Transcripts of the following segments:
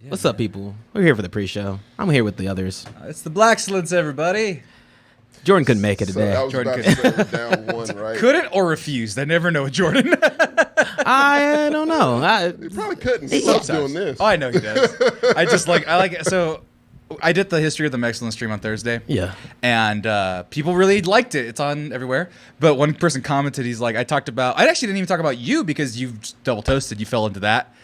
Yeah, What's up, people? We're here for the pre-show. I'm here with the others. It's the Blaxcellence, everybody. Jordan couldn't make it today. I was Jordan about to say down one, right? Couldn't or refused. I never know with Jordan. I don't know. He probably couldn't. Stop doing this. Oh, I know he does. I like it. So I did the history of the Maxillin stream on Thursday. Yeah. And people really liked it. It's on everywhere. But one person commented, he's like, I actually didn't even talk about you because you've double toasted. You fell into that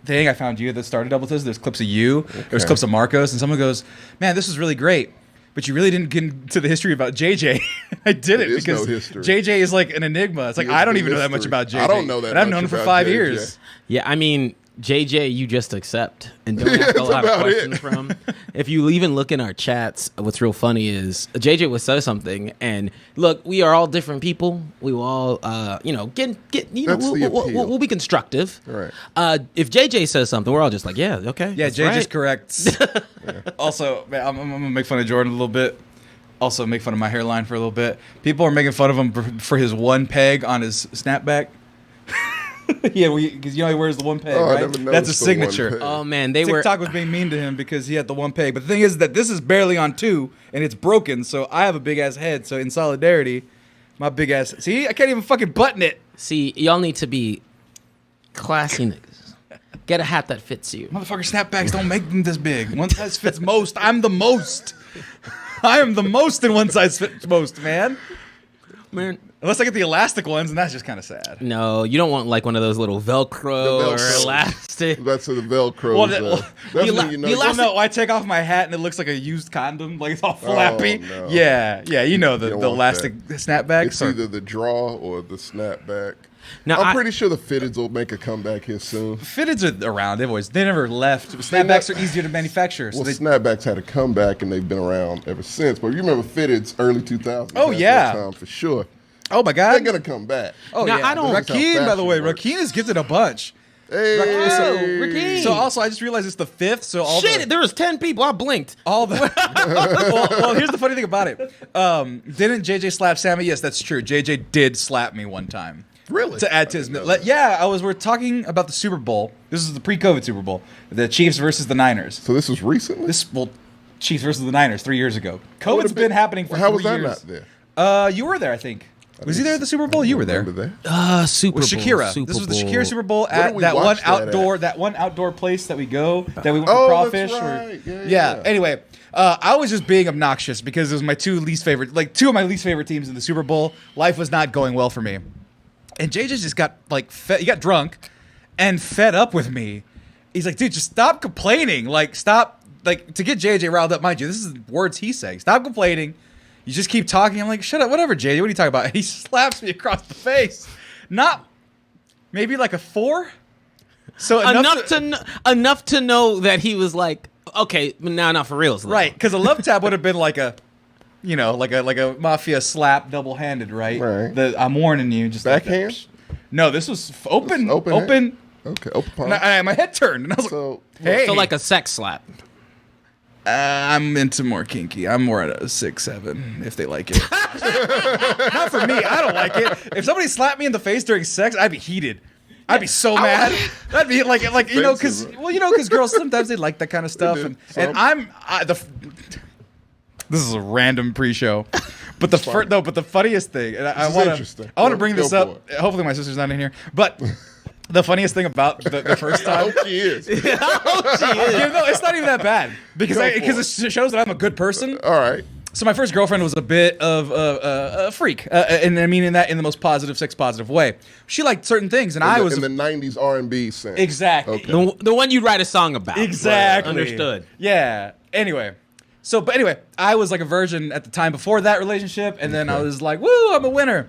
thing. I found you at the start of double toasted. There's clips of you. Okay. There's clips of Marcos. And someone goes, man, this was really great. But you really didn't get into the history about JJ. I did it because JJ is like an enigma. It's like, I don't even know that much about JJ. I don't know that and I've known him for 5 years. Yeah, I mean, JJ, you just accept and don't ask a lot of questions from. If you even look in our chats, what's real funny is JJ would say something, and look, we are all different people. We will all, we'll be constructive. Right. If JJ says something, we're all just like, yeah, okay. Yeah, JJ's correct. Also, man, I'm gonna make fun of Jordan a little bit. Also, make fun of my hairline for a little bit. People are making fun of him for his one peg on his snapback. Yeah, because he wears the one peg, right? That's a signature. Oh man, TikTok was being mean to him because he had the one peg. But the thing is that this is barely on two, and it's broken. So I have a big ass head. So in solidarity, my big ass. See, I can't even fucking button it. See, y'all need to be classy niggas. Get a hat that fits you. Motherfucker, snapbacks don't make them this big. One size fits most. I'm the most. I am the most in one size fits most, man. Man. Unless I get the elastic ones, and that's just kind of sad. No, you don't want like one of those little Velcro or elastic. That's the Velcro. No, I take off my hat and it looks like a used condom, like it's all flappy. Oh, no. Yeah, you know the elastic snapbacks. It's either the draw or the snapback. Now, I'm pretty sure the fitteds will make a comeback here soon. Fitteds are around. They never left. Snapbacks are easier to manufacture. Well, snapbacks had a comeback and they've been around ever since. But you remember fitteds early 2000s? Oh yeah, time for sure. Oh my God, they're gonna come back. Oh now, yeah, I don't. Rakeem, by the way, Rakeem is gifted a bunch. Hey, Rakeem. So also, I just realized it's the 5th. So there was 10 people. I blinked. All the well, here's the funny thing about it. Didn't JJ slap Sammy? Yes, that's true. JJ did slap me one time. Really? To add to his, we're talking about the Super Bowl. This is the pre-COVID Super Bowl, the Chiefs versus the Niners. So this was recently. Chiefs versus the Niners 3 years ago. COVID's been happening for 3 years. How was I not there? You were there, I think. Was he there at the Super Bowl? You were there. Super Bowl. With Shakira. This was the Shakira Super Bowl at that one outdoor place that we go, that we went to crawfish. That's right. Yeah. Anyway, I was just being obnoxious because it was my two of my least favorite teams in the Super Bowl. Life was not going well for me. And JJ just got he got drunk and fed up with me. He's like, dude, just stop complaining. Stop, to get JJ riled up. Mind you, this is words he's saying. Stop complaining. You just keep talking. I'm like, shut up, whatever, JJ. What are you talking about? And he slaps me across the face. Not maybe like a 4. So enough to know that he was like, okay, now not for real. Right, because a love tap would have been like a, like a mafia slap, double-handed, right? Right. I'm warning you. Just backhand? Like no, this was open. Open. Okay, open palm. My head turned, and I was like, hey. So like a sex slap. I'm into more kinky. I'm more at a 6-7 if they like it. Not for me. I don't like it. If somebody slapped me in the face during sex, I'd be heated. I'd be so mad. That'd be like because girls sometimes they like that kind of stuff, and this is a random pre-show, but the funniest thing, and I want to bring this up. Hopefully, my sister's not in here, but. The funniest thing about the first time. I hope she is. No, it's not even that bad because it shows that I'm a good person. All right. So my first girlfriend was a bit of a freak, and I mean in the most positive, sex positive way. She liked certain things, and I was in the '90s R&B sense. Exactly. Okay. The one you'd write a song about. Exactly. Right. Understood. Yeah. Anyway, I was like a virgin at the time before that relationship, and then I was like, woo, I'm a winner.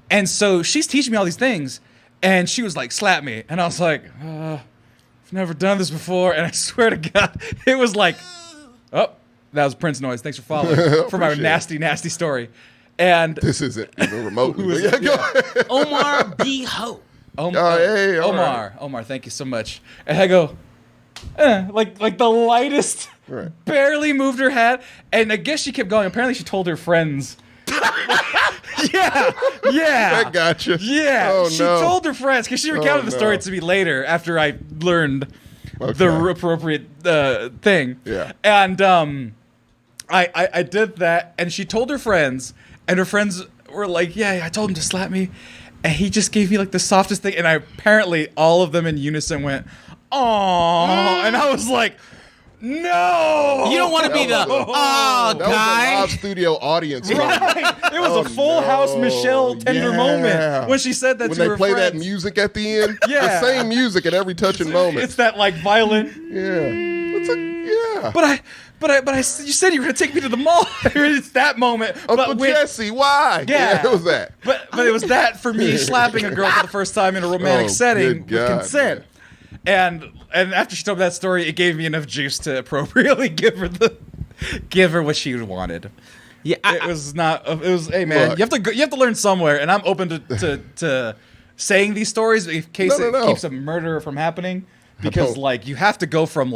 And so she's teaching me all these things. And she was like, slap me. And I was like, I've never done this before. And I swear to God, it was like, oh, that was Prince noise. Thanks for following for my nasty, nasty story. And this isn't even remotely. Omar B. Ho. Omar, thank you so much. And I go, like the lightest, barely moved her head. And I guess she kept going. Apparently she told her friends. Yeah. I gotcha. Yeah. Oh, she told her friends because she recounted the story to me later after I learned. the appropriate thing. Yeah. And I did that, and she told her friends, and her friends were like, yeah, I told him to slap me, and he just gave me like the softest thing, and apparently all of them in unison went, "Aww," and I was like, no, You don't want to be the that was a guy. live studio audience. right. It was a full house Michelle tender moment when she said that when to her they play friends. that music at the end. Yeah. The same music at every touching moment. It's that like violent. Yeah. But you said you were gonna take me to the mall. It's that moment. Uncle Jesse, why? Yeah. It was that. But it was that for me slapping a girl for the first time in a romantic setting good with God, consent. And after she told me that story, it gave me enough juice to appropriately give her what she wanted. Yeah, It was not. It was. Hey man, Look. you have to learn somewhere, and I'm open to saying these stories in case it keeps a murder from happening. Because like you have to go from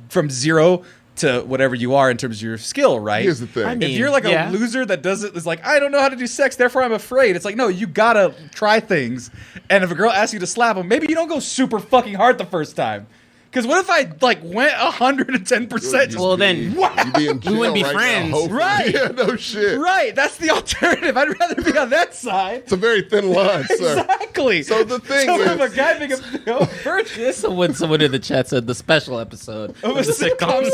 from zero to whatever you are in terms of your skill, right? Here's the thing. I mean, If you're like a loser that is like, I don't know how to do sex, therefore I'm afraid. It's like, no, you gotta try things. And if a girl asks you to slap them, maybe you don't go super fucking hard the first time. Because what if I like went 110%? Well, then You'd be in jail we wouldn't be right now, friends. hopefully. Right. Yeah, no shit. Right, that's the alternative. I'd rather be on that side. It's a very thin line, sir. Exactly. So the thing so is, if a guy being a virgin, someone in the chat said the special episode of a the sitcom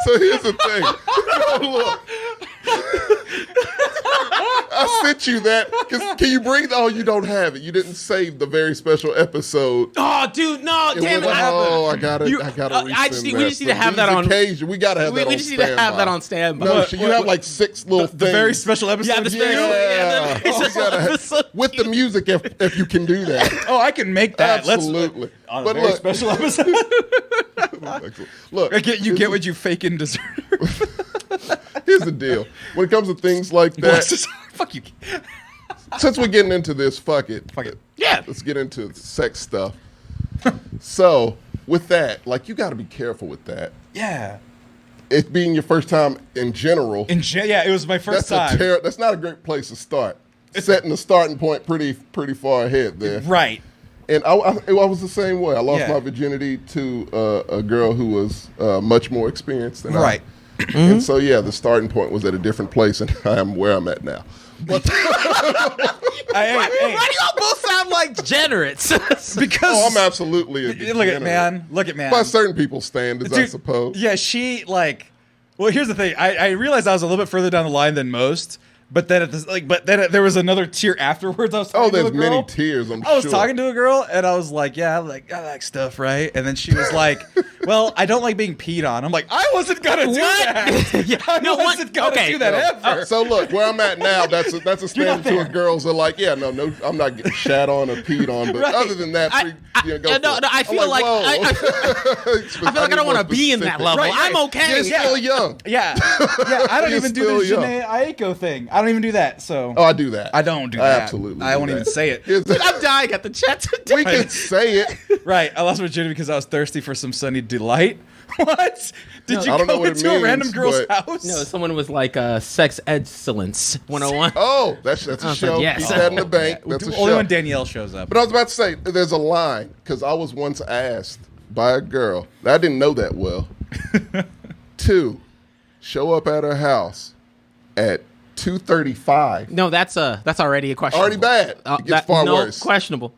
so here's the thing. No, look. I sent you that. Can you bring? Oh, you don't have it. You didn't save the very special episode. Oh, dude, no, damn it! I gotta. You- I gotta. I just need- resend we that. just need to For have that these on- occasion. We gotta have that on We just need to have that on standby. No, you have like 6 little things. the very special episode. Yeah, the special- Yeah. the very Oh, special we gotta have- episode. with the music, if you can do that. Oh, I can make that. Absolutely. On a But very look, special episode. look. You get what you fake in dessert. Here's the deal. When it comes to things like that, Fuck you. since we're getting into this, fuck it. Yeah. Let's get into sex stuff. So, with that, like, you got to be careful with that. Yeah. It being your first time in general, Yeah, it was my first time. that's not a great place to start. Setting the starting point pretty far ahead there. Right. And I was the same way. I lost Yeah. my virginity to a girl who was much more experienced than Right. And so, yeah, the starting point was at a different place, and I am where I'm at now. But Why do y'all both sound like degenerates? Because I'm absolutely a look at degenerate. man. By certain people's standards, I Dude, suppose. Yeah, she like. Well, here's the thing. I realized I was a little bit further down the line than most. But then there was another tier afterwards. I was talking to there's a girl. many tiers, I'm sure. I was talking to a girl, and I was like, "Yeah, I like stuff, right?" And then she was like, "Well, I don't like being peed on." I'm like, "I wasn't gonna do that. Yeah, I no, wasn't gonna do that ever." So look, where I'm at now, that's a standard to a girls are like, yeah, no, I'm not getting shat on or peed on, but Right. other than that, go no, for it. I I'm feel like I feel like I don't want to be in that level. Right, I'm okay. You're still young. Yeah, I don't You're even do still the young. Janae Aiko thing. I don't even do that. So Oh, I do that. I don't do I that. absolutely I do won't that. even say it. Here's the- I'm dying at the chat today. we can say it. Right, I lost my virginity because I was thirsty for some sunny delight. What? Did I you don't know go what it into a random means, girl's but- house? No, someone was like Sex Excellence 101. Oh, that's a was show. like, yes. Keep that in the bank. That's a Only show. when Danielle shows up. But I was about to say, there's a line, because I was once asked by a girl. I didn't know that well. to show up at her house at 2:35. No, that's already a question. Already bad. It gets far worse. Questionable.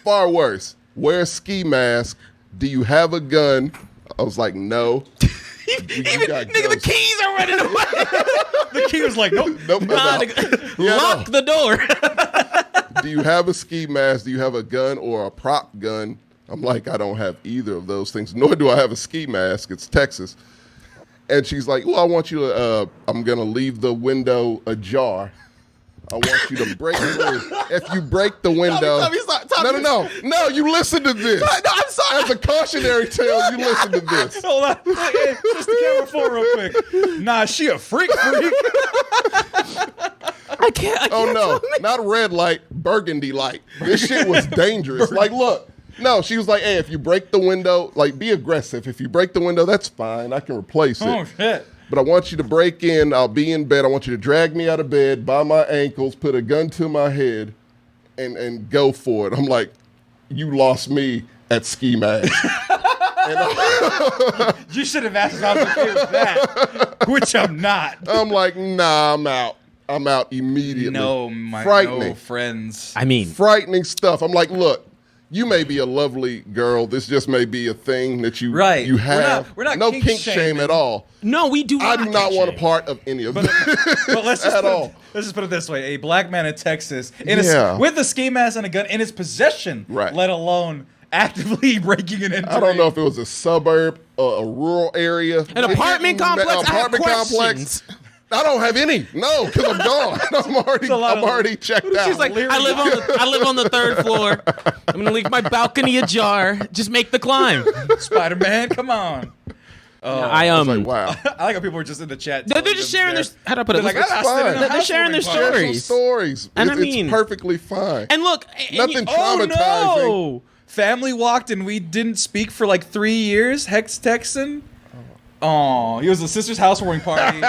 Far worse. Wear a ski mask. Do you have a gun? I was like, no. The keys are running away. The key was like, nope. Nope. I'm Nah, out. nigga, Yeah, lock no. the door. Do you have a ski mask? Do you have a gun or a prop gun? I'm like, I don't have either of those things, nor do I have a ski mask. It's Texas. And she's like, well, I want you to, I'm going to leave the window ajar. I want you to break through. If you break the window. Tommy, No, you listen to this. No, I'm sorry. As a cautionary tale, you listen to this. Hold on. Hey, switch the camera forward real quick. Nah, she a freak. I can't. Oh, no. Not red light, burgundy light. This shit was dangerous. Like, look. No, she was like, hey, if you break the window, like, be aggressive. If you break the window, that's fine. I can replace it. Oh, shit. But I want you to break in. I'll be in bed. I want you to drag me out of bed by my ankles, put a gun to my head, and go for it. I'm like, you lost me at ski mask. You should have asked if I was okay with that, which I'm not. I'm like, nah, I'm out. I'm out immediately. No, frightening. no friends. I mean, Frightening stuff. I'm like, look, you may be a lovely girl. This just may be a thing that you you have. We're not no kink shame shaming. at all. no, we do. I do not want a shame. part of any of this But let's just at all. let's just put it this way: a black man in Texas, with a ski mask and a gun in his possession, Right. let alone actively breaking it into. I don't know if it was a suburb or a rural area. An apartment complex. I have questions. I don't have any. No, because I'm gone. I'm already checked out. She's like, I live on the third floor. I'm gonna leave my balcony ajar. Just make the climb. Spider-Man, come on. I I was like, wow. I like how people were just in the chat. They're just sharing their. How do I put it? They're like, Let's- I stayed in a They're house sharing their warming party. Share some stories. stories. And I It's mean- perfectly fine. And look, Nothing Oh traumatizing. no! Family walked and we didn't speak for like 3 years. Hex Texan. Oh, he was a sister's housewarming party.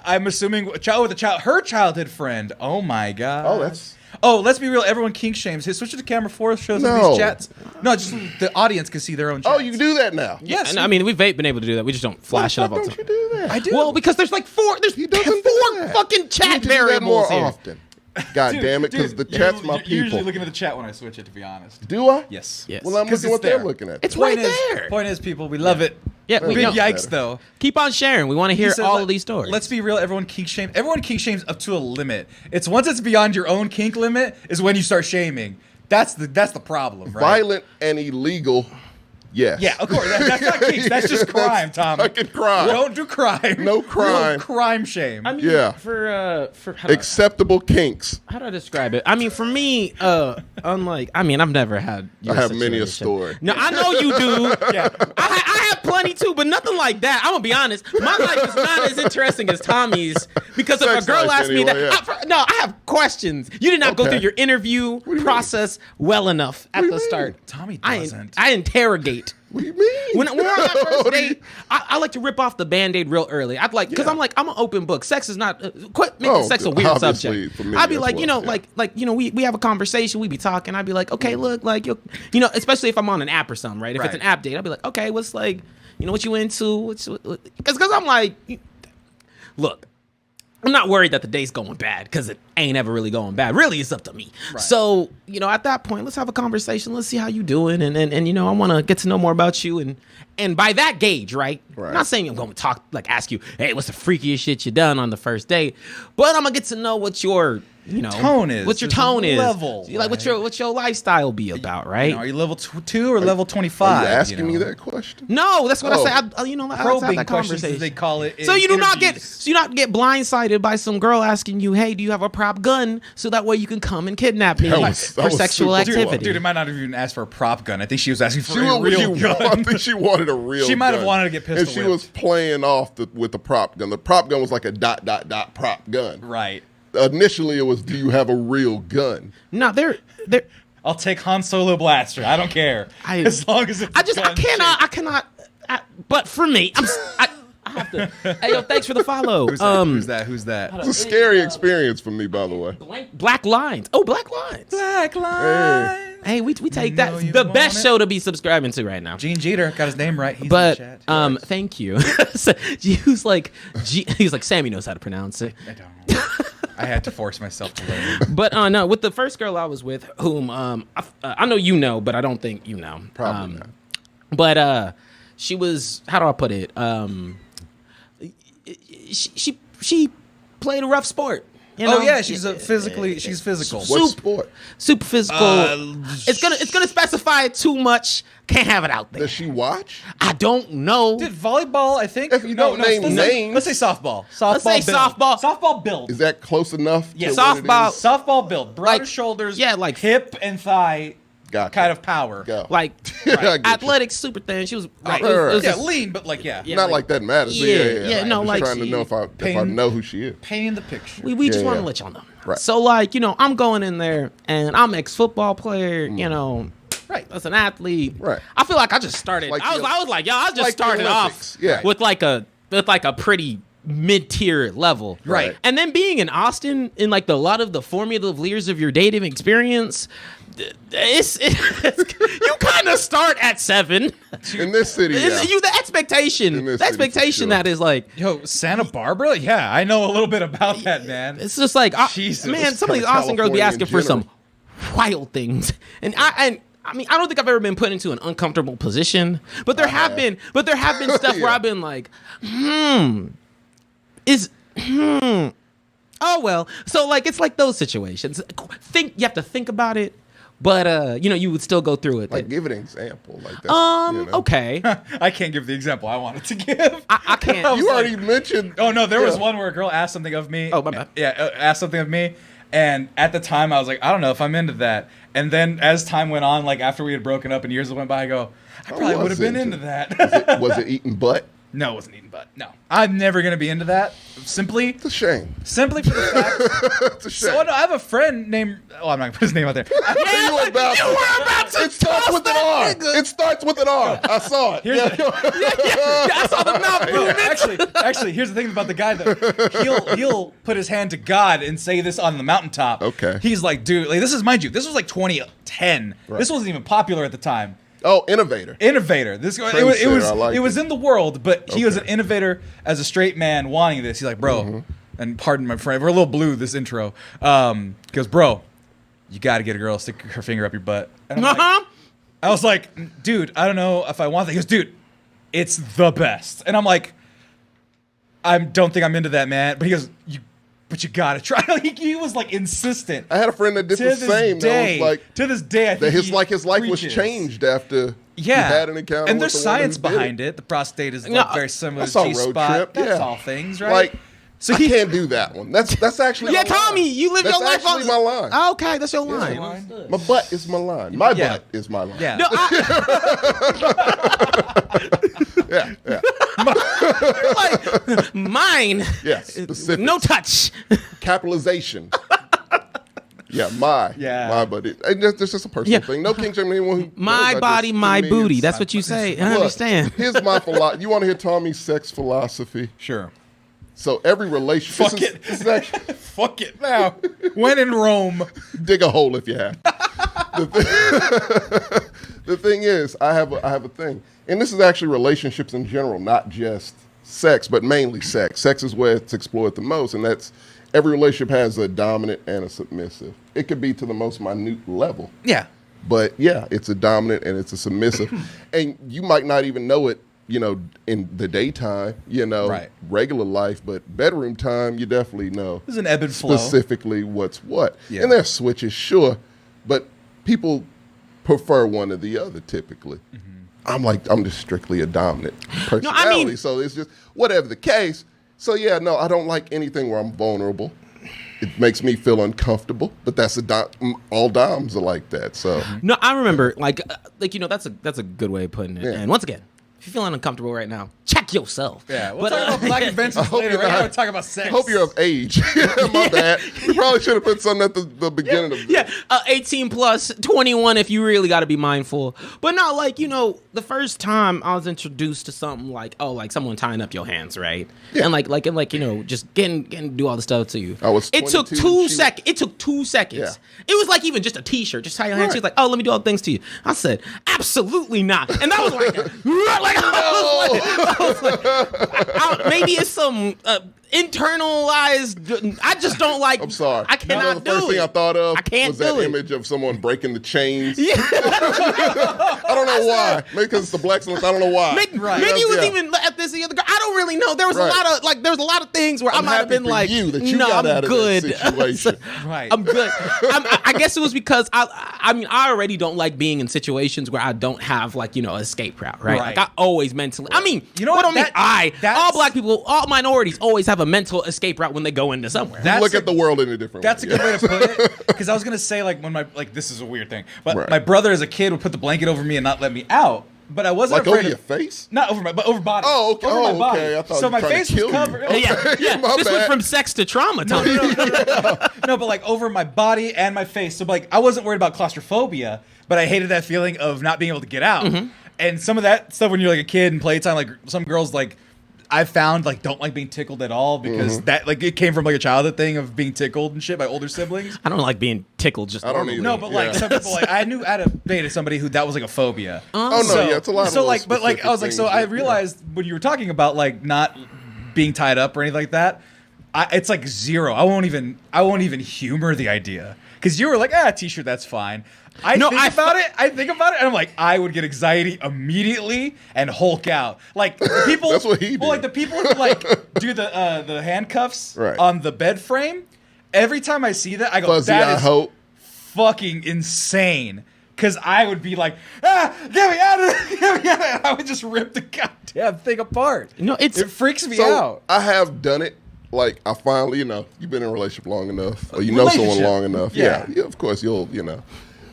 I'm assuming a child with a child, her childhood friend. Oh my god. Oh, that's. Oh, let's be real. Everyone kink shames. Switch to camera 4 shows up No. these chats. No, just the audience can see their own chats. Oh, you can do that now. Yes. And I mean, we've been able to do that. We just don't flash it Why up all the don't you time. do that? I do. Well, because there's like four. There's He doesn't do four that. fucking You chat need to do that variables more here. often. God damn it, because the chat's my You're usually people. looking at the chat when I switch it, to be honest. Do I? Yes. Yes. Well, I'm 'Cause looking what it's there. they're looking at. It's right Point is, there. point is, people, we love it. Yeah, we Big know. yikes, though. Keep on sharing. We want to hear He said, all let- of these stories. Let's be real. Everyone kink shames. Everyone kink shames up to a limit. It's once it's beyond your own kink limit is when you start shaming. That's the problem, right? Violent and illegal. Yes. Yeah, of course. That's not kinks. That's just crime, Tom. Fucking crime. Don't do crime. No crime. No crime shame. I mean, Yeah. for how do Acceptable kinks. how do I describe it? I mean, for me, unlike, I mean, I've never had. Your I have many a situation. story. No, I know you do. Yeah. I have plenty too, but nothing like that. I'm gonna be honest. My life is not as interesting as Tommy's because if Sex a girl life asks me anyway, that, yeah. no, I have questions. You did not go Okay. through your interview do you process well enough at do the you mean? start. Tommy I doesn't. interrogate. What do you mean? When we're on that first What do you- date, I like to rip off the Band-Aid real early. I'd like, because I'm an open book. Sex is not, quit making sex a weird obviously, subject. for me I'd be as like, well, yeah. we have a conversation, we be talking. I'd be like, okay, look, like, especially if I'm on an app or something, right? If it's Right. an app date, I'd be like, okay, what's like, what you into? Because I'm like, look, I'm not worried that the date's going bad because it ain't ever really going bad. Really, it's up to me. Right. So, at that point, let's have a conversation. Let's see how you doing. And I want to get to know more about you. And by that gauge, right? Right. I'm not saying I'm going to ask you, hey, what's the freakiest shit you done on the first date? But I'm going to get to know what your, tone is. What your There's a tone is. level, Like, what's your lifestyle be about, right? Are you level 2 or level Are 25? you asking me that question? No, that's what I Oh. say. Let's have Probing that questions, conversation. as they call it. So in you do not interviews. get blindsided by some girl asking you, "Hey, do you have a prop gun?" So that way you can come and kidnap me That was for sexual super activity. Dude, it might not have even asked for a prop gun. I think she was asking for She a real I gun. think she wanted a real She might have gun. wanted to get pistol And she whipped. was playing off with the prop gun. The prop gun was like a ... prop gun. Right. Initially, it was, do you have a real gun? No, they're. I'll take Han Solo blaster. I don't care. As long as it's I gun cannot. But for me, I have to. Hey, yo, thanks for the follow. Who's that? Who's that? It's a scary experience for me, by the way. Black lines. Oh, Black lines. Black line. Hey, we take You that. know you The want best it. show to be subscribing to right now. Gene Jeter got his name right. He's But in the chat. thank you. So, he was like Sammy knows how to pronounce it. I don't. I had to force myself to learn. But no, with the first girl I was with, whom I know you know, but I don't think you know. Probably not. But she was, how do I put it? She played a rough sport. You know? Oh yeah, she's she's physical. What sport? Super physical. It's gonna specify it too much. Can't have it out there. Does she watch? I don't know. Dude, volleyball, I think. If you don't name names. Let's say softball. Let's say build. softball. Softball build. Is that close enough? Yeah, to what it softball. is? Softball build. Broader Like- shoulders. yeah, like- hip and thigh. Gotcha. Kind of power. Go. Like I get you. athletics, super thin. She was Right. it was Yeah, just lean, but like yeah. Not like that matters. Yeah, Yeah. yeah, no, I'm just like trying to know if I pain- know who she is. Paint the picture. we just Yeah, want to yeah. let y'all know. Right. So like I'm going in there and I'm ex-football player. Right. As an athlete. Right. I feel like I just started. Like I was the- like, yo, I just like the started off Olympics, yeah. with like a pretty mid-tier level. Right. And then being in Austin in like a lot of the formative years of your dating experience, it's you kind of start at 7. In this city, yeah. The expectation sure. that is like, Yo, Santa Barbara? Yeah, I know a little bit about that, man. it's just like, Jesus. man, some of these Austin girls be California asking in for some general. wild things, and I mean, I don't think I've ever been put into an uncomfortable position, but there have been stuff where I've been like, oh well. So like, it's like those situations. You have to think about it, but you would still go through it. Like, give it an example. Like that. Okay. I can't give the example I wanted to give. I can't. You already mentioned. Oh no, there was one where a girl asked something of me. Oh, my bad. Yeah, asked something of me, and at the time I was like, I don't know if I'm into that. And then as time went on, like after we had broken up and years went by, I go, I probably would have been into that. Was it eating butt? No, it wasn't eating butt. No, I'm never gonna be into that. Simply It's a shame. for the fact. It's a shame. So no, I have a friend named. Oh, I'm not gonna put his name out there. You were about to. It starts with an R. It starts with an R. I saw it. I saw the mouth movement. Actually, here's the thing about the guy though. He'll put his hand to God and say this on the mountaintop. Okay. He's like, dude, like this is, mind you, this was like 2010. Right. This wasn't even popular at the time. Oh, innovator. Innovator. This guy, it Trendsetter, I like was it. in the world, but he was an innovator as a straight man wanting this. He's like, bro, Mm-hmm. and pardon my friend, we're a little blue this intro. He goes, bro, you got to get a girl to stick her finger up your butt. And I was like, dude, I don't know if I want that. He goes, dude, it's the best. And I'm like, I don't think I'm into that, man. But he goes, but you gotta try. He was like insistent. I had a friend that did To the this same. day, That was like to this day, I that think his life was preaches. changed after he Yeah, had an encounter. and with there's the woman science who did behind it. The prostate is No, like very similar That's to all G road spot. trip. That's Yeah. all things, right? Like, so I can't do that one. That's actually Yeah, my line. Tommy, you live That's your life actually my line. Oh, okay, that's your line. line. My butt is my line. My Yeah. butt is my line. Yeah. No, Yeah. like mine. Yes. Specific. No touch. Capitalization. Yeah, my butt. That's just a personal thing. No king shaming anyone who My knows. body, my booty. That's what you say. I Look, understand. Here's my philosophy. You want to hear Tommy's sex philosophy? Sure. So every relationship. Fuck it. This is actually, Fuck it now. When in Rome. dig a hole if you have. The thing is, I have a thing, and this is actually relationships in general, not just sex, but mainly sex. Sex is where it's explored the most, and that's every relationship has a dominant and a submissive. It could be to the most minute level. Yeah. But yeah, it's a dominant and it's a submissive. And you might not even know it, in the daytime, Right. regular life, but bedroom time, you definitely know There's an ebb and flow. specifically what's what. Yeah. And there's switches, sure, but people prefer one or the other typically. Mm-hmm. I'm just strictly a dominant personality. So it's just whatever the case. So yeah, no, I don't like anything where I'm vulnerable. It makes me feel uncomfortable, but that's all doms are like that. So No, I remember, that's a good way of putting it. Yeah. And once again, if you're feeling uncomfortable right now, check yourself. Yeah. We'll talk about black inventions hope later. you're Right now not- we're talking about sex. I hope you're of age. My bad. We probably should have put something at the beginning of this. Yeah, 18 plus, 21 if you really got to be mindful. But no, the first time I was introduced to something like someone tying up your hands, right? Yeah. And just getting do all the stuff to you. I was It took 22, 2 she- seconds. It took 2 seconds. Yeah. It was like even just a t-shirt, just tie your hands. Right. She's like, "Oh, let me do all the things to you." I said, "Absolutely not." And that was maybe it's some internalized. I just don't like. I'm sorry. I cannot the first do thing I it. thought of I can't was that do it. image of someone breaking the chains. Yeah. I don't know why. Maybe because it's the Blaxcellence. I don't know why. Maybe it was even at this the other girl. I don't really know. There was Right. there's a lot of things where I I'm might have happy been for like, you that you no, got I'm out of good. that situation. Right. I'm good. I guess it was because I already don't like being in situations where I don't have escape route, right? Right. Like I always mentally. I mean, You know what? what? I mean, That's- all black people, all minorities always have a mental escape route when they go into somewhere. That's Look a- at the world in a different That's way. a good way to put it. Because I was gonna say when this is a weird thing, but Right. my brother as a kid would put the blanket over me and not let me out. But I wasn't Like afraid over of your face? Not over but over body. Oh, okay. Over my body. Okay. I thought so you my were trying face to was kill covered. you. yeah. My This went bad. from sex to trauma, Tony. No, but over my body and my face. So I wasn't worried about claustrophobia, but I hated that feeling of not being able to get out. Mm-hmm. And some of that stuff when you're a kid and playtime, some girls I found like don't like being tickled at all because that like it came from like a childhood thing of being tickled and shit by older siblings. I don't like being tickled. Just I don't normally. either. No, but like some people, like I knew I had dated somebody who that was like a phobia. Oh no, yeah, it's a lot of so like, but like specific I was like, so things I that- realized when you were talking about like not being tied up or anything like that, it's like zero. I won't even humor the idea because you were like, t-shirt, that's fine. I think about it, and I'm like, I would get anxiety immediately and Hulk out. Like the people, That's what he did. Well, like the people who like do the handcuffs Right. on the bed frame. Every time I see that, I go, Fuzzy that eye is hope. fucking insane. Because I would be like, get me out of there, get me out of there. I would just rip the goddamn thing apart. No, It freaks me So out. I have done it. Like I finally, you've been in a relationship long enough, or you know someone Relationship. long enough. Yeah. Yeah, of course you'll,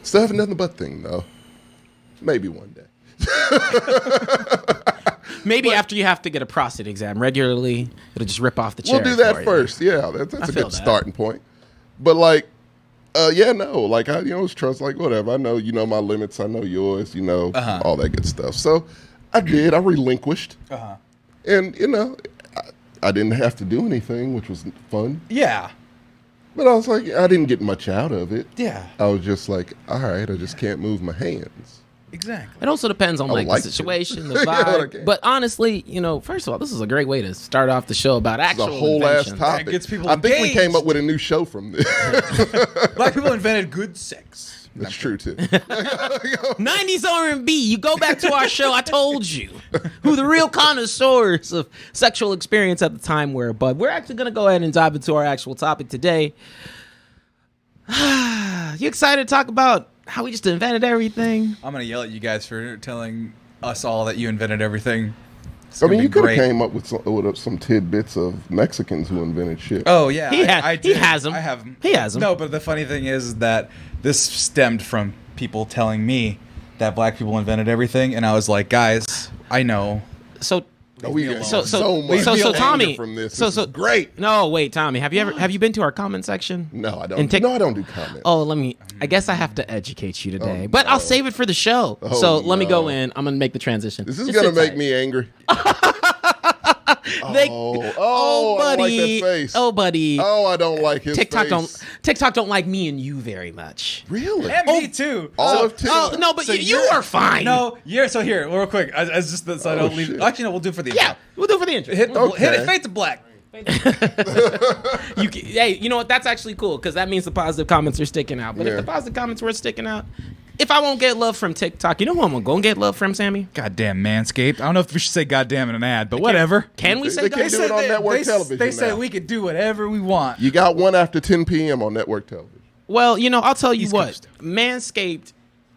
Still have nothing but thing though. Maybe one day. Maybe after you have to get a prostate exam regularly, it'll just rip off the chair. We'll do that for you. first. Yeah, that's a feel good that. starting point. But like, like I, it's trust. Like whatever. I know, my limits. I know yours. All that good stuff. So I did. I relinquished. And I didn't have to do anything, which was fun. Yeah. But I was like, I didn't get much out of it. Yeah. I was just like, all right, I just can't move my hands. Exactly. It also depends on I would like like the to. situation, the Yeah, vibe. okay. But honestly, first of all, this is a great way to start off the show about It's actual a whole ass inventions. topic. That gets people I think we came engaged. up with a new show from this. Black people invented good sex. That's true too. 90s R&B. You go back to our show. I told you who the real connoisseurs of sexual experience at the time were. But we're actually going to go ahead and dive into our actual topic today. You excited to talk about how we just invented everything? I'm going to yell at you guys for telling us all that you invented everything. It's I gonna mean, be you could have great. came up with some tidbits of Mexicans who invented shit. Oh yeah, He I he did. has 'em. I have 'em. He has 'em. No, but the funny thing is that this stemmed from people telling me that black people invented everything, and I was like, guys, I know. So we me get alone. so much anger Tommy, from this. so This is great. No, wait, Tommy, have you been to our comment section? No, I And don't. take- No, I don't do comments. Oh, I guess I have to educate you today, Oh, but no. I'll save it for the show. Oh, So let me go no. in. I'm gonna make the transition. This is Just gonna sit make tight. me angry. They- oh, I don't like buddy. that face. Oh, buddy. Oh, I don't like his TikTok face. don't like me and you very much. Really? And me too. All of Oh no, but you are fine. No, so here, real quick, as just so I don't leave. shit. Actually, no, we'll do it for the Yeah, intro. we'll do it for the intro. Hit Okay. it, fade to black. Hey, you know what? That's actually cool because that means the positive comments are sticking out. But if Yeah. the positive comments were sticking out, if I won't get love from TikTok, you know who I'm gonna get love from, Sammy? Goddamn Manscaped. I don't know if we should say goddamn in an ad, but whatever. Can we say They God? can't do it on network television They said now. we could do whatever we want. You got one after 10 p.m. on network television. Well, I'll tell you East what. Coast. Manscaped,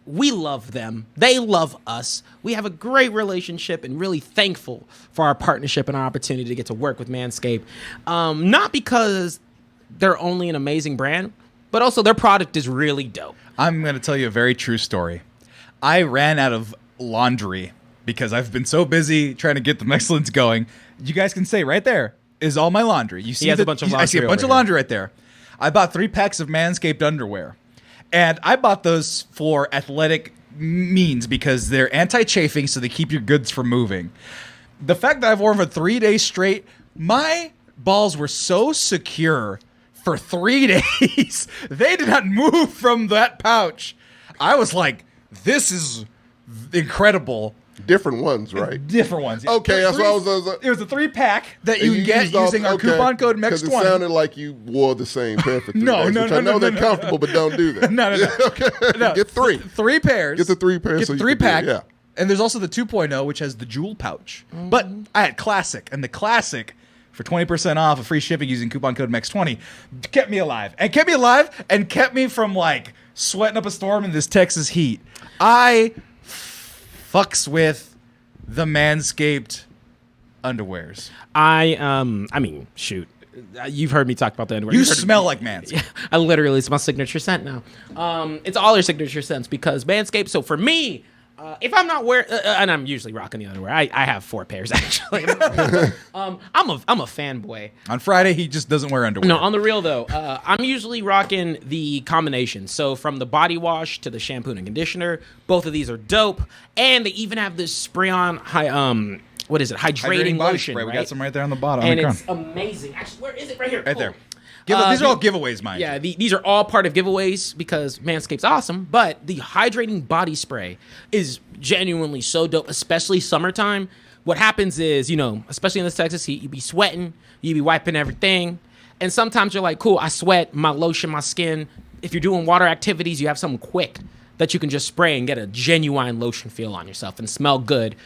we love them. They love us. We have a great relationship and really thankful for our partnership and our opportunity to get to work with Manscaped. Not because they're only an amazing brand, but also their product is really dope. I'm going to tell you a very true story. I ran out of laundry because I've been so busy trying to get the Excellence going. You guys can say right there is all my laundry. You see has a bunch of I see a laundry bunch over of here. laundry right there. I bought 3 packs of Manscaped underwear. And I bought those for athletic means because they're anti-chafing, so they keep your goods from moving. The fact that I've worn for 3 days straight, my balls were so secure for 3 days. They did not move from that pouch. I was like, this is incredible. Different ones, right? Different ones. Okay, that's what I was. It was a 3-pack that you And get used all- using our okay, coupon code 'cause MEX20. It sounded like you wore the same pair for 3 No, days, no, which no, I know no, they're no, comfortable, but don't do that. No, no, no. Okay, No, get 3. 3 pairs. Get the 3 pairs. Get so the you 3 can do it, pack. Yeah. And there's also the 2.0, which has the jewel pouch. But I had Classic, and the Classic for 20% off of free shipping using coupon code MEX20 kept me alive. And kept me alive and kept me from like sweating up a storm in this Texas heat. I fucks with the Manscaped underwears. I mean, shoot. You've heard me talk about the underwear. You You've heard- smell like Manscaped. I literally, it's my signature scent now. It's all their signature scents because Manscaped. So for me, if I'm not wearing, and I'm usually rocking the underwear, I have 4 pairs actually. I'm a fanboy. On Friday, he just doesn't wear underwear. No, on the real though, I'm usually rocking the combination. So from the body wash to the shampoo and conditioner, both of these are dope, and they even have this spray-on what is it? Hydrating body lotion. spray. Right? We got some right there on the bottom. And it's amazing. Actually, where is it? Right here. Right Cool. there. These are all giveaways, mind you. Yeah, these are all part of giveaways because Manscaped's awesome. But the hydrating body spray is genuinely so dope, especially summertime. What happens is, especially in this Texas heat, you be sweating, you be wiping everything. And sometimes you're like, cool, I sweat, my lotion, my skin. If you're doing water activities, you have something quick that you can just spray and get a genuine lotion feel on yourself and smell good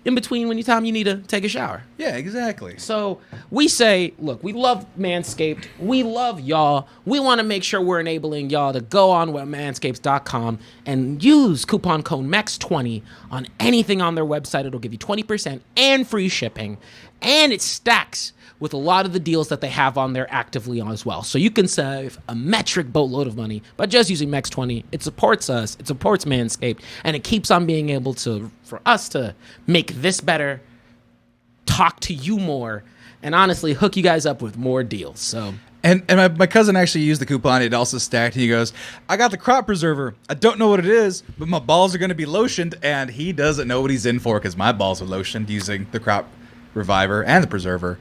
in between when you need to take a shower. Yeah, exactly. So we say, look, we love Manscaped. We love y'all. We want to make sure we're enabling y'all to go on manscapes.com and use coupon code MEX20 on anything on their website. It'll give you 20% and free shipping. And it stacks with a lot of the deals that they have on there actively as well. So you can save a metric boatload of money by just using MEX20. It supports us, it supports Manscaped, and it keeps on being able for us to make this better, talk to you more, and honestly hook you guys up with more deals. So And my cousin actually used the coupon. It also stacked. He goes, I got the crop preserver. I don't know what it is, but my balls are going to be lotioned, and he doesn't know what he's in for because my balls are lotioned using the crop reviver and the preserver.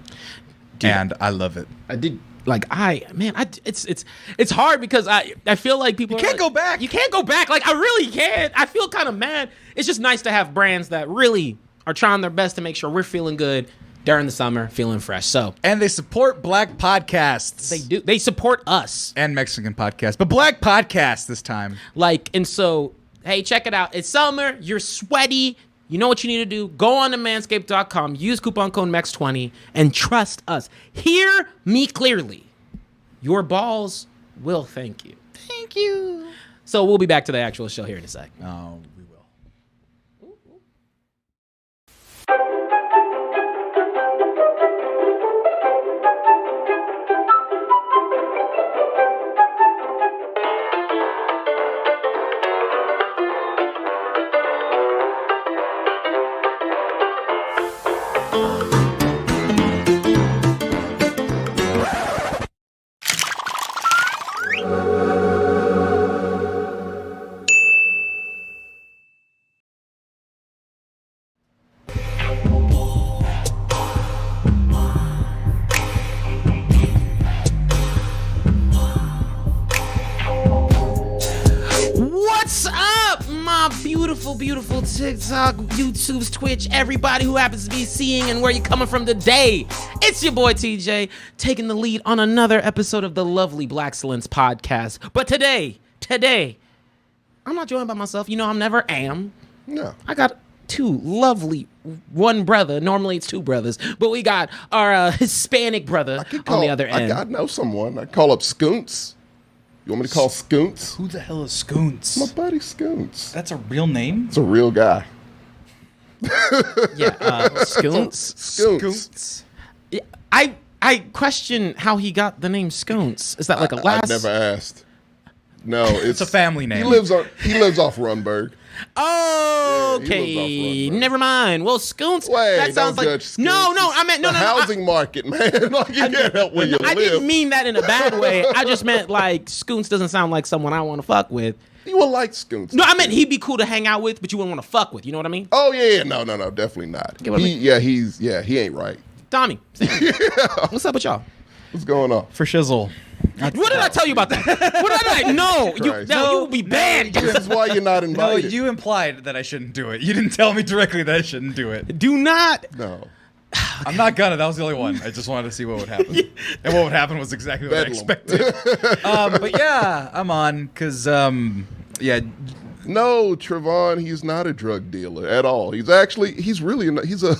Dude, and I love it. I did it's hard because I feel like people can't go back. You can't go back. Like I really can't. I feel kind of mad. It's just nice to have brands that really are trying their best to make sure we're feeling good during the summer, feeling fresh. So and they support Black podcasts. They do. They support us and Mexican podcasts, but Black podcasts this time. And so hey, check it out. It's summer. You're sweaty. You know what you need to do? Go on to manscaped.com, use coupon code MEX20, and trust us. Hear me clearly. Your balls will thank you. Thank you. So we'll be back to the actual show here in a sec. Oh, we will. Beautiful TikTok, YouTube's Twitch, everybody who happens to be seeing and where you coming from today. It's your boy TJ taking the lead on another episode of the lovely Blaxcellence podcast. But today, I'm not joined by myself. I never am. No. I got two lovely, one brother. Normally it's two brothers, but we got our Hispanic brother on the other end. I know someone. I call up Scoonts. You want me to call Scoonts? Who the hell is Scoonts? My buddy Scoonts. That's a real name? It's a real guy. Yeah, Scoonts. Scoonts. Yeah, I question how he got the name Scoonts. Is that like a last? I never asked. No, it's a family name. He lives off Runberg. Oh, Yeah, okay. Never mind. Well, Scoonts. Wait, that sounds like Scoonts. no. I meant no. Housing market, man. Like you can't help where you live. I didn't mean that in a bad way. I just meant like Scoonts doesn't sound like someone I want to fuck with. You will like Scoonts. No, I meant he'd be cool to hang out with, but you wouldn't want to fuck with. You know what I mean? Oh yeah. No, definitely not. He ain't right. Tommy, what's up with y'all? What's going on? For shizzle. What did I tell you about that? What did I know? You will be banned. This is why you're not No, invited. you implied that I shouldn't do it. You didn't tell me directly that I shouldn't do it. Do not. No. I'm not gonna. That was the only one. I just wanted to see what would happen. And what would happen was exactly what I expected. But yeah, I'm on because yeah. No, Trevon, he's not a drug dealer at all. He's a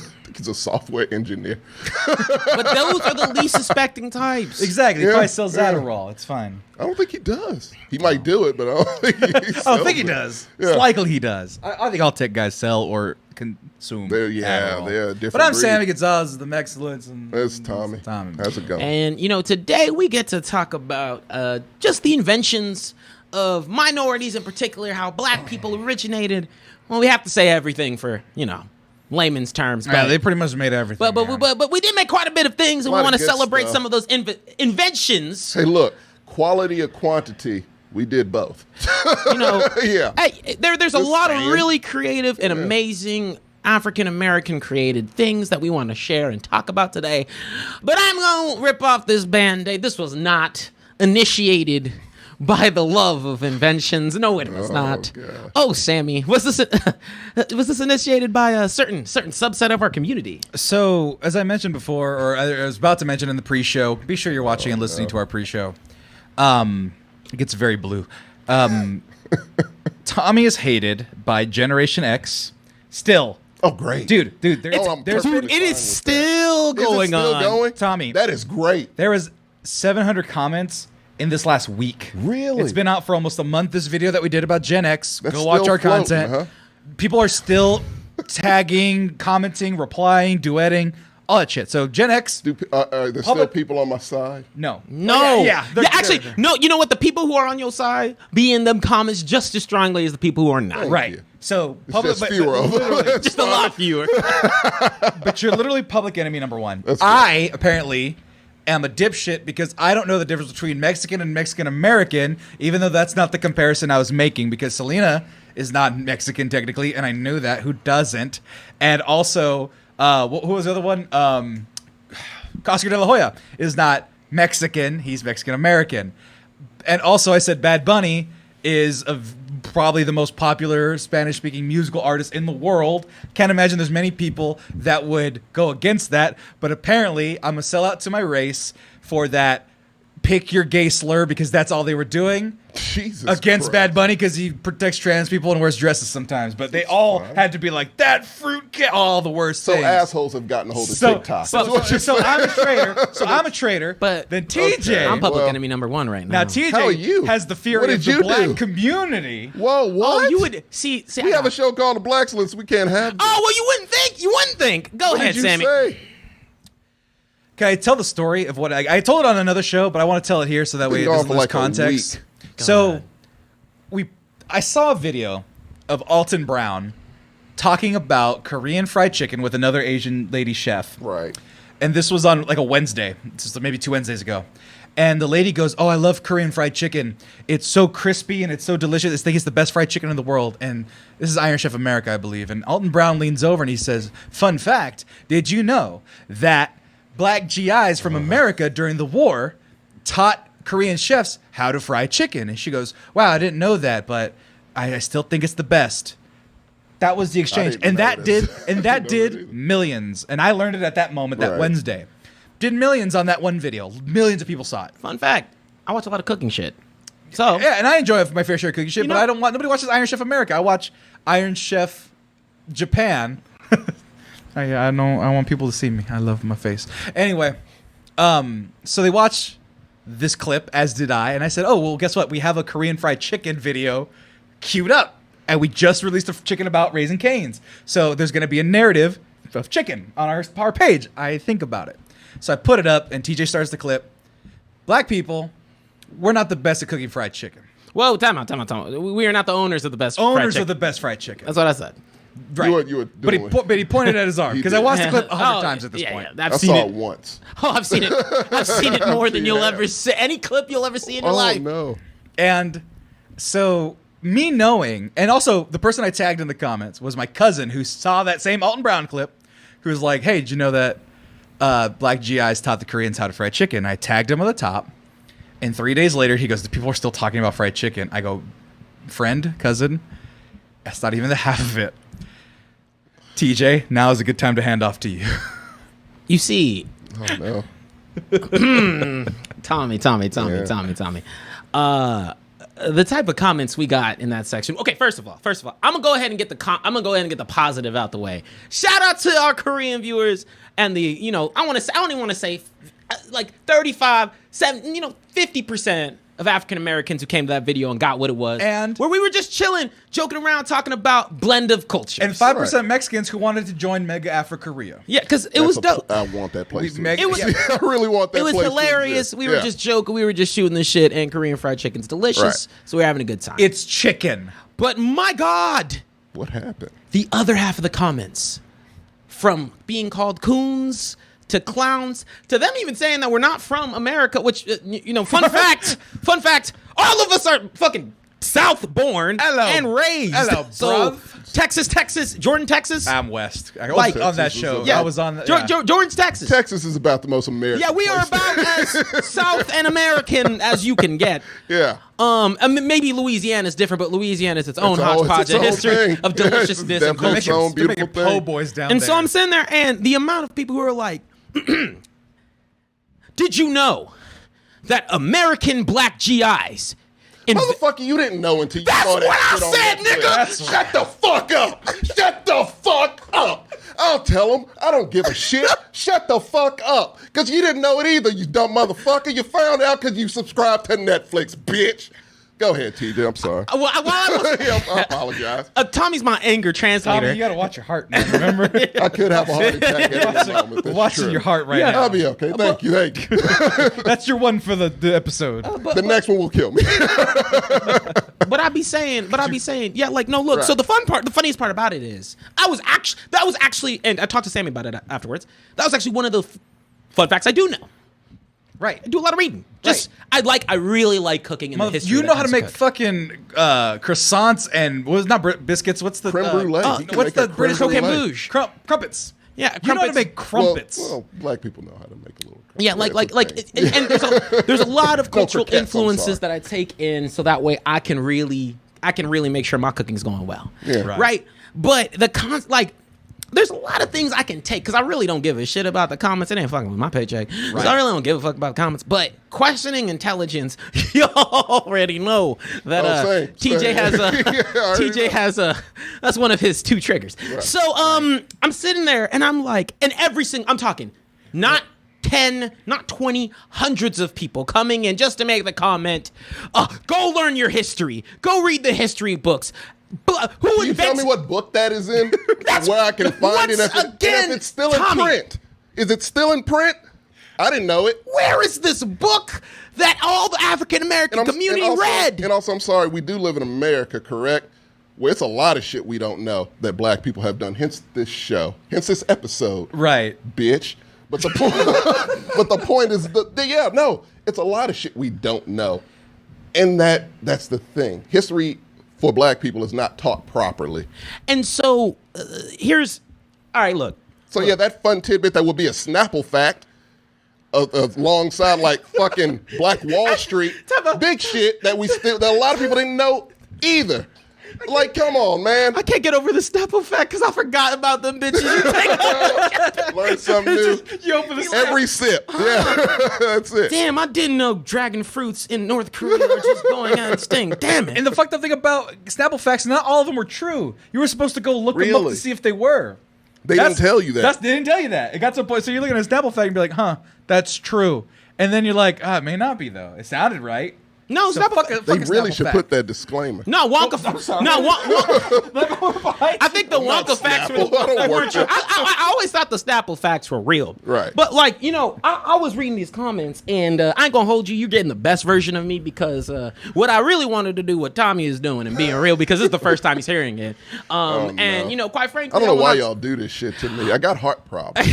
software engineer. But those are the least suspecting types. Exactly. He probably sells Adderall. It's fine. I don't think he does. He might do it, but I don't think he does. Yeah. It's likely he does. I think all tech guys sell or consume. They're Adderall. different. But I'm breed. Sammy Gonzalez, the Excellence, and That's Tommy. How's it going? And today we get to talk about just the inventions of minorities, in particular, how black people originated. Well, we have to say everything for layman's terms. Yeah, they pretty much made everything. But we did make quite a bit of things, and we want to celebrate some of those inventions. Hey, look, quality or quantity, we did both. Yeah. Hey, there's a lot of really creative and amazing African American created things that we want to share and talk about today. But I'm going to rip off this Band-Aid. This was not initiated by the love of inventions. No, it was not. Gosh. Oh, Sammy, was this initiated by a certain subset of our community? So, as I mentioned before, or I was about to mention in the pre-show, be sure you're watching and listening to our pre-show. It gets very blue. Tommy is hated by Generation X. Still. Oh, great. Dude, It is still going on. Tommy. That is great. There was 700 comments in this last week. Really? It's been out for almost a month, this video that we did about Gen X. That's Go watch still our floating, content. huh? People are still tagging, commenting, replying, duetting, all that shit. So Gen X, There's still people on my side. no. No. Yeah. Actually, no. You know what? The people who are on your side be in them comments just as strongly as the people who are not. Thank Right. you. So It's just fewer of them. Just a lot fewer. but you're literally public enemy number one. That's I apparently am a dipshit because I don't know the difference between Mexican and Mexican American, even though that's not the comparison I was making, because Selena is not Mexican technically, and I knew that. Who doesn't? And also, who was the other one? Oscar de la Hoya is not Mexican. He's Mexican American. And also, I said Bad Bunny is probably the most popular Spanish-speaking musical artist in the world. Can't imagine there's many people that would go against that, but apparently I'm a sellout to my race for that pick your gay slur because that's all they were doing. Jesus Against Christ. Bad Bunny because he protects trans people and wears dresses sometimes, but they all had to be like, that fruit all the worst So things. assholes have gotten a hold of TikTok. So I'm a traitor. So I'm a traitor. But- then TJ, Okay. I'm public Well, enemy number one right now. now TJ How are you? has the fury What of did the you black do? community. Whoa, what? Oh, you would see. We I have a got- show called The Blaxcellence. We can't have this. Oh well, you wouldn't think. You wouldn't think. Go What ahead, did you Sammy. say? Can I tell the story of what I told it on another show, but I want to tell it here so that way it Been doesn't gone for lose like a context. week. So ahead. I saw a video of Alton Brown talking about Korean fried chicken with another Asian lady chef. Right. And this was on like a Wednesday, just maybe 2 Wednesdays ago. And the lady goes, "Oh, I love Korean fried chicken. It's so crispy and it's so delicious. This thing is the best fried chicken in the world." And this is Iron Chef America, I believe. And Alton Brown leans over and he says, "Fun fact, did you know that black GIs from America during the war taught Korean chefs how to fry chicken?" And she goes, "Wow, I didn't know that, but I still think it's the best." That was the exchange. didn't And know that this. did and that I didn't know that did either. millions. And I learned it at that moment, that Right. Wednesday. Did millions on that one video. Millions of people saw it. Fun fact: I watch a lot of cooking shit. So Yeah, and I enjoy my fair share of cooking shit, You but know- I don't want, nobody watches Iron Chef America. I watch Iron Chef Japan. I want people to see me. I love my face. Anyway, so they watch this clip, as did I, and I said, "Oh, well, guess what? We have a Korean fried chicken video queued up, and we just released a chicken about Raising Cane's. So there's going to be a narrative of chicken on our page." I think about it. So I put it up, and TJ starts the clip. Black people, we're not the best at cooking fried chicken. whoa, time out. We are not the owners of the best. fried Owners chicken. of the best fried chicken. That's what I said. Right. You were but, doing but he pointed at his arm He because I did. watched the clip 100 Oh, times at this yeah, point. yeah. I I've seen saw it. it once. Oh, I've seen it. I've seen it more than you'll Yeah. ever see. Any clip you'll ever see in your Oh, life. no. And so me knowing, and also the person I tagged in the comments was my cousin who saw that same Alton Brown clip, who was like, "Hey, did you know that black GIs taught the Koreans how to fry chicken?" I tagged him at the top. And 3 days later, he goes, "The people are still talking about fried chicken." I go, "Friend, cousin, that's not even the half of it." TJ, now is a good time to hand off to you. You see, Oh, no. Tommy. Yeah. The type of comments we got in that section. Okay, first of all, I'm gonna go ahead and get the positive out the way. Shout out to our Korean viewers and the, I don't even want to say like 35, 7, 50% of African Americans who came to that video and got what it was, And- where we were just chilling, joking around, talking about blend of cultures. And 5% Mexicans who wanted to join Mega Afro Korea. Yeah, because it was dope. I want that place. We make- to it was- exist. I really want that It was place to hilarious. exist. We were Yeah. just joking. We were just shooting the shit, and Korean fried chicken's delicious. Right. So we're having a good time. It's chicken. But my God, What happened? the other half of the comments, from being called coons to clowns to them even saying that we're not from America, which, fun fact, all of us are fucking South-born and raised. Hello, so bruv. Texas, Jordan, Texas. I'm West. I was Like- on that Texas show. is Yeah. I was on. Jordan's Texas. Texas is about the most American. Yeah, we are place. about as South and American as you can get. Yeah. I mean, maybe Louisiana is different, but Louisiana is its own It's hodgepodge its of own history thing. of Yeah, deliciousness it's and definitely its culture. own beautiful They're making thing. po' boys down And there. so I'm sitting there, and the amount of people who are like, "Did you know that American black GIs?" Motherfucker, you didn't know until you That's saw that what I shit on said, Netflix. nigga! Shut the fuck up! Shut the fuck up! I'll tell him. I don't give a shit. Shut the fuck up. Because you didn't know it either, you dumb motherfucker. You found out because you subscribed to Netflix, bitch. Go ahead, TJ. I'm sorry. While I was, Yeah, I apologize. Tommy's my anger translator. Tommy, you gotta watch your heart, man. Remember? I could have a heart attack at any moment. That's Watching true. your heart right now. I'll be okay. Thank you. That's your one for the episode. The next one will kill me. But I be saying, yeah, like, no, look. Right. So the funniest part about it is, that was actually, and I talked to Sammy about it afterwards. That was actually one of the fun facts I do know. Right. I do a lot of reading. Just I really like cooking in the history. You of know how to cook. make fucking croissants and biscuits. What's the Creme brulee. You can what's make the a creme British Croquet brulee. bouge. Crumpets? Yeah, You know how to crumpets. make crumpets. Well, black people know how to make a little. Yeah, creme like, brulee. and there's a lot of cultural croquettes, I'm influences sorry. that I take in, so that way I can really make sure my cooking's going well. Yeah. Right. But there's a lot of things I can take because I really don't give a shit about the comments. It ain't fucking with my paycheck. 'Cause I really don't give a fuck about comments. But questioning intelligence, you already know that Same. TJ has a Yeah, I already TJ know. has a that's one of his 2 triggers. So I'm sitting there and I'm like, and I'm talking not 10, not 20, hundreds of people coming in just to make the comment, go learn your history. Go read the history books. Who Can you invents tell me what book that is in? Where I can find it if, once again, if it's still Tommy. in print. Is it still in print? I didn't know it. Where is this book that all the African American community read? And also, I'm sorry, we do live in America, correct? Where it's a lot of shit we don't know that black people have done. Hence this show. Hence this episode. Right. Bitch. But the point, but the point is, it's a lot of shit we don't know. And that's the thing. History for black people is not taught properly. And so all right, look. So yeah, that fun tidbit that would be a Snapple fact alongside like fucking Black Wall Street, big shit that that a lot of people didn't know either. Like, come on, man. I can't get over the Snapple fact because I forgot about them bitches. You take Learn something new. You open the Every sip. Yeah, that's it. Damn, I didn't know dragon fruits in North Korea were just going out extinct. Damn it. And the fucked up thing about Snapple facts, not all of them were true. You were supposed to go look them up Really? to see if they were. They didn't tell you that. They didn't tell you that. It got to a point. So you're looking at a Snapple fact and be like, huh, that's true. And then you're like, it may not be though. It sounded right. No, So Snapple. They really should put that disclaimer. No, Wonka. I'm sorry. No, I think the Wonka facts were Snapple. I don't work weren't true. there. I always thought the Snapple facts were real. Right. But like, I was reading these comments, and I ain't gonna hold you. You're getting the best version of me because what I really wanted to do, what Tommy is doing, and being real, because it's the first time he's hearing it. And quite frankly, I don't know why y'all do this shit to me. I got heart problems.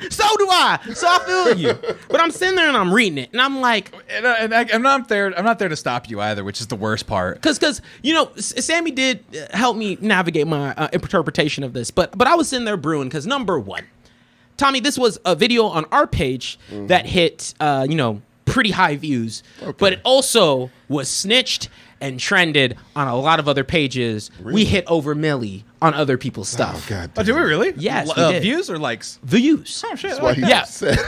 So do I. So I feel you. But I'm sitting there and I'm reading it, and I'm like, I'm not there to stop you either, which is the worst part. Because Sammy did help me navigate my interpretation of this, but I was sitting there brewing because number one, Tommy, this was a video on our page that hit pretty high views, but it also was snitched and trended on a lot of other pages. Really? We hit over milli on other people's stuff. Oh, God. Oh, do we really? Yes, we did. Views or likes? Views. Oh shit. That's why he's Yeah. upset.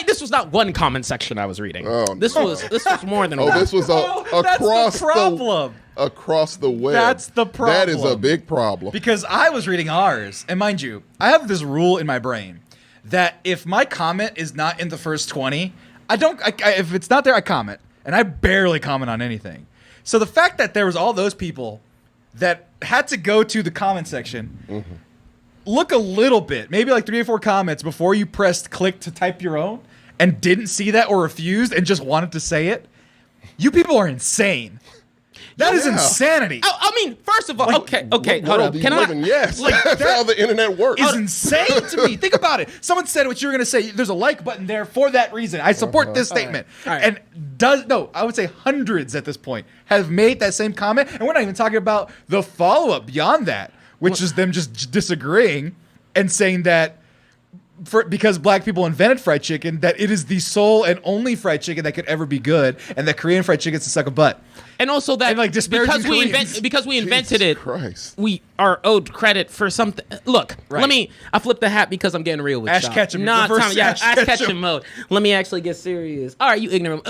This was not one comment section I was reading. Oh, this no. was one. This was that's across the problem. across the web. That's the problem. That is a big problem. Because I was reading ours, and mind you, I have this rule in my brain that if my comment is not in the first 20, if it's not there, I comment. And I barely comment on anything. So the fact that there was all those people that had to go to the comment section, look a little bit, maybe like 3 or 4 comments before you pressed click to type your own, and didn't see that or refused and just wanted to say it, you people are insane. That is insanity. I mean, first of all, okay, hold up. Can I? Yes, that's how the internet works. Is insane to me. Think about it. Someone said what you were going to say. There's a like button there for that reason. I support this statement. All right. And I would say hundreds at this point have made that same comment. And we're not even talking about the follow-up beyond that, which is them just disagreeing and saying that because black people invented fried chicken, that it is the sole and only fried chicken that could ever be good, and that Korean fried chicken is to suck a butt. And also that because we invented it, Christ. we are owed credit for something. Look, I flip the hat because I'm getting real with Ash y'all. Ketchum. Nah, Tom, Ash Ketchum mode. Let me actually get serious. All right, you ignorant.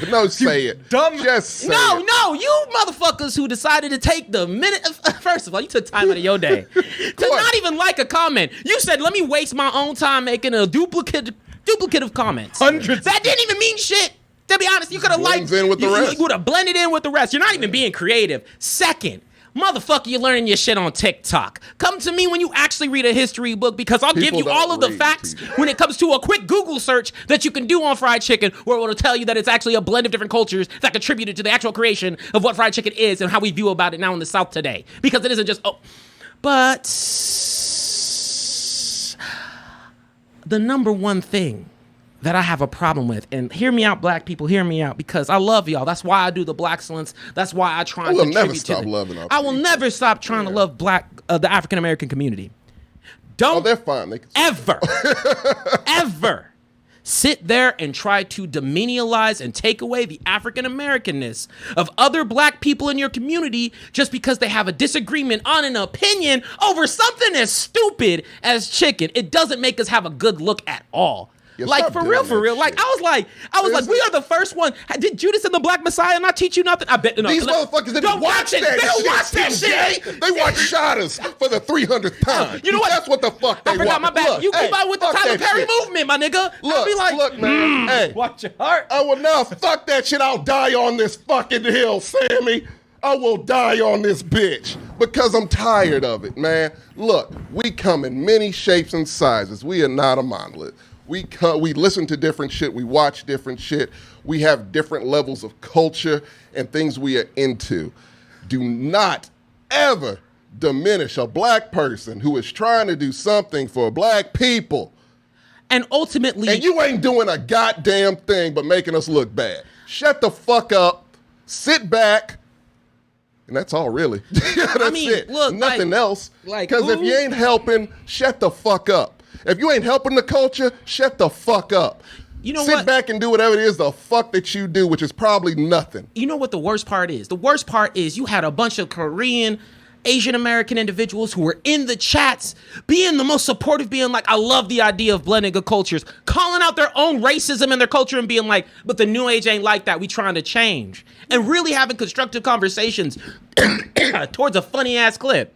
No, say it. Dumb. Just say it. No, you motherfuckers who decided to take the minute. First of all, you took time out of your day to not even like a comment. You said, "Let me waste my own time making a duplicative comments." Hundreds. That didn't even mean shit. To be honest, you could have liked. In with the rest. You would have blended in with the rest. You're not even being creative. Second, motherfucker, you're learning your shit on TikTok. Come to me when you actually read a history book, because I'll give you all of the facts when it comes to a quick Google search that you can do on fried chicken, where it will tell you that it's actually a blend of different cultures that contributed to the actual creation of what fried chicken is and how we view about it now in the South today. Because it isn't just, but the number one thing that I have a problem with, and hear me out, black people, hear me out, because I love y'all. That's why I do the Blaxcellence. That's why I try and contribute never stop loving our I will never stop trying to love the African American community. Don't they're fine. They can ever sit there and try to demenialize and take away the African Americanness of other black people in your community just because they have a disagreement on an opinion over something as stupid as chicken. It doesn't make us have a good look at all. Yeah, like for real. Like I was like, we are the first one. Did Judas and the Black Messiah not teach you nothing? I bet no. These motherfuckers didn't watch that. They don't watch that shit. They watch Shotters for the 300th time. You know what? That's what the fuck they I forgot my bad. You keep out with the Tyler Perry movement, my nigga. I'll be like, look, man. Hey, watch your heart. I will now fuck that shit. I'll die on this fucking hill, Sammy. I will die on this bitch because I'm tired of it, man. Look, we come in many shapes and sizes. We are not a monolith. We listen to different shit. We watch different shit. We have different levels of culture and things we are into. Do not ever diminish a black person who is trying to do something for black people. And ultimately... And you ain't doing a goddamn thing but making us look bad. Shut the fuck up. Sit back. And that's all, really. That's it. Look, nothing else. Like, because if you ain't helping, shut the fuck up. If you ain't helping the culture, shut the fuck up. You know Sit back and do whatever it is the fuck that you do, which is probably nothing. You know what the worst part is? The worst part is you had a bunch of Korean, Asian American individuals who were in the chats being the most supportive, being like, I love the idea of blending of cultures, calling out their own racism in their culture and being like, but the new age ain't like that. We trying to change. And really having constructive conversations towards a funny ass clip.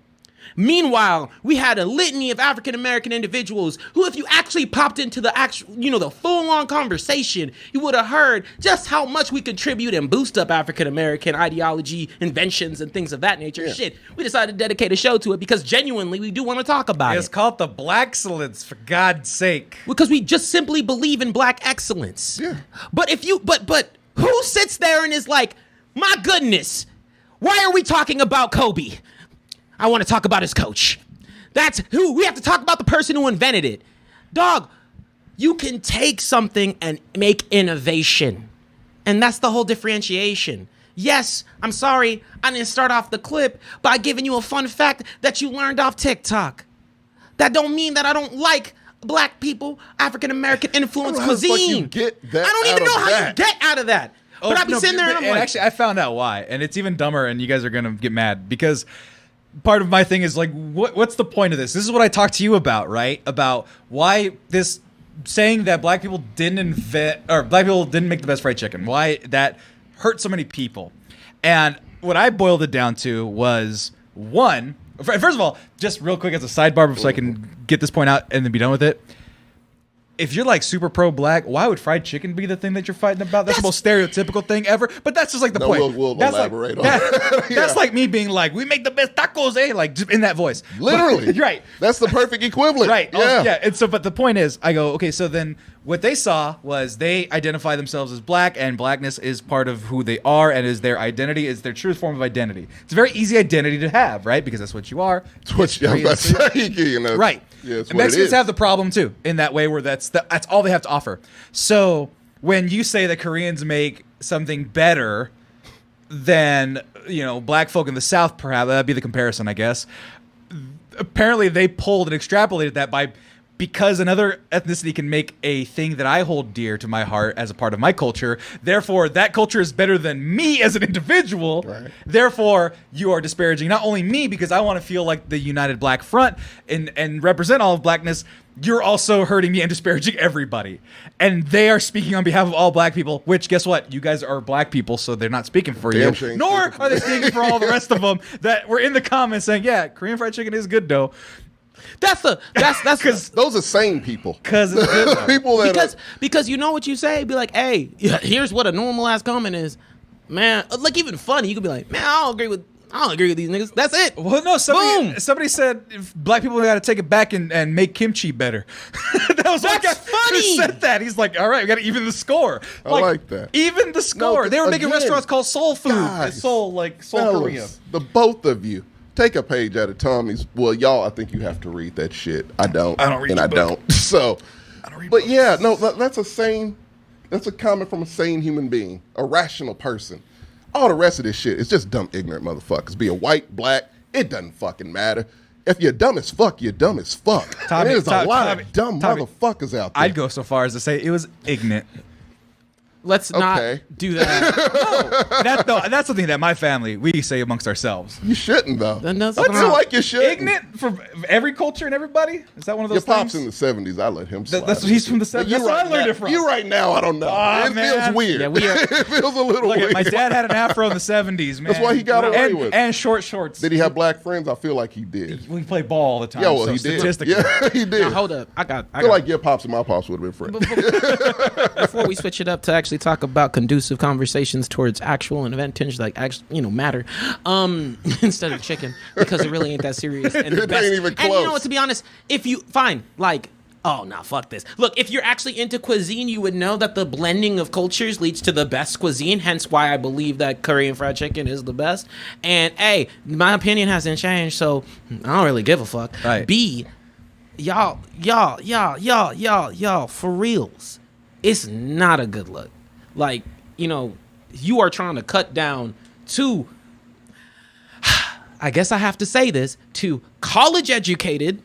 Meanwhile, we had a litany of African American individuals who, if you actually popped into the actual, the full-on conversation, you would have heard just how much we contribute and boost up African American ideology, inventions, and things of that nature. Yeah. Shit, we decided to dedicate a show to it because genuinely we do want to talk about it. It's called the Blaxcellence, for God's sake. Because we just simply believe in black excellence. Yeah. But but who sits there and is like, my goodness, why are we talking about Kobe? I want to talk about his coach. That's who we have to talk about, the person who invented it. Dog, you can take something and make innovation. And that's the whole differentiation. Yes, I'm sorry, I didn't start off the clip by giving you a fun fact that you learned off TikTok. That don't mean that I don't like black people, African American influenced cuisine. You get that I don't even know how you get out of that. But I be sitting there and I'm like, actually, I found out why, and it's even dumber, and you guys are gonna get mad because part of my thing is like, what's the point of this? This is what I talked to you about, right? About why this saying that black people didn't invent, or black people didn't make the best fried chicken. Why that hurt so many people. And what I boiled it down to was, one, first of all, just real quick as a sidebar so I can get this point out and then be done with it. if you're like super pro black, why would fried chicken be the thing that you're fighting about? That's the most stereotypical thing ever. But that's just like the point. We'll that's elaborate on that. Yeah. That's like me being like, we make the best tacos, eh? Like just in that voice. Literally. Right. That's the perfect equivalent. Right. Yeah. Also, yeah. And so, but the point is, I go, okay, so then what they saw was they identify themselves as black, and blackness is part of who they are and is their identity, is their truest form of identity. It's a very easy identity to have, right? Because that's what you are. That's what I'm about to say. You know, Right. Yeah, and Mexicans have the problem too in that way where that's all they have to offer. So when you say that Koreans make something better than, you know, black folk in the South, perhaps that'd be the comparison, I guess. Apparently they pulled and extrapolated that because another ethnicity can make a thing that I hold dear to my heart as a part of my culture. Therefore, that culture is better than me as an individual. Right. Therefore, you are disparaging not only me because I want to feel like the united black front and represent all of blackness. You're also hurting me and disparaging everybody. And they are speaking on behalf of all black people, which, guess what? You guys are black people, so they're not speaking for you. Nor are they speaking for all the rest of them that were in the comments saying, yeah, Korean fried chicken is good, though. That's because those are sane people. Because it's good though. People that because you know what you say. Be like, hey, here's what a normal ass comment is, man. Like even funny, you could be like, man, I don't agree with these niggas. That's it. Well, no, somebody said if black people got to take it back and make kimchi better. That's funny. Who said that? He's like, all right, we got to even the score. I like that. Even the score. No, they were making restaurants called Soul Food. Guys, Soul Korea. The both of you. Take a page at a time. Well, y'all, I think you have to read that shit. I don't. I don't read and your I book. don't. So, I don't read but books. yeah, no, that's a comment from a sane human being, a rational person. All the rest of this shit is just dumb, ignorant motherfuckers. Be a white, black, it doesn't fucking matter. If you're dumb as fuck, you're dumb as fuck. There's a lot of dumb motherfuckers out there. I'd go so far as to say it was ignorant. Let's not do that. That's something that my family, we say amongst ourselves. You shouldn't, though. I feel like you should. Ignorant for every culture and everybody? Is that one of those Your pop's things? in the 70s. I let him slide. That's what he's from the 70s. That's where I learned it from. You right now, I don't know. It feels weird. Yeah, we are. It feels a little weird. My dad had an afro in the 70s, man. That's why he got away with it. And short shorts. Did he have black friends? I feel like he did. We play ball all the time. Yeah, well, so he did. statistically. Yeah, he did. Now, hold up. I feel like your pops and my pops would have been friends. Before we switch it up to actually talk about conducive conversations towards actual and event tinge, like actually, matter, instead of chicken, because it really ain't that serious. And It ain't even And you know close. what? To be honest, if you oh no, fuck this. Look, if you're actually into cuisine, you would know that the blending of cultures leads to the best cuisine. Hence, why I believe that Korean fried chicken is the best. And A, my opinion hasn't changed, so I don't really give a fuck. Right. B, y'all, for reals, it's not a good look. Like, you are trying to cut down to, I guess I have to say this, to college educated,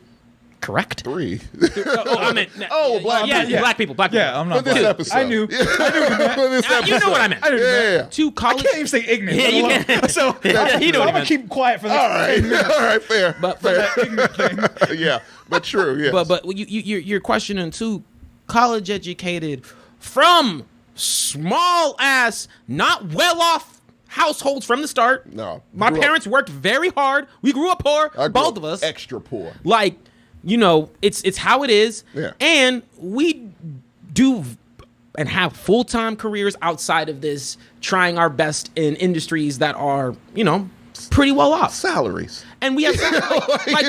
correct? 3. I meant, black people. black people. Yeah, I'm not For this black. episode. I knew. For this episode. You know what I meant. Yeah. To I college. can't even say ignorant. Yeah, you let alone- can. So Yeah, he know what he I'm gonna meant. keep quiet for this. All right. Fair. But that ignorant thing. Yeah. But true, yes. but you're questioning too, college educated from small ass, not well off households from the start. No. My Grew up- parents worked very hard. We grew up poor, I grew both up of us. extra poor. Like, it's how it is. Yeah. And we do and have full-time careers outside of this, trying our best in industries that are, pretty well off. Salaries. And we have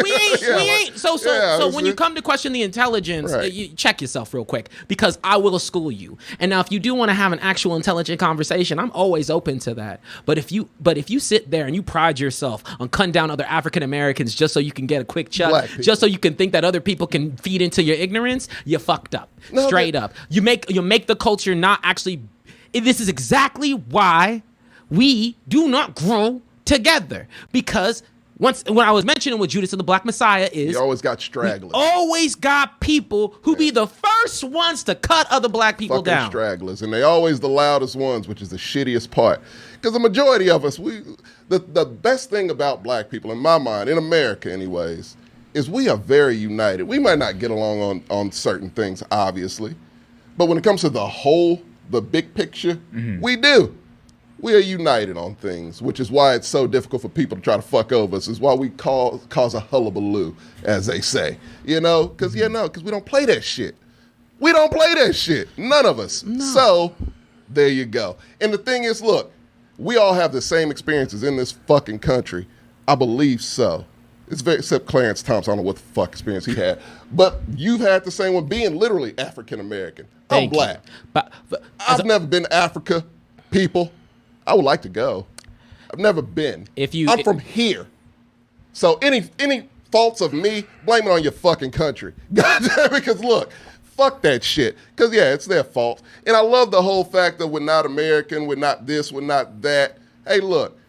we ain't. So when you come to question the intelligence, Right. you check yourself real quick, because I will school you. And now, if you do want to have an actual intelligent conversation, I'm always open to that. But if you sit there and you pride yourself on cutting down other African Americans just so you can get a quick Black chuck, people. just so you can think that other people can feed into your ignorance, you fucked up. No, Straight up. You make the culture not actually. This is exactly why we do not grow together, because when I was mentioning with Judas and the Black Messiah is You always got stragglers. always got people who be the first ones to cut other black people Fucking down. stragglers. And they always the loudest ones, which is the shittiest part. Because the majority of us, the best thing about black people, in my mind, in America anyways, is we are very united. We might not get along on certain things, obviously. But when it comes to the big picture, we do. We are united on things, which is why it's so difficult for people to try to fuck over us. Is why we cause a hullabaloo, as they say. Because we don't play that shit. We don't play that shit. None of us. No. So there you go. And the thing is, look, we all have the same experiences in this fucking country. I believe so. Except Clarence Thompson. I don't know what the fuck experience he had. But you've had the same one being literally African American. I'm black. But I've never been to Africa, people. I would like to go. I've never been. I'm from here. So any faults of me, blame it on your fucking country. Because look, fuck that shit. Because yeah, it's their fault. And I love the whole fact that we're not American, we're not this, we're not that. Hey, look.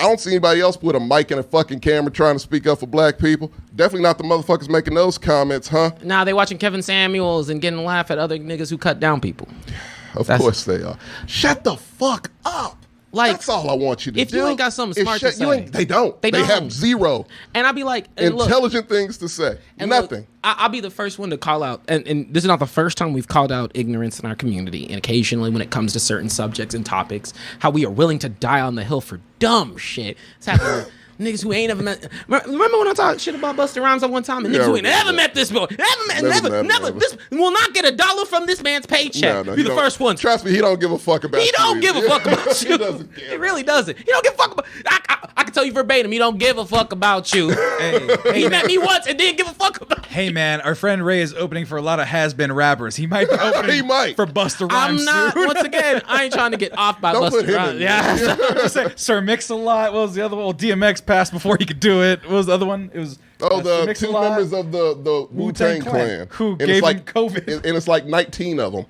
I don't see anybody else with a mic and a fucking camera trying to speak up for black people. Definitely not the motherfuckers making those comments, huh? Nah, they watching Kevin Samuels and getting a laugh at other niggas who cut down people. Of course they are. Shut the fuck up. Like, that's all I want you to do. If you ain't got something smart to say. They don't. They have zero. And I'll be like, intelligent things to say. And nothing. Look, I'll be the first one to call out, and this is not the first time we've called out ignorance in our community. And occasionally when it comes to certain subjects and topics, how we are willing to die on the hill for dumb shit. It's happening. Niggas who ain't ever met. Remember when I talked shit about Busta Rhymes at one time? And niggas who ain't ever met this boy. Never. This will not get $1 from this man's paycheck. Be the first one. Trust me, he don't give a fuck about you. He don't give a fuck about you. He doesn't care. He really doesn't. He don't give a fuck about. I can tell you verbatim. He don't give a fuck about you. He met me once and didn't give a fuck about. Hey man, our friend Ray is opening for a lot of has-been rappers. He might be opening. for Busta Rhymes. I'm not. Soon. Once again, I ain't trying to get off by Busta Rhymes. Yeah. Sir Mix-a-Lot. What was the other one? Well, DMX passed before he could do it. What was the other one? It was the two members of the Wu-Tang Clan who gave him COVID, and it's like 19 of them.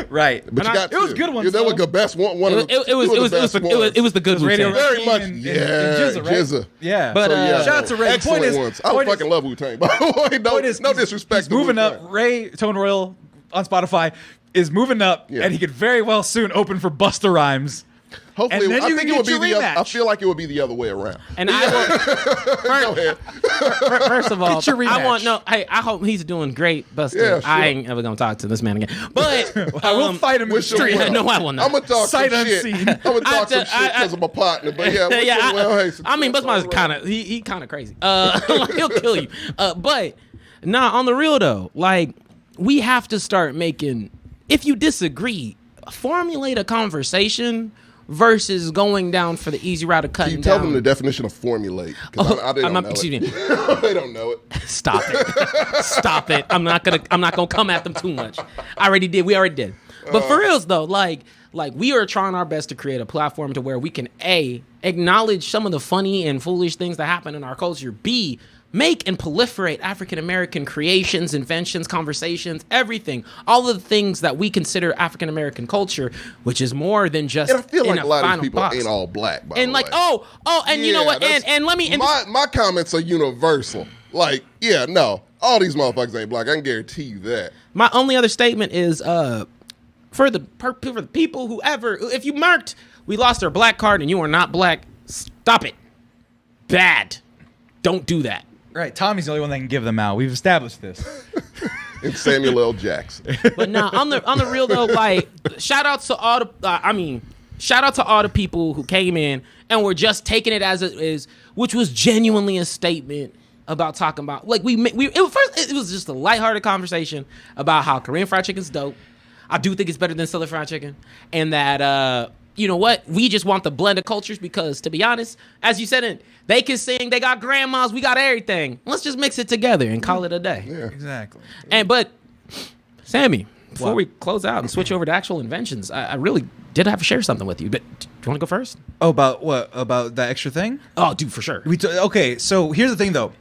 Right, but you got it was good ones. Yeah, they were the best one. It was the good Wu-Tang. Very much, Jizza. Yeah, but shout out to Ray. Excellent ones. I fucking love Wu-Tang. By the way, no disrespect. He's moving up. Ray Tone Royal on Spotify is moving up, and he could very well soon open for Busta Rhymes. Hopefully, I think it would be the other. I feel like it would be the other way around. And first of all, I hope he's doing great, Busta. Yeah, sure. I ain't ever gonna talk to this man again. But I will fight him in the street. No, I will not. I'm gonna talk sight some unseen. shit. I'm gonna talk some shit because of my partner. But I mean, Busta's kind of he kind of crazy. He'll kill you. But on the real though, like we have to start making. If you disagree, formulate a conversation. Versus going down for the easy route of cutting down. Can you tell them the definition of formulate? Because I didn't know excuse it. me. They don't know it. Stop it. I'm not gonna come at them too much. We already did. But for reals though, like we are trying our best to create a platform to where we can acknowledge some of the funny and foolish things that happen in our culture. B, make and proliferate African-American creations, inventions, conversations, everything. All of the things that we consider African-American culture, which is more than just and I feel like a lot of these people box. ain't all black, by and the like, way. And you know what? And let me... My comments are universal. Like, all these motherfuckers ain't black. I can guarantee you that. My only other statement is for the people, whoever... If you marked, we lost our black card and you are not black, stop it. Bad. Don't do that. Right, Tommy's the only one that can give them out. We've established this. It's Samuel L. Jackson. But on the real though, like shout out to all the people who came in and were just taking it as it is, which was genuinely a statement about talking about like it was just a lighthearted conversation about how Korean fried chicken's dope. I do think it's better than Southern fried chicken, and that you know what? We just want the blend of cultures because, to be honest, as you said, they can sing, they got grandmas, we got everything. Let's just mix it together and call it a day. Yeah, exactly. But Sammy, before we close out and switch over to actual inventions, I really did have to share something with you. But do you want to go first? Oh, about what? About that extra thing? Oh, dude, for sure. Okay, so here's the thing, though.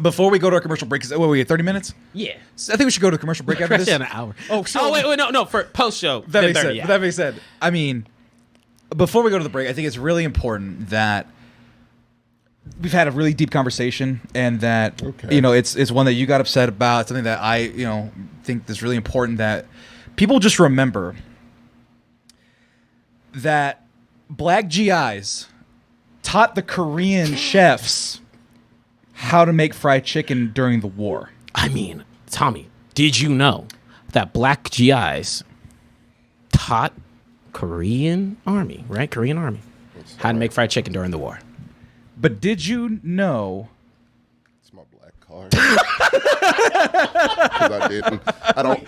Before we go to our commercial break, we have 30 minutes? Yeah. So I think we should go to a commercial break after this. An hour. Wait, no, for post-show. That being said, I mean, before we go to the break, I think it's really important that we've had a really deep conversation and that, it's one that you got upset about, something that I, think is really important that people just remember that black GIs taught the Korean chefs how to make fried chicken during the war. I mean, Tommy, did you know that black GIs taught Korean Army, how to make fried chicken during the war? But did you know... It's my black card. because I didn't.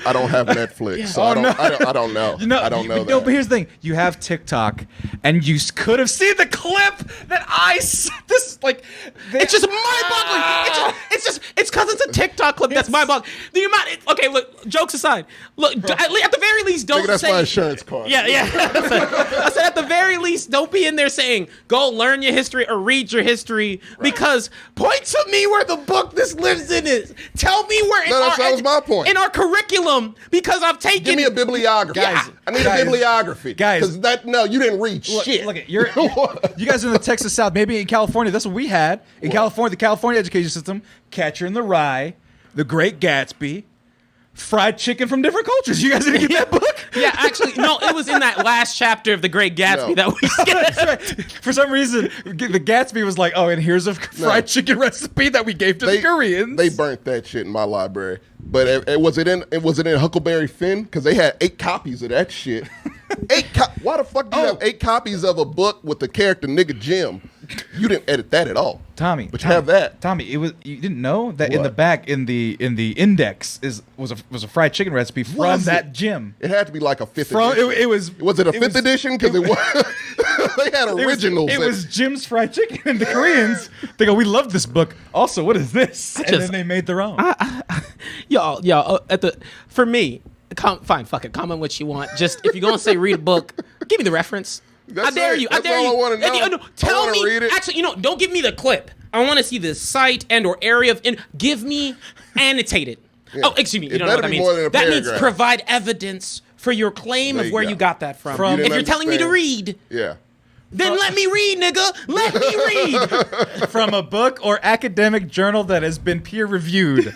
I don't have Netflix, so I don't know. I don't know that. No, but here's the thing: you have TikTok, and you could have seen the clip that It's just mind-boggling. It's because it's a TikTok clip that's mind-boggling. The amount. Okay, look. Jokes aside, look. At the very least, don't that's say. my insurance card. Yeah. I said at the very least, don't be in there saying go learn your history or read your history because point to me where the book this lives in is. Tell me where that was my point. In our curriculum because I've taken. Give me a bibliography. Guys, I need a bibliography. Guys. Because you didn't read shit. Look, you guys are in the Texas South. Maybe in California, that's what we had. In California, the California education system, Catcher in the Rye, The Great Gatsby, fried chicken from different cultures. You guys didn't get that book? Yeah, actually, no, it was in that last chapter of The Great Gatsby that we skipped. That's right. For some reason, the Gatsby was like, oh, and here's a fried chicken recipe that we gave to the Koreans. They burnt that shit in my library. But was it in Huckleberry Finn? Because they had 8 copies of that shit. Why the fuck do you have 8 copies of a book with the character nigga Jim? You didn't edit that at all, Tommy. But you have that, Tommy. You didn't know that in the back in the index was a fried chicken recipe from that Jim. It had to be like a 5th edition. Was it a 5th edition? Because it was. They had originals. It was Jim's fried chicken, and the Koreans they go, we love this book. Also, what is this? And then they made their own. Y'all. For me, fine, fuck it. Comment what you want. Just if you're gonna say read a book, give me the reference. I dare you. That's all I want to know. Tell me. Read it. Actually, don't give me the clip. I want to see the site and or area of. Give me annotated. Yeah. Oh, excuse me. You don't know what that means. That means provide evidence for your claim of where you got that from. If you're telling me to read, then let me read, nigga. Let me read from a book or academic journal that has been peer reviewed.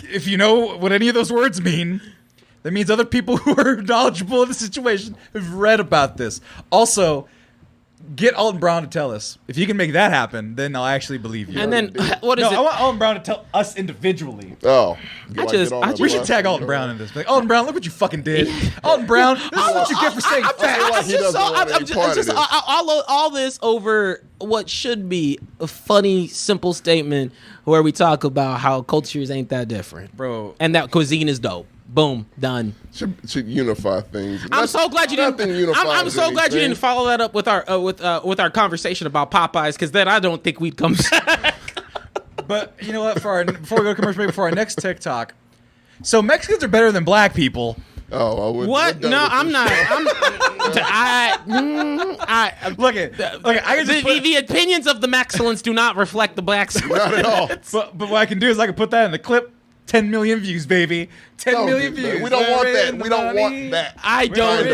If you know what any of those words mean. That means other people who are knowledgeable of the situation have read about this. Also, get Alton Brown to tell us. If you can make that happen, then I'll actually believe you. And then, what is it? I want Alton Brown to tell us individually. Oh. We should tag Alton Brown in this. Like, Alton Brown, look what you fucking did. Alton Brown, this is what you get for saying. All this over what should be a funny, simple statement where we talk about how cultures ain't that different. Bro. And that cuisine is dope. Boom, done. Should unify things. I'm so glad you didn't. I'm so glad you didn't follow that up with our conversation about Popeyes, because then I don't think we'd come back. But you know what? Before we go to commercial break, before our next TikTok, so Mexicans are better than black people. Oh, what? No, I'm not. The opinions of the Matsulinger do not reflect the Blaxcellence. Not at all. But what I can do is I can put that in the clip. 10 million views, baby. 10 million views. We don't want that. We don't want that. I don't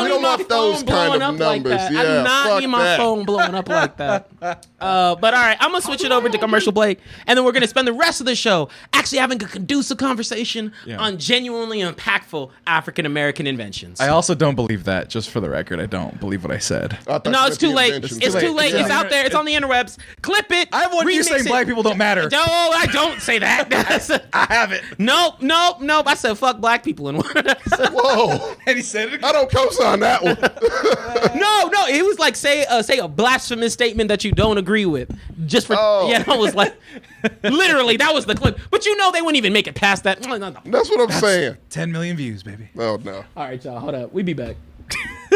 need my phone blowing up like that. I do not need my phone blowing up like that. But all right, I'm going to switch it over to commercial break, and then we're going to spend the rest of the show actually having a conducive conversation on genuinely impactful African-American inventions. I also don't believe that, just for the record. I don't believe what I said. No, it's too late. It's too late. It's out there. It's on the interwebs. Clip it. I have one you saying black people don't matter. No, I don't say that. I have it. Nope. I said fuck black people in one. Whoa. And he said it again. I don't co-sign that one. No. It was like say a blasphemous statement that you don't agree with. Just for I was like, literally that was the clip. But they wouldn't even make it past that. No. That's what I'm saying. 10 million views, baby. Oh no. All right, y'all. Hold up. We be back.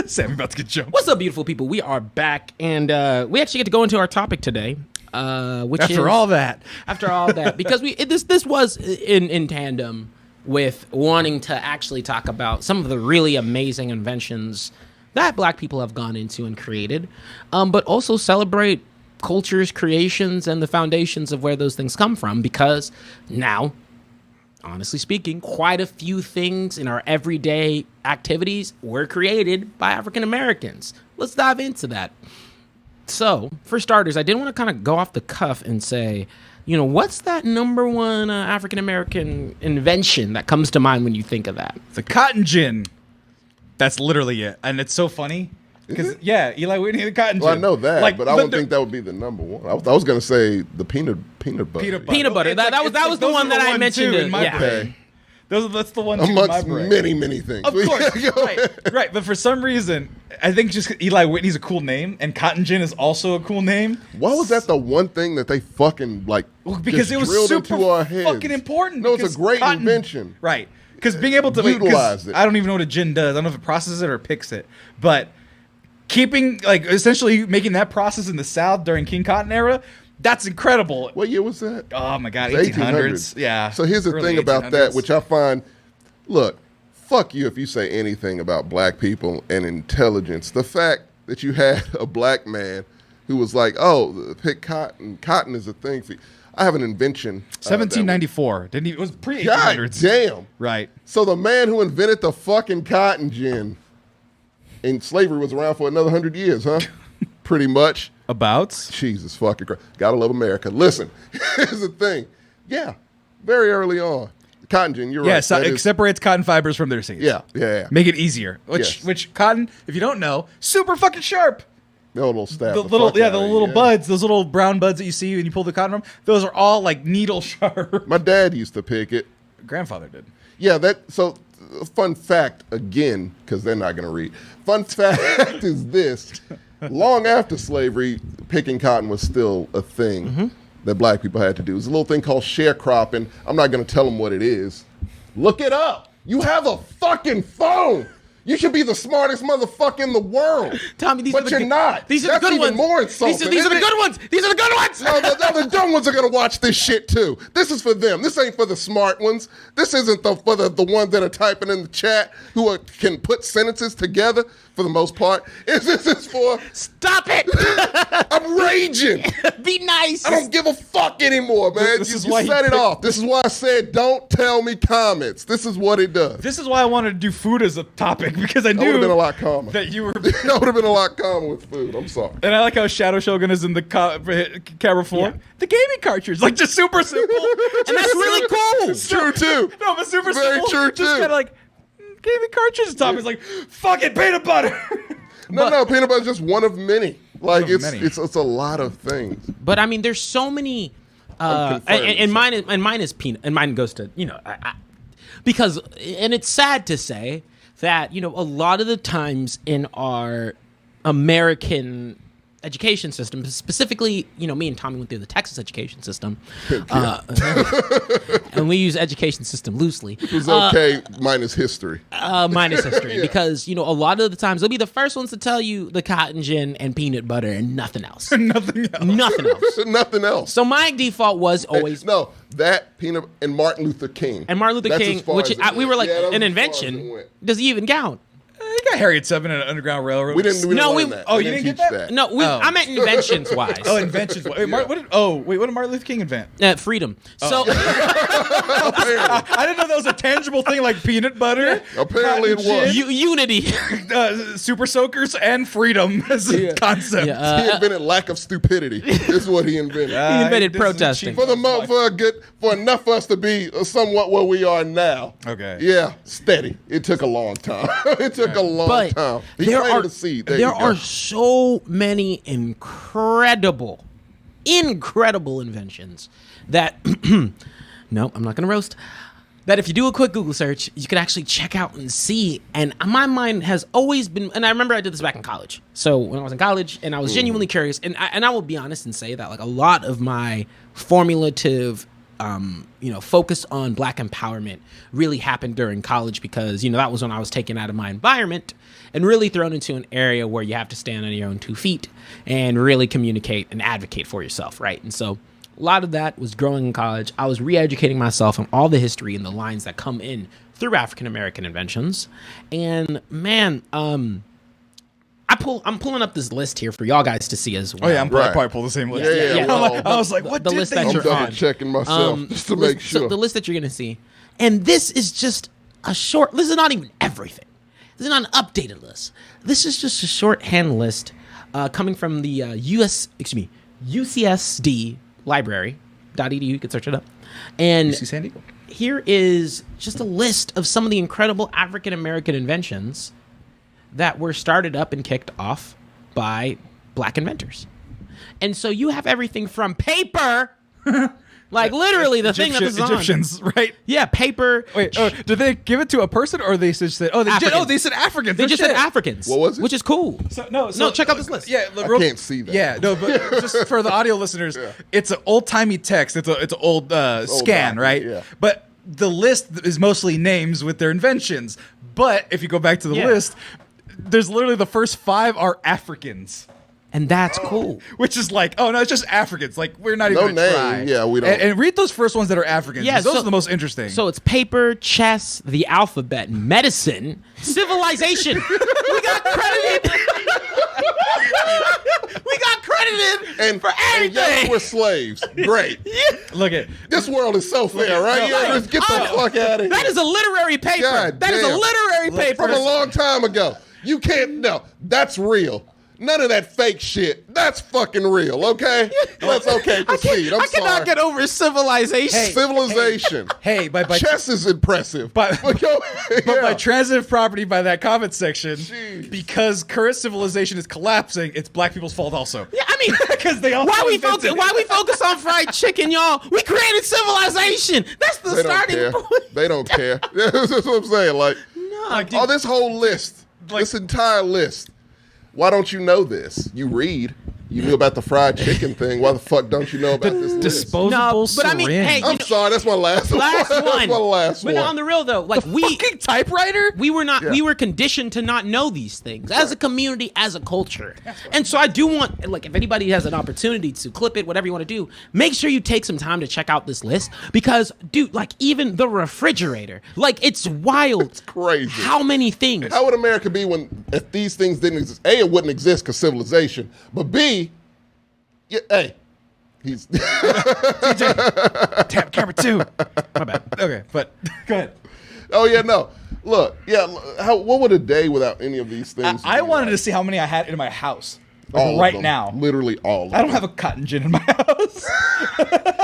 Sam, about to get jumped. What's up, beautiful people? We are back, and we actually get to go into our topic today. After all that, because this was in tandem with wanting to actually talk about some of the really amazing inventions that black people have gone into and created, but also celebrate cultures, creations, and the foundations of where those things come from, because now, honestly speaking, quite a few things in our everyday activities were created by African Americans. Let's dive into that. So, for starters, I did want to kind of go off the cuff and say, what's that number one African American invention that comes to mind when you think of that? The cotton gin. That's literally it. And it's so funny. Because, Eli Whitney, the cotton gin. Well, I know that, but I don't think that would be the number one. I was going to say the peanut butter. Peanut butter. That was the one that I mentioned. In my brain. That's the one in my amongst brain. many things. Of course, right. But for some reason, I think just Eli Whitney's a cool name, and cotton gin is also a cool name. Why was that the one thing that they fucking Because just it was drilled super into our heads? fucking important. No, it's because a great invention. Right. Because being able to Utilize it. I don't even know what a gin does. I don't know if it processes it or picks it. But keeping, essentially making that process in the South during King Cotton era, that's incredible. What year was that? Oh my God, The 1800s. Yeah. So here's the Early thing about 1800s. that, which I find, look, fuck you if you say anything about black people and intelligence. The fact that you had a black man who was like, oh, pick cotton. Cotton is a thing for you. I have an invention. 1794. Didn't he? It was pre God 1800s. damn. Right. So the man who invented the fucking cotton gin, and slavery was around for another 100 years, huh? Pretty much. About? Jesus fucking Christ. Gotta love America. Listen, here's the thing. Yeah, very early on. Cotton gin, you're right. Yeah, so That it is- separates cotton fibers from their seeds. Yeah. Make it easier. Yes. Which cotton, if you don't know, super fucking sharp. No little stab. The little buds, those little brown buds that you see when you pull the cotton from, those are all like needle sharp. My dad used to pick it. Grandfather did. Yeah, so fun fact again, because they're not going to read. Fun fact is this. Long after slavery, picking cotton was still a thing that black people had to do. It was a little thing called sharecropping. I'm not going to tell them what it is. Look it up. You have a fucking phone. You should be the smartest motherfucker in the world. Tommy, these but are the you're good, not. These are That's the good even ones. more insulting. These are the isn't it? good ones. These are the good ones. No, the dumb ones are going to watch this shit too. This is for them. This ain't for the smart ones. This isn't for the ones that are typing in the chat who can put sentences together for the most part. This is for... Stop it. I'm raging. Be nice. I don't give a fuck anymore, man. This You is why set he it picked- off. This is why I said don't tell me comments. This is what it does. This is why I wanted to do food as a topic, because I That would knew have been a lot calmer. that you were. That would have been a lot calmer with food. I'm sorry. And I like how Shadow Shogun is in the camera form. Yeah. The gaming cartridge, like just super simple. And that's really cool. It's true too. No, but super Very simple. true, Just too. kind of like gaming cartridge. Tom is like, fucking peanut butter. No, peanut butter is just one of many. Like One of it's a lot of things. But I mean, there's so many. I'm And mine is peanut, and mine goes to because, and it's sad to say that a lot of the times in our American education system, specifically, me and Tommy went through the Texas education system, and we use education system loosely. It was okay minus history. Minus history, because a lot of the times they'll be the first ones to tell you the cotton gin and peanut butter and nothing else. Nothing else. Nothing else. Nothing else. So my default was always No, that peanut and Martin Luther King. That's King, as far which as we were like that was an as far as it invention. went. Does he even count? You got Harriet Tubman and an Underground Railroad. We didn't No, learn we- that. oh, We you didn't teach get that? No, I meant inventions wise. Oh, inventions. Wait, what did Martin Luther King invent? Freedom. Oh. So I didn't know that was a tangible thing like peanut butter. Apparently it cotton was. gin, unity. super soakers and freedom as a concept. Yeah, He invented lack of stupidity. This is what he invented. He invented this is protesting. cheap. For enough for us to be somewhat where we are now. Okay. Yeah, steady. It took a long time. It took a long but time. He there planted are a seed. there you go. are so many incredible inventions that no, I'm not going to roast. That if you do a quick Google search, you can actually check out and see. And my mind has always been, and I remember I did this back in college. So when I was in college, and I was genuinely curious, and I will be honest and say that like a lot of my formulative, focus on Black empowerment really happened during college because that was when I was taken out of my environment and really thrown into an area where you have to stand on your own 2 feet and really communicate and advocate for yourself, right? And so a lot of that was growing in college. I was re-educating myself on all the history and the lines that come in through African American inventions. And man, I'm pulling up this list here for y'all guys to see as well. Oh yeah, I'm Right. probably pull the same list. Yeah. Well, I was like, what the did list they that I'm you're double on. checking myself just to make sure. So the list that you're going to see. And this is just a short, this is not even everything. This is not an updated list. This is just a shorthand list coming from the UCSD library.edu. You can search it up. And UC San Diego. here is just a list of some of the incredible African American inventions that were started up and kicked off by Black inventors. And so you have everything from paper Like literally the thing that was on. Egyptians, right? Yeah, paper. Wait, did they give it to a person or they just said? Oh, they said Africans. They just said Africans. What was it? Which is cool. No, check out this list. Yeah, I can't see that. Yeah, no, but just for the audio listeners, it's an old timey text. It's an old scan, document, right? yeah. But the list is mostly names with their inventions. But if you go back to the list, there's literally the first 5 are Africans. And that's cool. Which is like, oh no, it's just Africans. Like we're not even gonna try. Yeah, we don't. And read those first ones that are Africans. Yeah, Those are the most interesting. So it's paper, chess, the alphabet, medicine, civilization. We got credited. We got credited for everything. And yes, we're slaves. Great. Look at This world is so fair, right? Just get the fuck out of here. That is a literary paper. God That is a damn. literary paper. From a long time ago. You can't. No, that's real. None of that fake shit. That's fucking real, okay? Let's proceed. I cannot get over civilization. Civilization. hey, by Chess is impressive. But Yeah. by transitive property by that comment section, Jeez. because current civilization is collapsing, it's black people's fault also. Yeah, I mean, because they all why we focus on fried chicken, y'all? We created civilization. That's the They don't starting care. point. They don't care. That's what I'm saying. Like, No, this whole list, this entire list. Why don't you know this? You read. You knew about the fried chicken thing. Why the fuck don't you know about this list? Disposable but I mean, syringe. hey, I'm sorry. That's my last one. last That's one. my last But one. no, on the real though, like fucking typewriter. we were not Yeah. we were conditioned to not know these things as a community, as a culture. And so I do want, like, if anybody has an opportunity to clip it, whatever you want to do, make sure you take some time to check out this list, because dude, like, even the refrigerator, like, it's wild. It's crazy. How many things? How would America be if these things didn't exist? A, it wouldn't exist because civilization. But B, yeah, hey, he's Tap camera 2. My bad. Okay, but go ahead. Oh yeah, no. Look, yeah. What would a day without any of these things? I be wanted like? to see how many I had in my house All of right them. now. Literally all of them. I don't have a cotton gin in my house.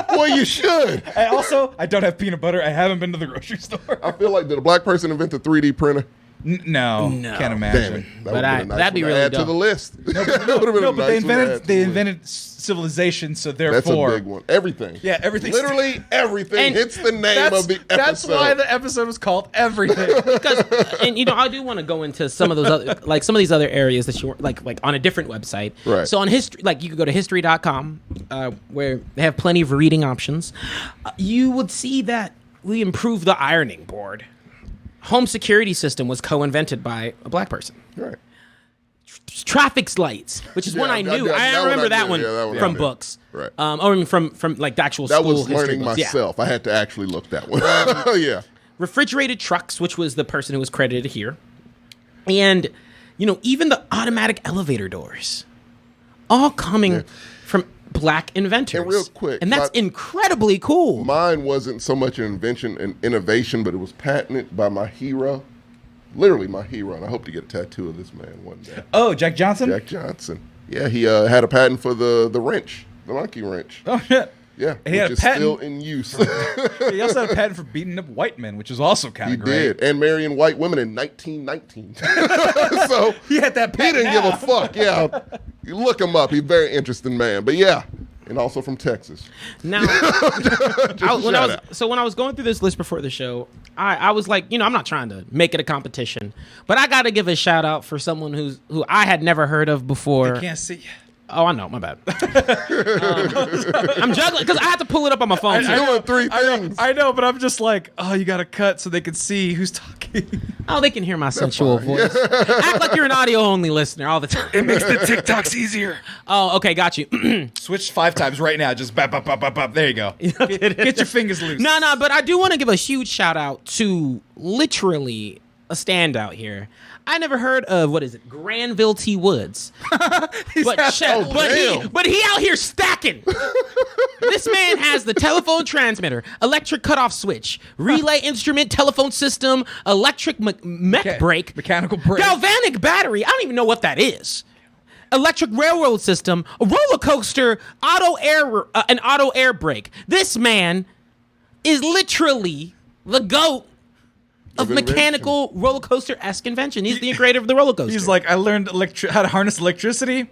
Well, you should. I don't have peanut butter. I haven't been to the grocery store. I feel like, did a black person invent the 3D printer? No, can't imagine. Damn it. That But would've been a nice that'd be one to really add to dope. the list. No, but they invented civilization, so That's therefore a big one. Everything. Yeah, everything. Literally everything And hits the name of the episode. That's why the episode was called Everything. Because, and you know, I do want to go into some of those other, like some of these other areas that you like on a different website. Right. So on history, like you could go to history.com, where they have plenty of reading options. You would see that we improved the ironing board. Home security system was co-invented by a black person. Right. Traffic lights, which is one I knew. I remember that one from books. Right. Or from like the actual That school was history learning books. Yeah. myself. I had to actually look that one. Yeah. Refrigerated trucks, which was the person who was credited here, and even the automatic elevator doors, all coming from black inventors. And real quick, and that's incredibly cool. Mine wasn't so much an invention and innovation, but it was patented by my hero. Literally my hero, and I hope to get a tattoo of this man one day. Oh, Jack Johnson? Jack Johnson. Yeah, he had a patent for the wrench, the monkey wrench. Oh, shit. Yeah, And he had which a is patent. still in use. He also had a patent for beating up white men, which is also kind He of great. did, and marrying white women in 1919. So He had that he patent didn't give now. a fuck. Yeah, you look him up. He's a very interesting man. But yeah, and also from Texas. Now, when I was going through this list before the show, I was like, I'm not trying to make it a competition, but I got to give a shout out for someone who I had never heard of before. I can't see. Oh, I know, my bad. I'm juggling because I had to pull it up on my phone. He's doing three things. I know, but I'm just like, oh, you got to cut so they can see who's talking. Oh, they can hear my sensual voice. Act like you're an audio-only listener all the time. It makes the TikToks easier. Oh, okay, got you. Switch 5 times right now. Just bop, bop, bop, bop, bop. There you go. Get your fingers loose. No, but I do want to give a huge shout out to literally a standout here. I never heard of, what is it, Granville T Woods. But he out here stacking. This man has the telephone transmitter, electric cutoff switch, relay instrument, telephone system, electric mech brake, mechanical brake, galvanic battery. I don't even know what that is. Electric railroad system, a roller coaster, an auto air brake. This man is literally the GOAT of mechanical roller coaster-esque invention. He's the creator of the roller coaster. He's like, I learned how to harness electricity.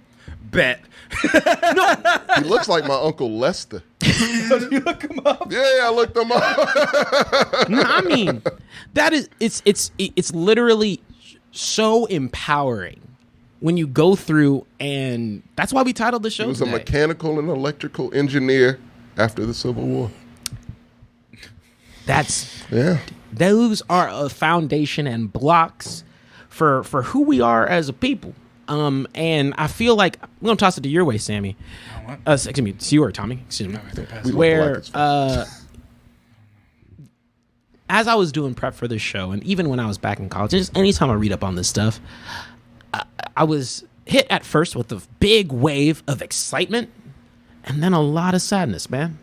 Bet. He looks like my Uncle Lester. Did you look them up? Yeah, I looked them up. No, I mean, that is it's literally so empowering when you go through, and that's why we titled the show. He was today. a mechanical and electrical engineer after the Civil War. Yeah. Those are a foundation and blocks for who we are as a people. And I feel like I'm gonna toss it to your way, Sammy. Excuse me, it's you or Tommy. Excuse me. Where as I was doing prep for this show, and even when I was back in college, just anytime I read up on this stuff, I was hit at first with a big wave of excitement and then a lot of sadness, man.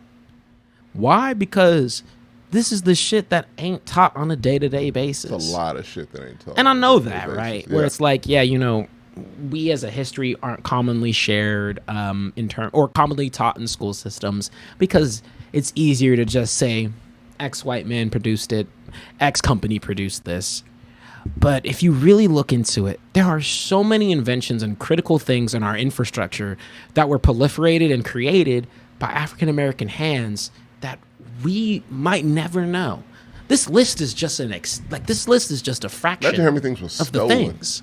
Why? Because this is the shit that ain't taught on a day-to-day basis. It's a lot of shit that ain't taught. And I know that, right? Yeah. Where it's like, yeah, you know, we as a history aren't commonly shared or commonly taught in school systems because it's easier to just say X white man produced it, X company produced this. But if you really look into it, there are so many inventions and critical things in our infrastructure that were proliferated and created by African American hands that we might never know. This list is just this list is just a fraction. Imagine how many things were stolen. Of the things.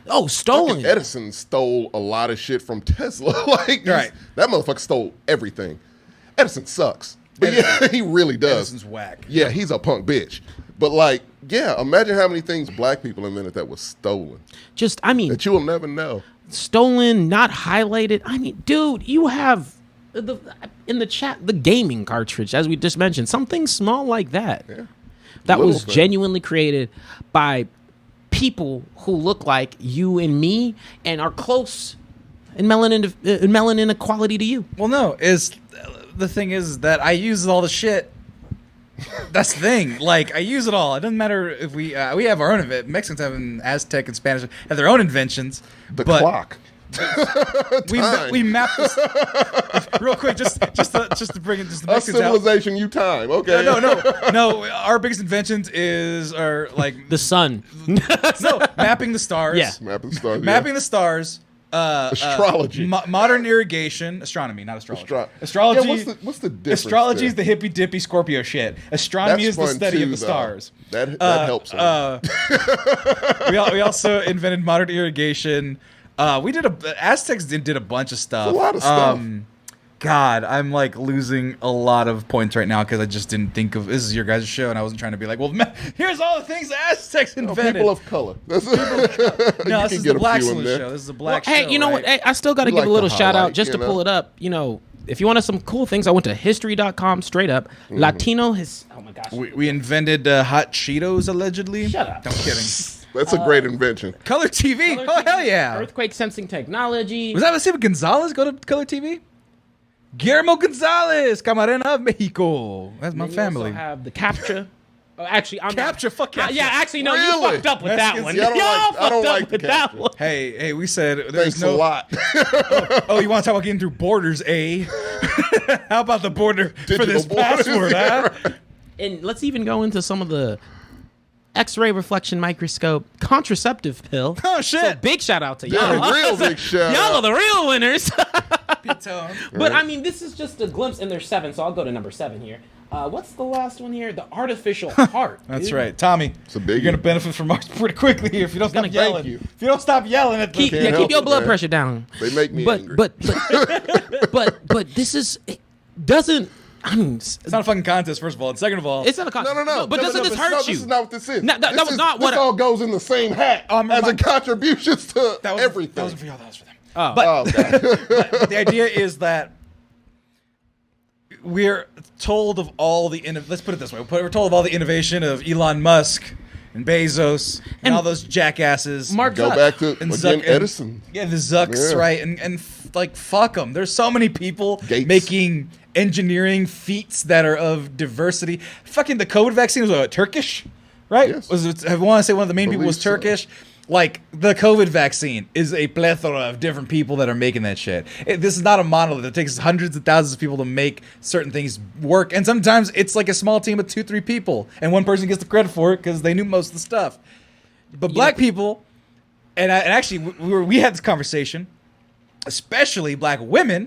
Oh, stolen. Fucking Edison stole a lot of shit from Tesla. That motherfucker stole everything. Edison sucks. But yeah, he really does. Edison's whack. Yeah, he's a punk bitch. But like, yeah, imagine how many things black people invented that was stolen. That you will never know. Stolen, not highlighted. I mean, dude, you have in the chat the gaming cartridge, as we just mentioned, something small like that. Yeah. That was genuinely created by people who look like you and me and are close in melanin equality to you. Well, no, the thing is that I use all the shit. That's the thing. Like, I use it all. It doesn't matter if we have our own of it. Mexicans have an Aztec and Spanish have their own inventions. The clock. we map this real quick just to bring it just the Mexicans civilization out. You time. Okay. No. Our biggest inventions are like the sun. No, mapping the stars. Yeah. Mapping the stars. Astrology. Modern irrigation. Astronomy, not astrology. Astrology. Yeah, what's the difference? Astrology is the hippy dippy Scorpio shit. Astronomy is the study of the stars. That helps. We also invented modern irrigation. Aztecs did a bunch of stuff. A lot of stuff. God, I'm like losing a lot of points right now because I just didn't think of this is your guys' show, and I wasn't trying to be like, well, here's all the things the Aztecs invented. People of color. No, this is the Blaxcellence show. This is a black show. Hey, you know what? Hey, I still got to give a little shout out just to pull it up. You know, if you wanted some cool things, I went to history.com straight up. Mm-hmm. Latino oh my gosh. We invented hot Cheetos allegedly. Shut up. I'm kidding. That's a great invention. Color TV. Oh, hell yeah. Earthquake sensing technology. Was that Stephen Gonzalez go to Color TV? Guillermo Gonzalez, Camarena of Mexico. That's my family. We also have the capture. Actually, I'm capture. Fuck capture. Yeah, actually, no, you fucked up with that one. Yeah, I don't like with that one. Hey, we said there's a lot. You want to talk about getting through borders, eh? How about the border Digital for this borders, password, huh? And let's even go into some of the X-ray reflection microscope contraceptive pill. Oh shit! So big shout out to y'all. Yeah, real big shout out. Y'all are the real winners. But I mean, this is just a glimpse, and there's 7, so I'll go to number 7 here. What's the last one here? The artificial heart. That's right, Tommy. It's a biggie. You're gonna benefit from ours pretty quickly here if you don't stop yelling. You. If you don't stop yelling at keep your blood pressure down. They make me angry. But this is doesn't. I mean, it's not a fucking contest, first of all. And second of all, it's not a contest. No. But doesn't this hurt you? This is not what this is. That was not what. This all goes in the same hat as a contributions to everything. That wasn't for y'all. That was for them. Oh. But the idea is that we're told of all the let's put it this way. We're told of all the innovation of Elon Musk and Bezos and all those jackasses. Go back to Edison. The Zucks, right? And like fuck them. There's so many people making engineering feats that are of diversity. Fucking the COVID vaccine was Turkish, right? Yes. I want to say one of the main people was Turkish. Like, the COVID vaccine is a plethora of different people that are making that shit. This is not a monolith. It takes hundreds of thousands of people to make certain things work. And sometimes it's like a small team of 2-3 people. And one person gets the credit for it because they knew most of the stuff. But black people, and actually we had this conversation, especially black women,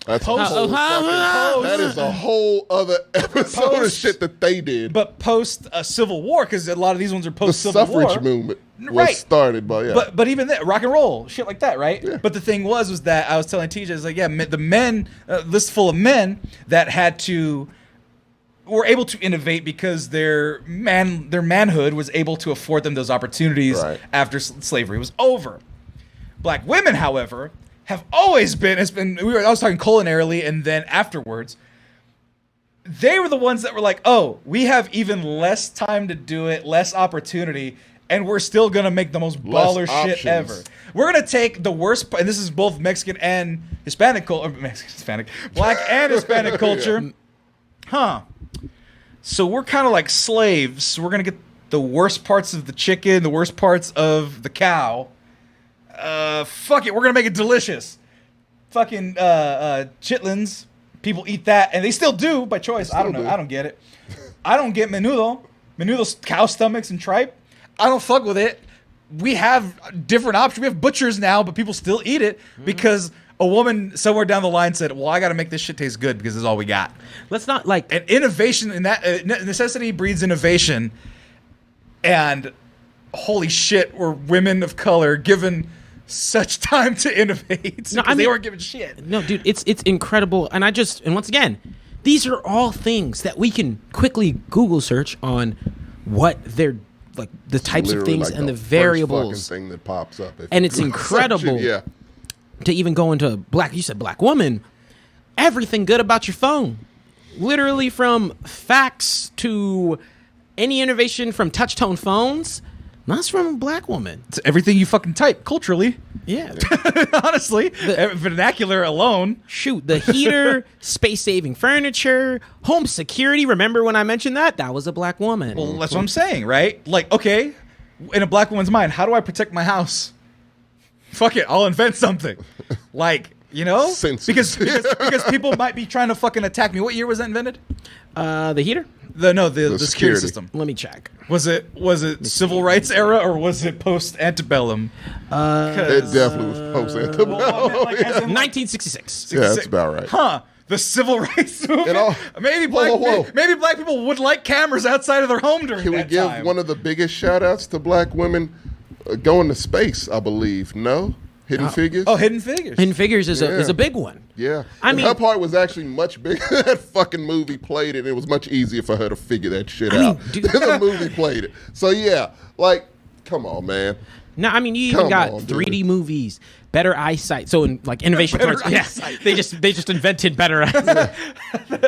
That's that is a whole other episode of shit that they did. But post Civil War, because a lot of these ones are post Civil War. The suffrage movement was started by But even that, rock and roll, shit like that, right? Yeah. But the thing was that I was telling TJ, it's like, yeah, the men, list full of men that were able to innovate because their manhood was able to afford them those opportunities after slavery was over. Black women, however, have always been, I was talking culinarily and then afterwards, they were the ones that were like, oh, we have even less time to do it, less opportunity, and we're still going to make the most baller shit ever. We're going to take the worst, and this is both Mexican and Hispanic culture, Black and Hispanic culture. So we're kind of like slaves. We're going to get the worst parts of the chicken, the worst parts of the cow. Fuck it, we're going to make it delicious. Fucking chitlins, people eat that, and they still do by choice. I don't know. I don't get it. I don't get menudo. Menudo's cow stomachs and tripe. I don't fuck with it. We have different options. We have butchers now, but people still eat it because a woman somewhere down the line said, well, I got to make this shit taste good because this is all we got. Let's not like... And innovation, in that necessity breeds innovation. And holy shit, were women of color given such time to innovate. No, they weren't given shit. No, dude, it's incredible. And once again, these are all things that we can quickly Google search on what they're like, the types of things like and the variables. Thing that pops up. And it's incredible. Yeah. To even go into you said black woman, everything good about your phone. Literally from fax to any innovation from touch-tone phones, that's from a black woman. It's everything you fucking type culturally. Yeah. Honestly, vernacular alone. Shoot, the heater, space-saving furniture, home security. Remember when I mentioned that? That was a black woman. Well, that's what I'm saying, right? Like, okay, in a black woman's mind, how do I protect my house? Fuck it, I'll invent something. Like, you know? Because people might be trying to fucking attack me. What year was that invented? The heater? The security system. Let me check. Was it civil rights era or was it post antebellum? It definitely was post antebellum. 1966. Yeah, that's about right. Huh. The civil rights movement. Maybe black people would like cameras outside of their home during that time. Can we give one of the biggest shout outs to black women going to space, I believe? No? Hidden Figures? Oh, Hidden Figures. Hidden Figures is a big one. Yeah. I mean, her part was actually much bigger. That fucking movie played it. It was much easier for her to figure that shit out. The movie played it. So, yeah. Like, come on, man. No, I mean, you even got 3D movies, better eyesight. So, in like innovation towards they just invented better eyesight. Do you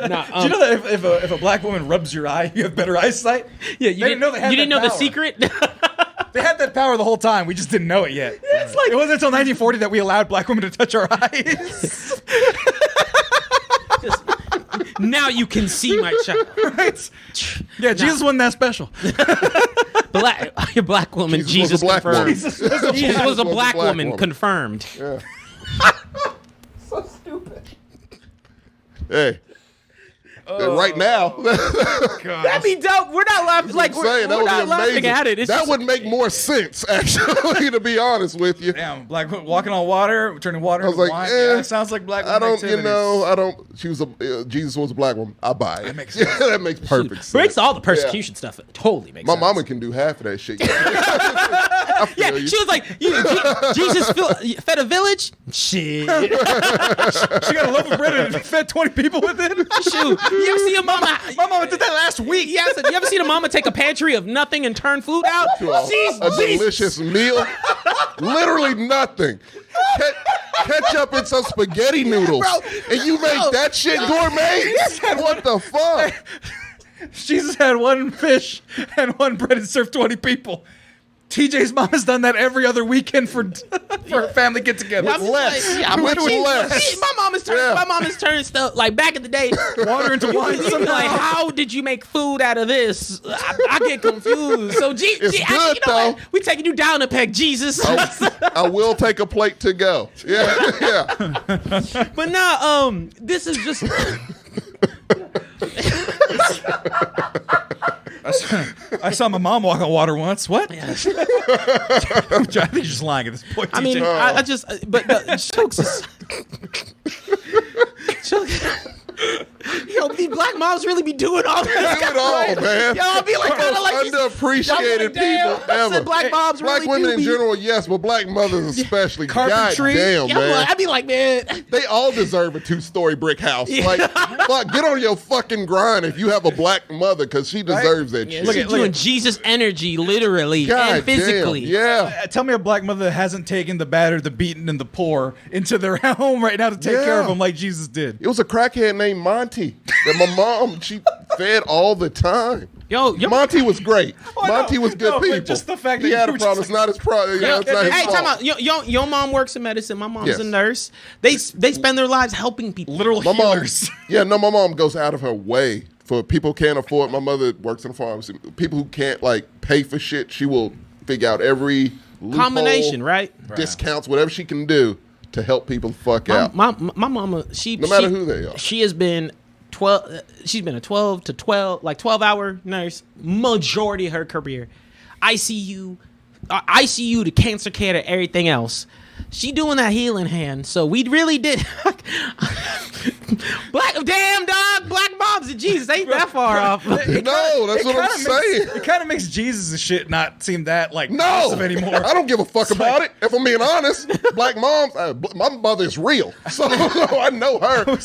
know that if a black woman rubs your eye, you have better eyesight? Yeah, you didn't know they had. You didn't know the secret. They had that power the whole time. We just didn't know it yet. It's like, it wasn't until 1940 that we allowed black women to touch our eyes. Now you can see my child. Right? Yeah, Jesus wasn't that special. Black woman, Jesus confirmed. Jesus was a black woman, confirmed. Yeah. So stupid. Hey. Right now, that'd be dope. We're not laughing. Like we're not laughing at it. It's that would make more sense, actually. To be honest with you, damn, black walking on water, turning water into wine. Yeah, it sounds like black. I don't. She was Jesus was a black woman. I buy it. That makes sense. That makes perfect sense. Breaks all the persecution stuff. It totally makes sense. My mama can do half of that shit. She was like, Jesus fed a village. Shit. She got a loaf of bread and fed 20 people with it. Shoot. You ever see a mama? My mama did that last week. Yes. You ever seen a mama take a pantry of nothing and turn food out? A delicious meal. Literally nothing. Ketchup and some spaghetti noodles. And you make that shit gourmet? What the fuck? Jesus had one fish and one bread and served 20 people. TJ's mom has done that every other weekend for a family get together. With less. My mom is turning stuff like back in the day. Water into wine. Like, how did you make food out of this? I get confused. So, though. We taking you down a peg, Jesus. I will take a plate to go. Yeah. But no, this is just. I saw my mom walk on water once. What? I think you're just lying at this point. I mean, I just, but the jokes is. Yo, these black moms really be doing all this. Do it all, man. Yo, I'll be like, kind of like underappreciated people ever. Black moms Black really women do in be- general, yes, but black mothers especially. Carpentry. God damn, man. I'd be like, man. They all deserve a 2-story brick house. Like, fuck, get on your fucking grind if you have a black mother, because she deserves that Yeah, shit. she's doing Jesus energy, literally God and physically. Damn, yeah. Tell me a black mother that hasn't taken the battered, the beaten, and the poor into their home right now to take care of them like Jesus did. It was a crackhead named Monty that my mom, she fed all the time. Yo, Monty was great. Monty was good but people. just the fact he that had you a were problem. just It's not his problem. Yo, It's not his hey, fault. time out. Your mom works in medicine. My mom's Yes. a nurse. They spend their lives helping people. Literal My mom, healers. my mom goes out of her way for people who can't afford. My mother works in a pharmacy. People who can't pay for shit, she will figure out every loophole, Combination, right? discounts, whatever she can do to help people fuck out. My mama, No matter who they are. She has been 12. She's been a 12-hour nurse majority of her career. ICU to cancer care to everything else. She doing that healing hand. So we really did. Black moms and Jesus ain't that far off. No, that's what I'm saying. It kind of makes Jesus' shit not seem that No, massive anymore. I don't give a fuck about it. If I'm being honest, black moms, my mother is real, so I know her. I'm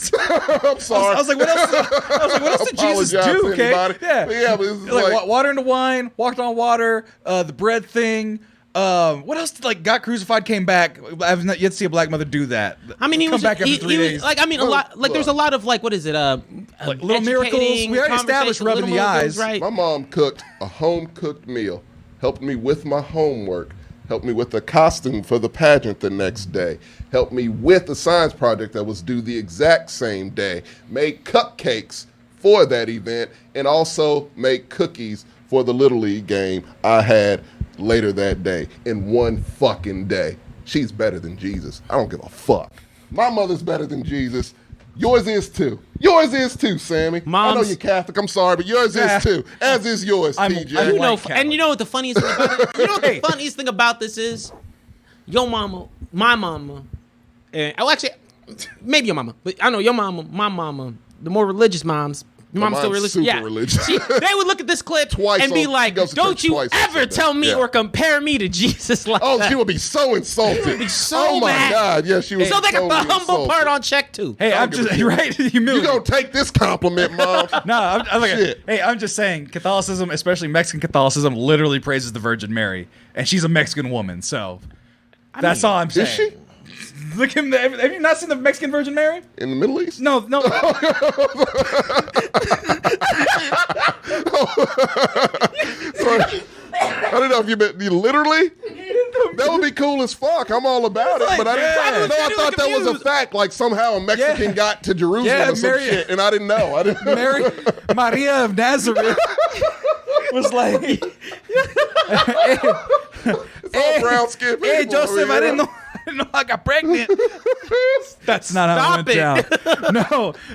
sorry. I was like, what else did Jesus do? Apologize to Okay, anybody. yeah, But yeah, but it's like water into wine, walked on water, the bread thing. What else did got crucified, came back? I have not yet seen a black mother do that. I mean, he come was back after he 3 was, days. a lot. There's a lot of what is it? Little miracles. We already established rubbing the eyes. Right? My mom cooked a home-cooked meal, helped me with my homework, helped me with the costume for the pageant the next day, helped me with the science project that was due the exact same day, made cupcakes for that event, and also made cookies for the Little League game I had later that day in one fucking day. She's better than Jesus. I don't give a fuck. My mother's better than Jesus. Yours is too. Yours is too, Sammy. I know you're Catholic. I'm sorry, but yours is too. As is yours, TJ. You know, Catholic. and you know what the funniest thing about it? You know what the funniest thing about this is? Your mama, my mama, and actually, maybe your mama, but I know your mama, my mama, the more religious moms. Your mom's still religious. Super Yeah. religious. They would look at this clip and be like, "Don't you ever tell me or compare me to Jesus like that." She would be so insulted. Would be so oh my mad. God, yeah, she was. So they got the totally humble insulted. part on check too. Hey, I'm just right. Humility. You gonna take this compliment, mom? No, I'm like, Shit. hey, I'm just saying, Catholicism, especially Mexican Catholicism, literally praises the Virgin Mary, and she's a Mexican woman, so that's all I'm saying. Is she? Look him. Have you not seen the Mexican Virgin Mary? In the Middle East? No. I don't know if you meant literally. That would be cool as fuck. I'm all about it. But I didn't know. I thought that was a fact. Like somehow a Mexican got to Jerusalem or some Mary- shit, and I didn't know. I didn't. Mary, Maria of Nazareth was like, It's all brown skin people. "Hey, Joseph, I didn't know I got pregnant." That's not how it went down.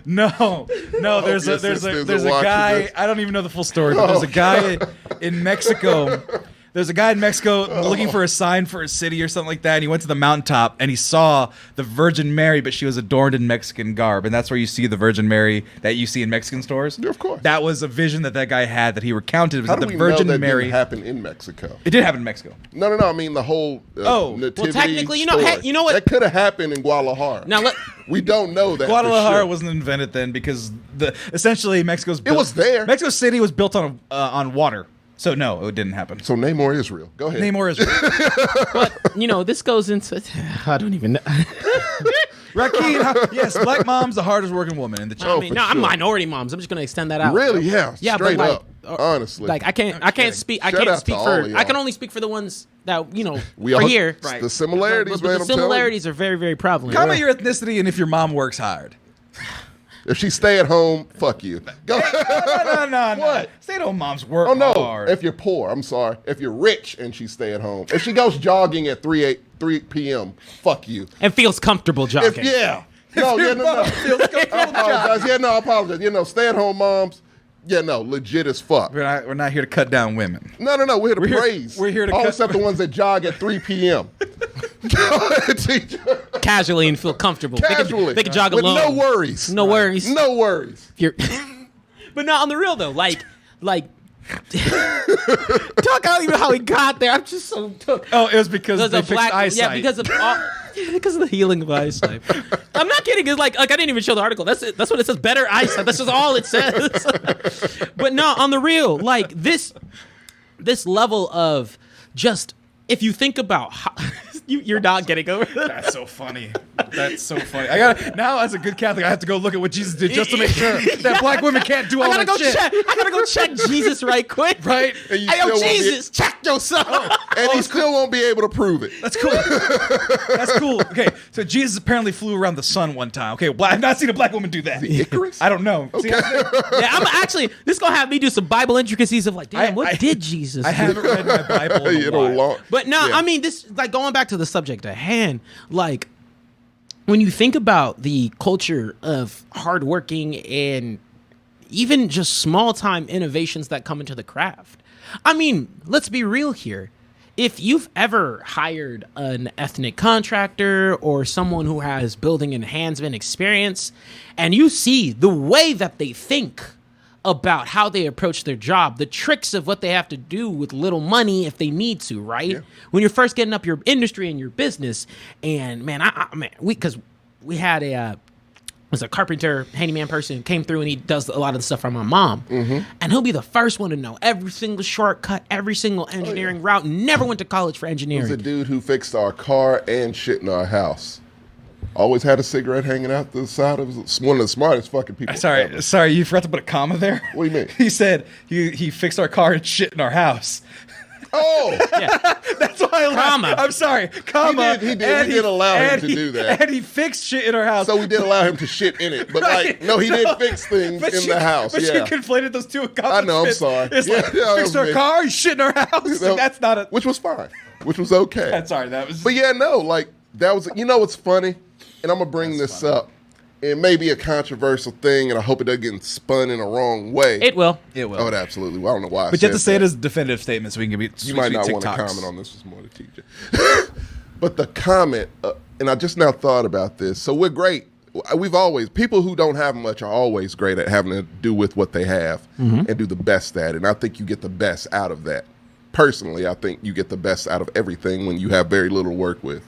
No. There's your a sisters are watching guy. this. I don't even know the full story, but there's a guy in Mexico. There's a guy in Mexico looking for a sign for a city or something like that, and he went to the mountaintop and he saw the Virgin Mary, but she was adorned in Mexican garb, and that's where you see the Virgin Mary that you see in Mexican stores. Yeah, of course. That was a vision that guy had that he recounted. Was How that do the we Virgin know that Mary didn't happen in Mexico? It did happen in Mexico. No. I mean the whole nativity. well, technically, you know story. what? That could have happened in Guadalajara. Now we don't know that. Guadalajara for sure. wasn't invented then because essentially Mexico's built, was there. Mexico City was built on water, so no, it didn't happen. So Namor is real. Go ahead. Namor is But this goes into I don't even know. Rakeem. Yes, black mom's the hardest working woman in the I mean, for no, I'm sure. minority moms. I'm just gonna extend that out. Really? Yeah. Yeah, but Straight like, up. Honestly. Like I can't speak. I Shout can't out speak to all for. of y'all. I can only speak for the ones that we for all, here. The similarities, But man. the I'm telling you. similarities are very, very prevalent. Comment your ethnicity and if your mom works hard. If she stay at home, fuck you. Go. No. What? Stay-at-home moms work Oh no! hard. If you're poor, I'm sorry. If you're rich and she stay at home, if she goes jogging at 3 p.m., fuck you. And feels comfortable jogging. No. I apologize. Stay at home moms. Yeah, no, legit as fuck. We're not here to cut down women. No. We're here to praise. we're here to all cut- except the ones that jog at 3 p.m. Cat casually and feel comfortable. Casually. They can jog with alone. no worries. No worries. No worries. But not on the real though. Like talk out even how he got there. I'm just so took. Oh, it was because they fixed eyesight. Yeah, because of the healing of eyesight. I'm not kidding. It's like I didn't even show the article. That's it. That's what it says. Better eyesight. That's just all it says. But no, on the real, like this level of just if you think about how you're not getting over that. That's so funny. That's so funny. I got now as a good Catholic, I have to go look at what Jesus did just to make sure that black women can't do all that shit. I gotta go check Jesus right quick. Right? And you Hey, yo, still won't Jesus, check yourself. and he still won't be able to prove it. That's cool. That's cool. Okay, so Jesus apparently flew around the sun one time. Okay, I've not seen a black woman do that. Icarus? I don't know. See, Yeah, I'm actually. This is gonna have me do some Bible intricacies of like, damn, what I- did Jesus do? I haven't read my Bible in a You know, while. long. But no, Yeah. I mean, this like going back to the subject at hand, like when you think about the culture of hardworking and even just small time innovations that come into the craft. I mean, let's be real here. If you've ever hired an ethnic contractor or someone who has building and hands-on experience, and you see the way that they think about how they approach their job, the tricks of what they have to do with little money if they need to, right? Yeah. When you're first getting up your industry and your business, and man, because we had was a carpenter, handyman person came through and he does a lot of the stuff for my mom, and he'll be the first one to know every single shortcut, every single engineering route. Never went to college for There's engineering. a dude who fixed our car and shit in our house. Always had a cigarette hanging out the side of his, one of the smartest fucking people. ever. Sorry, you forgot to put a comma there. What do you mean? He said he fixed our car and shit in our house. Oh, That's why I laughed. Comma. I'm sorry, comma. He did. We did allow him to do that. And he fixed shit in our house. so we did allow him to shit in it, but like, no, he did fix things But in you- the house. But you Yeah, conflated those two I accomplishments. know. I'm sorry. It's like Yeah, that fixed was our me. car, he shit in our house. No, That's not a. which was fine, which was okay. That's sorry. That was. But yeah, no, like that was. You know what's funny? And I'm gonna bring this up. It may be a controversial thing, and I hope it doesn't get spun in a wrong way. It will. It will. Oh, it absolutely. Well, I don't know why. But you have to say it that. as a definitive statement so we can be. You might not want to comment on this. Is more to teach it. But the comment, and I just now thought about this. So we're great. We've always people who don't have much are always great at having to do with what they have and do the best at it. And I think you get the best out of that. Personally, I think you get the best out of everything when you have very little to work with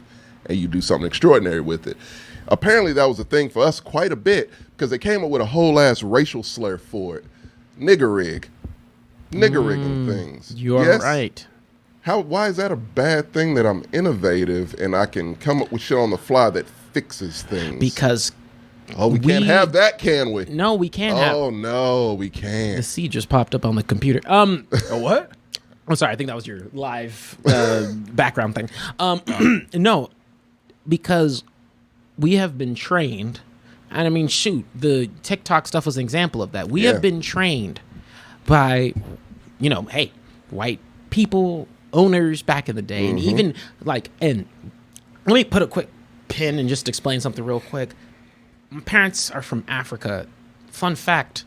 and you do something extraordinary with it. Apparently, that was a thing for us quite a bit because they came up with a whole ass racial slur for it. Niggerigging things. You're Yes? right. Why is that a bad thing that I'm innovative and I can come up with shit on the fly that fixes things? Because we can't have that, can we? no, we can't have. Oh no, we The can't. C just popped up on the computer. A what? I'm sorry. I think that was your live background thing. No, because we have been trained, and I mean, shoot, the TikTok stuff was an example of that. We Yeah. have been trained by, hey, white people, owners back in the day, and even and let me put a quick pin and just explain something real quick. My parents are from Africa. Fun fact.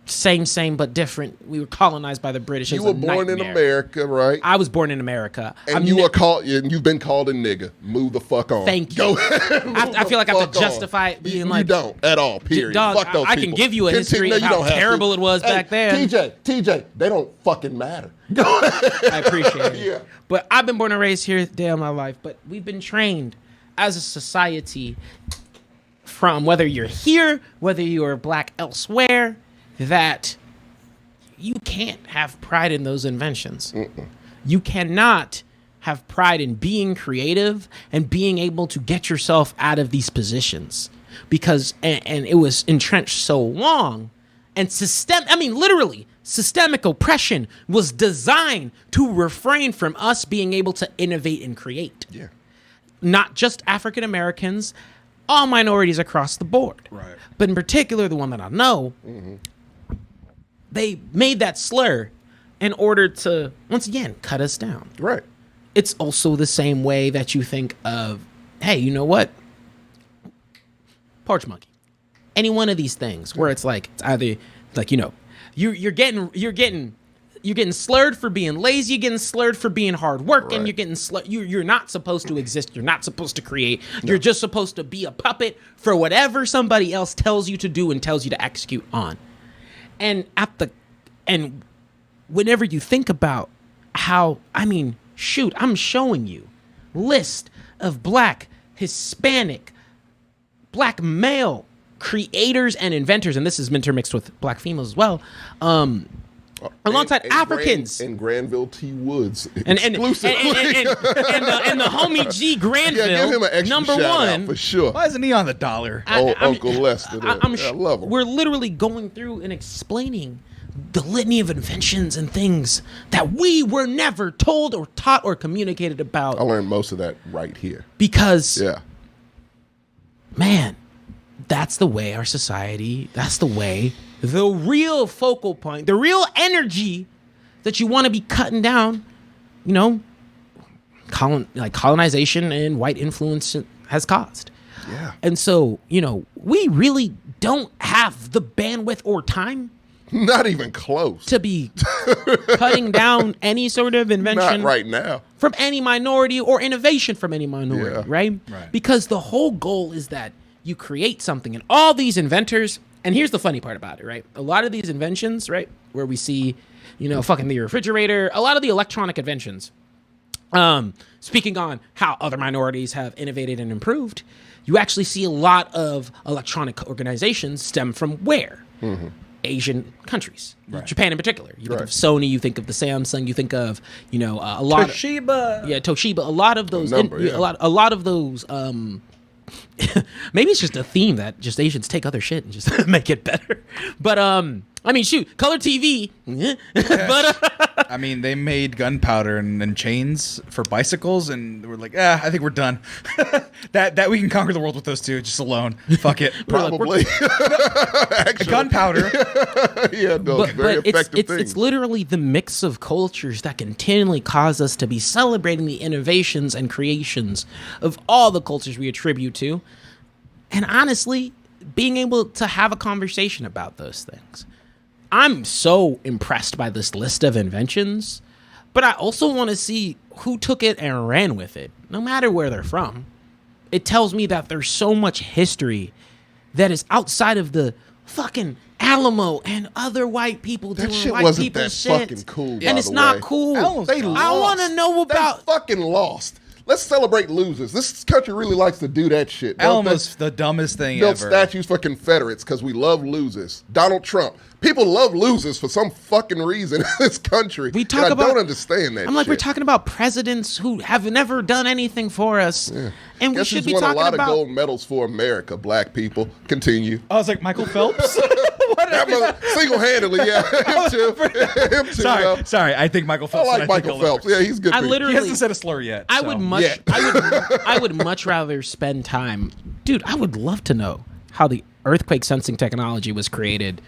Same, but different. We were colonized by the British. It You was were a born in nightmare. America, right? I was born in America. And you've been called a nigga. Move the fuck on. Thank you. Go ahead. I feel like I have Fuck to on. justify it being You like don't at all. Period. Dog, Fuck those I can people. give you a history of you how don't have to. terrible it was back then. TJ, they don't fucking matter. Go ahead. I appreciate it. Yeah. But I've been born and raised here day of my life. But we've been trained as a society from whether you're here, whether you're black elsewhere, that you can't have pride in those inventions. You cannot have pride in being creative and being able to get yourself out of these positions because and it was entrenched so long and literally systemic oppression was designed to refrain from us being able to innovate and create. Yeah. Not just African Americans, all minorities across the board. Right. But in particular, the one that I know, they made that slur in order to, once again, cut us down. Right. It's also the same way that you think of, hey, you know what? Porch monkey. Any one of these things where it's like, it's either like, you're getting You're getting slurred for being lazy. You're getting slurred for being hardworking. Right. You're getting You're not supposed to exist. You're not supposed to create. No. You're just supposed to be a puppet for whatever somebody else tells you to do and tells you to execute on. And whenever you think about how, I'm showing you list of Black, Hispanic, Black male creators and inventors, and this is intermixed with Black females as well. Alongside Africans and Granville T Woods and exclusively. and the homie G Granville, give him an extra number shout one out for sure. Why isn't he on the dollar? Uncle Lester. I love him. We're literally going through and explaining the litany of inventions and things that we were never told or taught or communicated about. I learned most of that right here. Because, yeah, man, that's the way our society, that's the way, the real focal point, the real energy that you want to be cutting down, colonization and white influence has caused. Yeah. And so, we really don't have the bandwidth or time not even close to be cutting down any sort of invention not right now from any minority or innovation from any minority, right? Because the whole goal is that you create something, and all these inventors, and here's the funny part about it, right? A lot of these inventions, right, where we see, fucking the refrigerator, a lot of the electronic inventions, speaking on how other minorities have innovated and improved, you actually see a lot of electronic organizations stem from where? Mm-hmm. Asian countries, Japan in particular. You think of Sony, you think of the Samsung, you think of a lot Toshiba. Toshiba. A lot of those, a lot of those. Maybe it's just a theme that just Asians take other shit and just make it better. But color TV. But they made gunpowder and chains for bicycles, and we're like, I think we're done. that we can conquer the world with those two just alone. Fuck it. Probably. Gunpowder. Very effective thing. It's literally the mix of cultures that continually cause us to be celebrating the innovations and creations of all the cultures we attribute to, and honestly, being able to have a conversation about those things. I'm so impressed by this list of inventions, but I also want to see who took it and ran with it, no matter where they're from. It tells me that there's so much history that is outside of the fucking Alamo and other white people that doing shit white wasn't people that shit. fucking cool, and it's not cool. They lost. I want to know about. They fucking lost. Let's celebrate losers. This country really likes to do that shit. Alamo's the dumbest thing built ever. Statues for Confederates because we love losers. Donald Trump. People love losers for some fucking reason in this country. We talk about, I don't understand that. I'm like, shit. we're talking about presidents who have never done anything for us, and we should be talking about. won a lot of gold medals for America. Black people. Continue. I was like, Michael Phelps. Single-handedly, him too. Sorry. I think Michael Phelps. I like Michael Phelps. Yeah, he's good. He hasn't said a slur yet. I would much rather spend time, dude. I would love to know how the earthquake sensing technology was created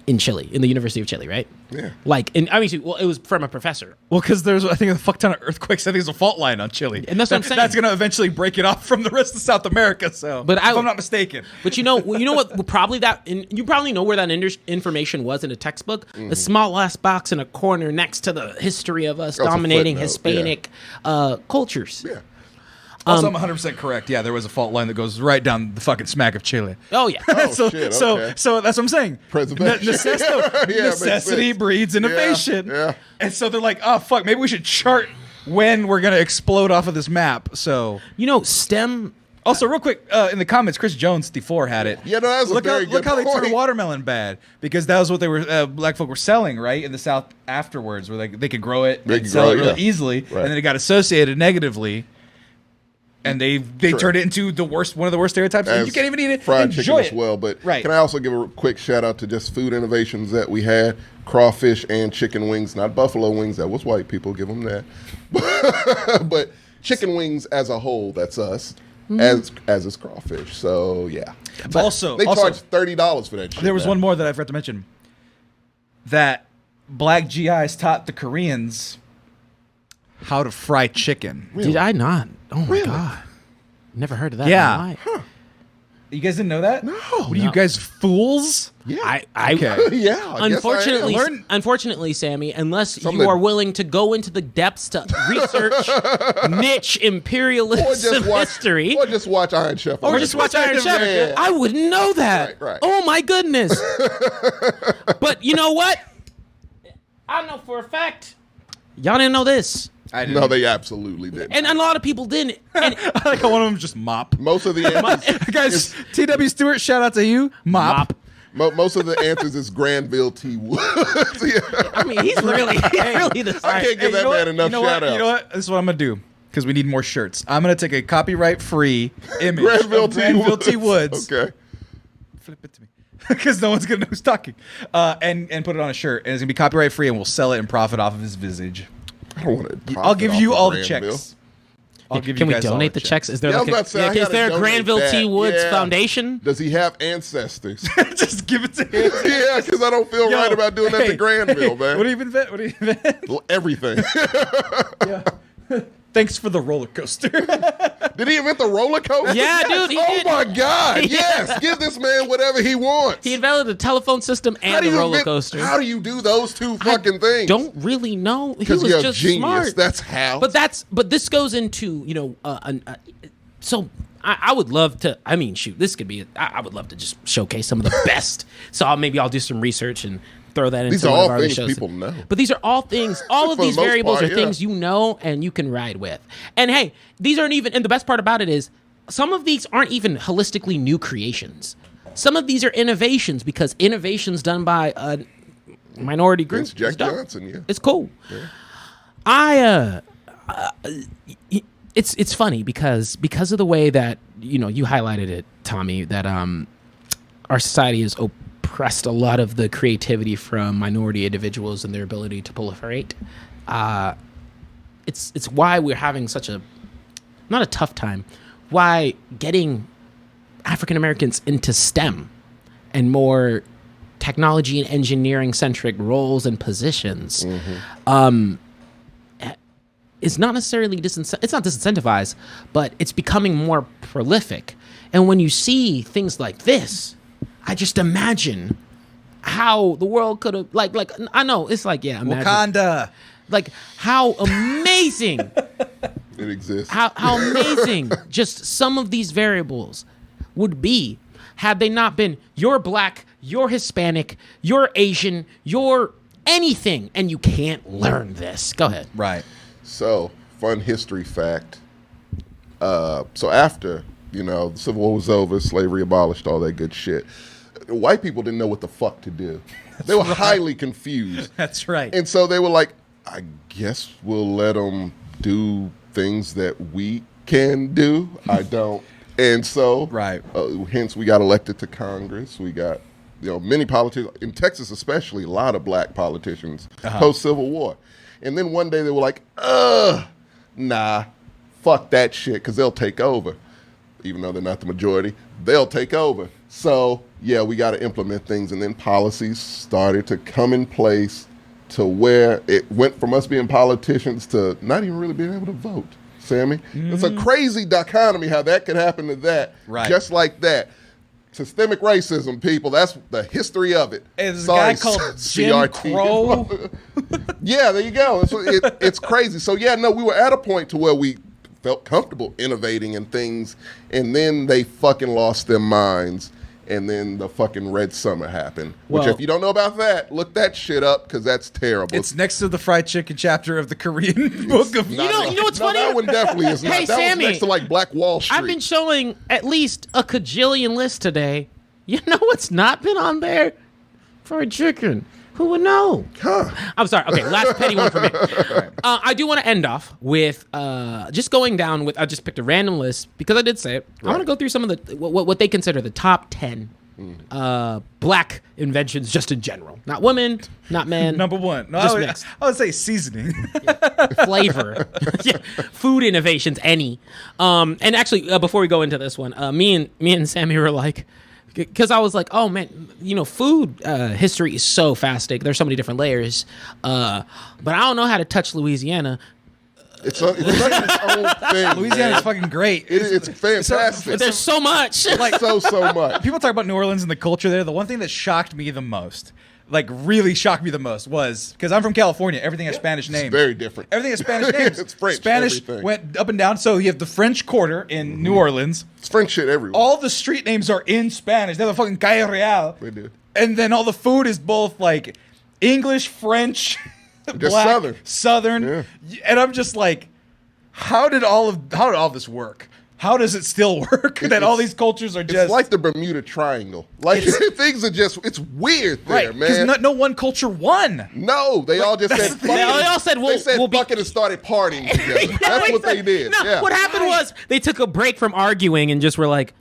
in Chile, in the University of Chile, right? Yeah. It was from a professor. Well, because there's, I think, a fuck ton of earthquakes. I think there's a fault line on Chile. And that's what I'm saying. That's going to eventually break it off from the rest of South America, so, if I'm not mistaken. But you know what, you probably know where that information was in a textbook? Mm-hmm. A small ass box in a corner next to the history of us dominating Hispanic cultures. Yeah. Also, I'm 100% correct. Yeah, there was a fault line that goes right down the fucking smack of Chile. Oh, yeah. So that's what I'm saying. Preservation. Necessity breeds innovation. Yeah. And so they're like, oh, fuck, maybe we should chart when we're going to explode off of this map. So, STEM... Also, real quick, in the comments, Chris Jones, D4, had it. Yeah, no, that's a very good Look how they point. turned watermelon bad. Because that was what they were, black folk were selling, right, in the South afterwards, where they could grow it and sell it really easily. Right. And then it got associated negatively. And they turned it into one of the worst stereotypes. And you can't even eat it. Fried enjoy chicken it. as well. But right. Can I also give a quick shout out to just food innovations that we had? Crawfish and chicken wings, not buffalo wings. That was white people. Give them that. But chicken wings as a whole, that's us. Mm-hmm. As is crawfish. So yeah. But also, they charged $30 for that shit. There was one more that I forgot to mention. That black GIs taught the Koreans how to fry chicken. Really? Did I not? Oh my god. Never heard of that. Yeah. You guys didn't know that? No. What are you guys, fools? Yeah. Okay. Yeah. Unfortunately, Sammy, unless you are willing to go into the depths to research niche imperialism history, or just watch Iron Chef, or just watch Iron Chef, Yeah. I wouldn't know that. Right. Oh my goodness! But you know what? I know for a fact, y'all didn't know this. I didn't. No, they absolutely didn't. And a lot of people didn't. And I like how one of them just mop. Most of the answers, Guys, T.W. Stewart, shout out to you. Mop. most of the answers is Granville T Woods. Yeah. I mean, he's really the I can't give that man enough shout out. You know what? This is what I'm going to do. Because we need more shirts. I'm going to take a copyright-free image of Granville T Woods. Okay. Flip it to me. Because no one's going to know who's talking. And put it on a shirt. And it's going to be copyright-free, and we'll sell it and profit off of his visage. I don't want to. I'll give you all the checks. Can we donate the checks? Is there is there a Granville T Woods Foundation? Does he have ancestors? Just give it to him. Yeah, because I don't feel right about doing that to Granville, man. What do you invent? Everything. Yeah. Thanks for the roller coaster. Did he invent the roller coaster? Yeah, dude. He did. My God. Yes. Give this man whatever he wants. He invented the telephone system and the roller coaster. How do you do those two fucking things? Don't really know. He was you're just a genius. smart. That's how. But this goes into, so I would love to. I mean, shoot, this could be. I would love to just showcase some of the best. So maybe I'll do some research and throw that into these are one of all our other things shows. people know. But these are all things. All of For the these most variables part, are things you know and you can ride with. And hey, these aren't even. And the best part about it is, some of these aren't even holistically new creations. Some of these are innovations because innovations done by a minority group. It's Jack Johnson. Yeah, it's cool. Yeah. It's funny because of the way that you highlighted it, Tommy, that our society has oppressed a lot of the creativity from minority individuals and their ability to proliferate. It's why we're having such a not a tough time. Why getting African Americans into STEM and more technology and engineering centric roles and positions is not necessarily it's not disincentivized, but it's becoming more prolific. And when you see things like this, I just imagine how the world could have like I know it's like imagine, Wakanda. Like how amazing it exists. How amazing just some of these variables would be had they not been you're black, you're Hispanic, you're Asian, you're anything, and you can't learn this. Go ahead. Right. So, fun history fact. So after, the Civil War was over, slavery abolished, all that good shit, white people didn't know what the fuck to do. They were highly confused. That's right. And so they were like, I guess we'll let them do things that we can do. I don't. And so, right. Hence, we got elected to Congress. We got, many politicians, in Texas especially, a lot of black politicians post-Civil War. And then one day they were like, nah, fuck that shit, because they'll take over. Even though they're not the majority, they'll take over. So, yeah, we got to implement things. And then policies started to come in place to where it went from us being politicians to not even really being able to vote. Sammy? Mm-hmm. It's a crazy dichotomy how that could happen to that. Right. Just like that. Systemic racism, people. That's the history of it. Hey, there's a guy called Jim Crow. Yeah, there you go. It's crazy. So, yeah, no, we were at a point to where we felt comfortable innovating in things, and then they fucking lost their minds, and then the fucking Red Summer happened. Which, if you don't know about that, look that shit up, because that's terrible. It's next to the fried chicken chapter of the Korean book of... You know what's funny? That one definitely is not. Hey, that Sammy, was next to, like, Black Wall Street. I've been showing at least a cajillion lists today. You know what's not been on there? Fried chicken. Who would know? Huh. I'm sorry. Okay, last petty one for me. I do want to end off with just going down with. I just picked a random list because I did say it. Right. I want to go through some of the what they consider the top 10 black inventions, just in general. Not women, not men. Number one. No, just I would say seasoning. Flavor. Yeah. Food innovations, any. And actually, before we go into this one, me and Sammy were like. Because I was like, oh man, food history is so fascinating. There's so many different layers. But I don't know how to touch Louisiana. It's such its own thing. Louisiana's fucking great. It's fantastic. But there's so much. like so much. people talk about New Orleans and the culture there. The one thing that shocked me the most, like really shocked me the most, was because I'm from California. Everything has Spanish names. It's very different. Everything has Spanish names. It's French. Spanish everything. went up and down. So you have the French Quarter in New Orleans. It's French shit everywhere. All the street names are in Spanish. They're the fucking Calle Real. They do. And then all the food is both like English, French, black, Southern. Yeah. And I'm just like, how did all this work? How does it still work that all these cultures are just... It's like the Bermuda Triangle. Like, things are just... It's weird there, right, man. because no one culture won. No, they all just said... They all said, they said we'll fuck it and started partying together. That's what they did. No, Yeah. what happened was they took a break from arguing and just were like,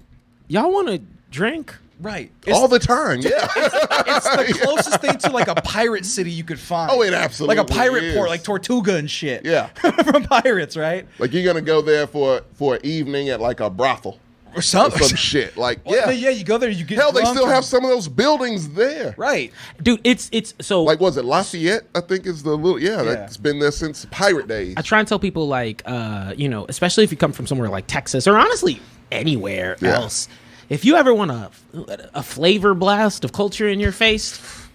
y'all want to drink? Right. All the time, yeah. It's the closest thing to like a pirate city you could find. Oh, it absolutely like a pirate is. port, like Tortuga and shit. Yeah. From pirates, right? Like, you're going to go there for an evening at, like, a brothel. Or something. Or some shit. Like, Yeah, you go there, you get Hell, they drunk still and- have some of those buildings there. Right. Dude, it's so... Like, was it Lafayette? I think is the little... Yeah, Yeah. that's been there since pirate days. I try and tell people, like, especially if you come from somewhere like Texas or honestly anywhere Yeah. else, if you ever want a flavor blast of culture in your face,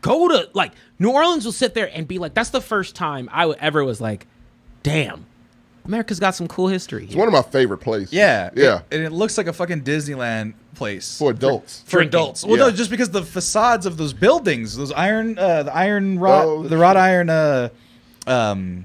go to, like, New Orleans will sit there and be like, that's the first time I ever was like, damn, America's got some cool history. It's one of my favorite places. Yeah. Yeah. And it looks like a fucking Disneyland place. For adults. For Drinking. adults. Well, Yeah. no, just because the facades of those buildings, those wrought iron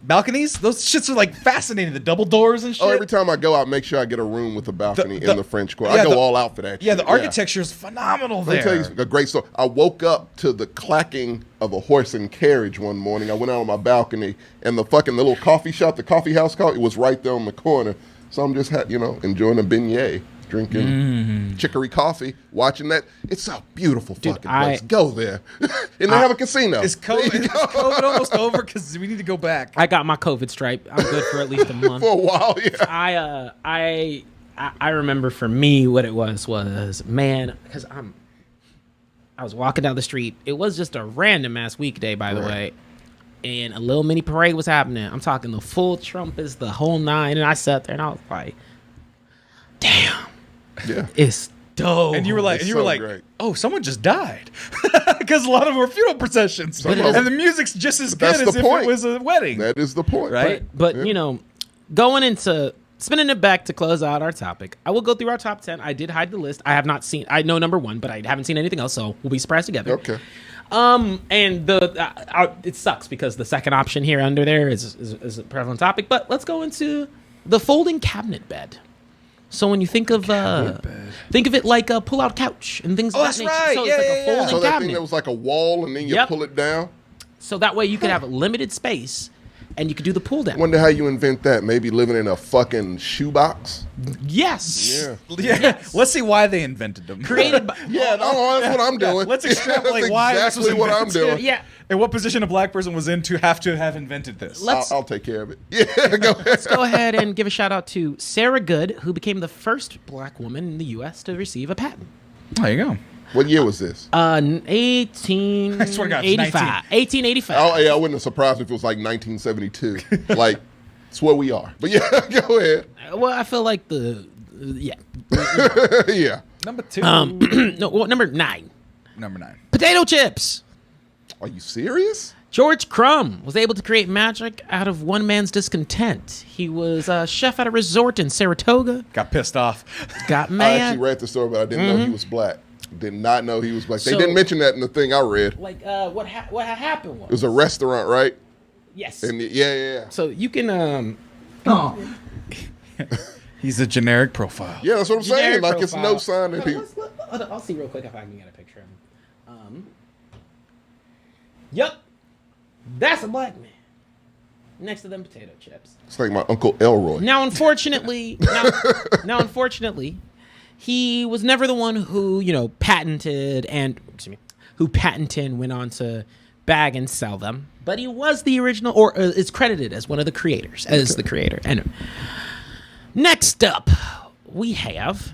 balconies, those shits are like fascinating. The double doors and shit. Oh, every time I go out, make sure I get a room with a balcony The- in the French Quarter. yeah, I go the- all out for that Yeah, shit. the architecture is phenomenal Let me there. tell you a great story. I woke up to the clacking of a horse and carriage one morning. I went out on my balcony, and the little coffee shop, the coffee house, it was right there on the corner. So I'm just, enjoying a beignet, drinking chicory coffee, watching that. It's a beautiful fucking place. Go there. And they have a casino. Is COVID almost over? Because we need to go back. I got my COVID stripe. I'm good for at least a month. For a while, yeah. I remember for me what it was man, because I was walking down the street. It was just a random ass weekday, by the way, and a little mini parade was happening. I'm talking the full trumpets, the whole nine, and I sat there and I was like, damn, Yeah. it's dope. And you were like, It's so great. oh, someone just died. Because a lot of them were funeral processions. But And the music's just as But that's good as the if point. it was a wedding. That is the point. Right? But going into spinning it back to close out our topic, I will go through our top 10. I did hide the list. I know number one, but I haven't seen anything else, so we'll be surprised together. Okay. And it sucks because the second option here under there is a prevalent topic. But let's go into the folding cabinet bed. So when you think of it like a pull-out couch and things. Oh, of that that's nature. right. So Yeah, it's like yeah, a yeah. folding So that cabinet. thing that was like a wall, and then you Yep. pull it down. So that way you could have limited space, and you could do the pull down. Wonder how you invent that. Maybe living in a fucking shoebox. Yes. Yeah. Yeah. Let's see why they invented them. Created by. Yeah, that's what I'm doing. Let's extrapolate That's why this was exactly what I'm invented. doing. Yeah. And what position a black person was in to have invented this. I'll take care of it. Yeah, go ahead. Let's go ahead and give a shout out to Sarah Good, who became the first black woman in the U.S. to receive a patent. There you go. What year was this? 1885. I swear to God, it's 1885. Oh, yeah, I wouldn't have surprised me if it was like 1972. Like, it's where we are. But yeah, go ahead. Well, I feel like yeah. Yeah. Number 2. Number 9. Number 9. Potato chips. Are you serious? George Crumb was able to create magic out of one man's discontent. He was a chef at a resort in Saratoga. Got pissed off. Got I mad. actually read the story, but I didn't know he was black. Did not know he was black. They So- didn't mention that in the thing I read. Like, what happened was. It was a restaurant, right? Yes. And yeah. So you can. He's a generic profile. Yeah, that's what I'm saying. Generic Like, it's profile. no sign that he... I'll see real quick if I can get a picture of him. Yep. That's a black man. Next to them potato chips. It's like my Uncle Elroy. Now, unfortunately, he was never the one who, patented and went on to bag and sell them. But he was the original, or is credited as one of the creators, as the creator. And next up, we have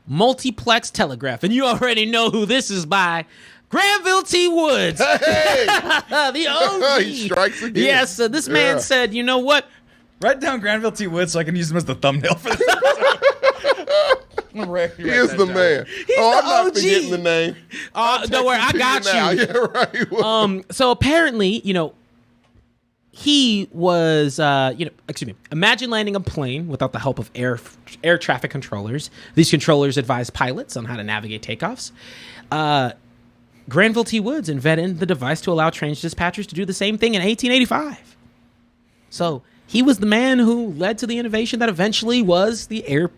Multiplex Telegraph. And you already know who this is by. Granville T Woods. Hey! The OG. He strikes again. Yes, this man said, you know what? Write down Granville T Woods so I can use him as the thumbnail for this. He is the man. I'm not forgetting the name. Don't worry, I got you. Now. Yeah, right. So apparently, he was, imagine landing a plane without the help of air traffic controllers. These controllers advise pilots on how to navigate takeoffs. Granville T Woods invented the device to allow train dispatchers to do the same thing in 1885. So he was the man who led to the innovation that eventually was the air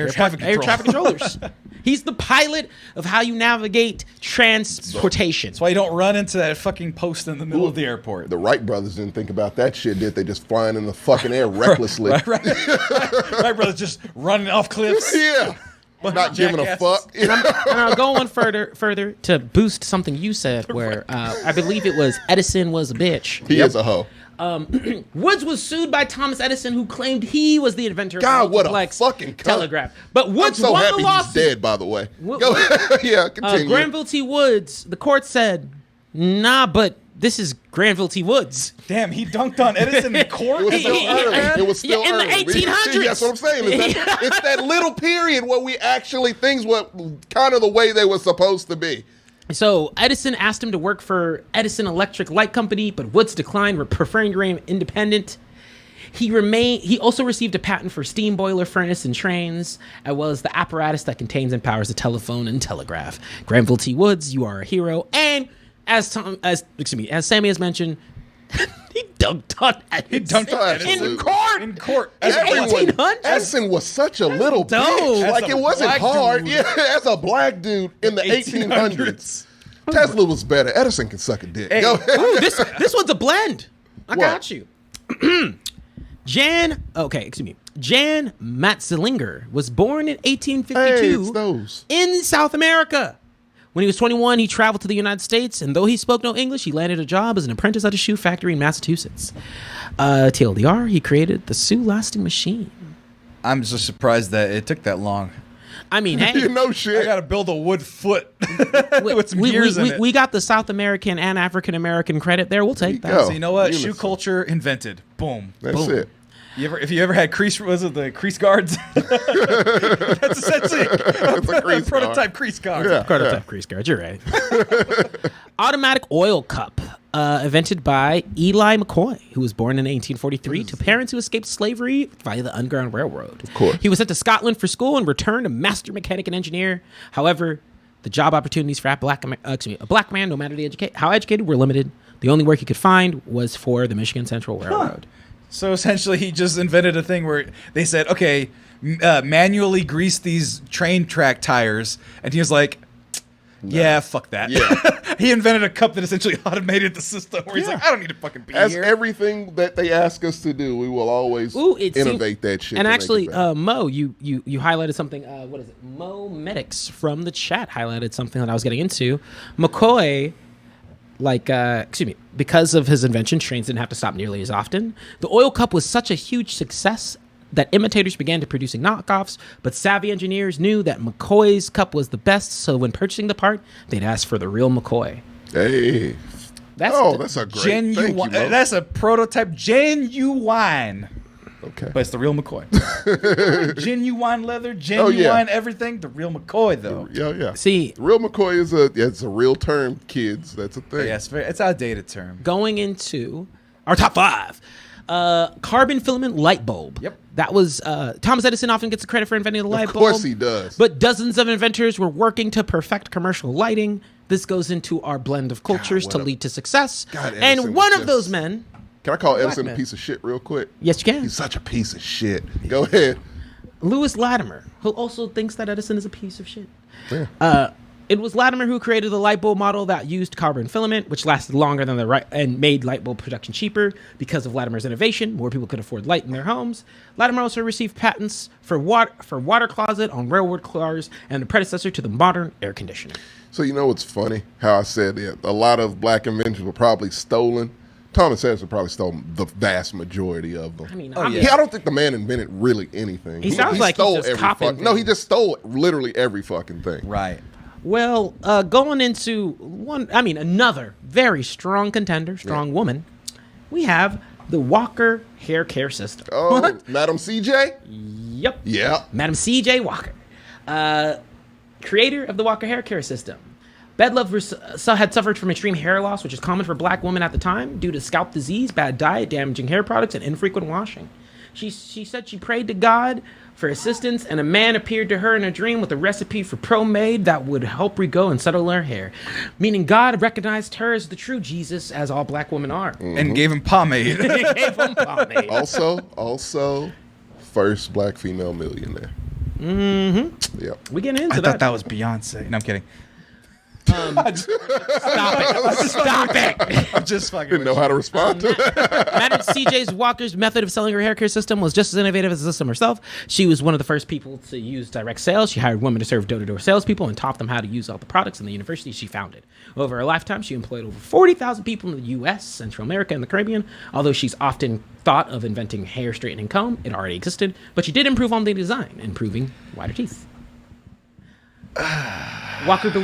traffic controllers. He's the pilot of how you navigate transportation. That's why you don't run into that fucking post in the middle of the airport. The Wright brothers didn't think about that shit, did they? Just flying in the fucking air recklessly. Right, Wright brothers just running off cliffs. Yeah. Not giving a fuck. And I'll go on further to boost something you said, where I believe it was Edison was a bitch. He is a hoe. Woods was sued by Thomas Edison, who claimed he was the inventor God, of what a Multiplex fucking cunt. Telegraph. But Woods I'm so won happy the lawsuit. he's dead, by the way. Go ahead. Yeah, continue. Granville T. Woods, the court said, nah, but this is Granville T. Woods. Damn, he dunked on Edison in court? It was still early. It was still in early. the 1800s. That's what I'm saying. It's that little period where we actually, things were kind of the way they were supposed to be. So Edison asked him to work for Edison Electric Light Company, but Woods declined, preferring to remain independent. He also received a patent for steam boiler furnace and trains, as well as the apparatus that contains and powers the telephone and telegraph. Granville T. Woods, you are a hero. And as Sammy has mentioned, he dunked on Edison in court. In court. Edison was such a little bitch. Like, it wasn't hard. Yeah, as a black dude in the 1800s. Tesla was better. Edison can suck a dick. Hey. Go ahead. Ooh, this one's a blend. I got you. Jan Matsulinger was born in 1852 in South America. When he was 21, he traveled to the United States, and though he spoke no English, he landed a job as an apprentice at a shoe factory in Massachusetts. TLDR, he created the Sue Lasting Machine. I'm just surprised that it took that long. I mean, hey. You know shit. I got to build a wood foot with some gears in it. We got the South American and African American credit there. We'll take that. So you know what? Shoe culture invented. Boom. That's it. If you ever had crease, was it the crease guards? That's essentially a prototype crease guard. Yeah, prototype crease guard. You're right. Automatic oil cup, invented by Eli McCoy, who was born in 1843 to parents who escaped slavery via the Underground Railroad. Of course. He was sent to Scotland for school and returned a master mechanic and engineer. However, the job opportunities for a black man, no matter how educated, were limited. The only work he could find was for the Michigan Central Railroad. So essentially, he just invented a thing where they said, okay, manually grease these train track tires. And he was like, yeah, fuck that. Yeah. He invented a cup that essentially automated the system where he's like, I don't need to fucking be here. Everything that they ask us to do, we will always innovate that shit. And actually, Mo, you highlighted something. What is it? Mo Medics from the chat highlighted something that I was getting into. McCoy, because of his invention, trains didn't have to stop nearly as often. The oil cup was such a huge success that imitators began to producing knockoffs, but savvy engineers knew that McCoy's cup was the best, so when purchasing the part, they'd ask for the real McCoy. Hey. That's a great genuine. Thank you, Mo. That's a prototype genuine. Okay. But it's the real McCoy. Genuine leather, genuine everything. The real McCoy, though. Yeah. See, the real McCoy is a real term, kids. That's a thing. Yeah, it's an outdated term. Going into our top 5. Carbon filament light bulb. Yep. That was Thomas Edison often gets the credit for inventing the light bulb. Of course he does. But dozens of inventors were working to perfect commercial lighting. This goes into our blend of cultures to lead to success. And one of those men... Can I call Edison a piece of shit real quick? Yes, you can. He's such a piece of shit. Go ahead. Lewis Latimer, who also thinks that Edison is a piece of shit. Yeah. It was Latimer who created the light bulb model that used carbon filament, which lasted longer than and made light bulb production cheaper. Because of Latimer's innovation, more people could afford light in their homes. Latimer also received patents for water closet on railroad cars and the predecessor to the modern air conditioner. So you know what's funny? How I said a lot of black inventions were probably stolen. Thomas Edison probably stole the vast majority of them. I mean, I don't think the man invented really anything. He sounds like stole he's just every copying No, he just stole literally every fucking thing. Right. Well, going into another very strong contender, strong woman, we have the Walker hair care system. Oh, Madam CJ? Yep. Yeah. Madam C.J. Walker, creator of the Walker hair care system. Bedlove had suffered from extreme hair loss, which is common for black women at the time due to scalp disease, bad diet, damaging hair products, and infrequent washing. She said she prayed to God for assistance, and a man appeared to her in a dream with a recipe for pomade that would help regrow and settle her hair. Meaning God recognized her as the true Jesus, as all black women are. And gave him pomade. Also, first black female millionaire. Mm-hmm. Yep. We get into I that. thought that was Beyonce. No, I'm kidding. Stop it. I'm just fucking. Didn't know how to respond to that. Madam C.J. Walker's method of selling her hair care system was just as innovative as the system herself. She was one of the first people to use direct sales. She hired women to serve door-to-door salespeople and taught them how to use all the products in the university she founded. Over her lifetime, she employed over 40,000 people in the U.S., Central America, and the Caribbean. Although she's often thought of inventing hair straightening comb, it already existed, but she did improve on the design, improving wider teeth. Walker is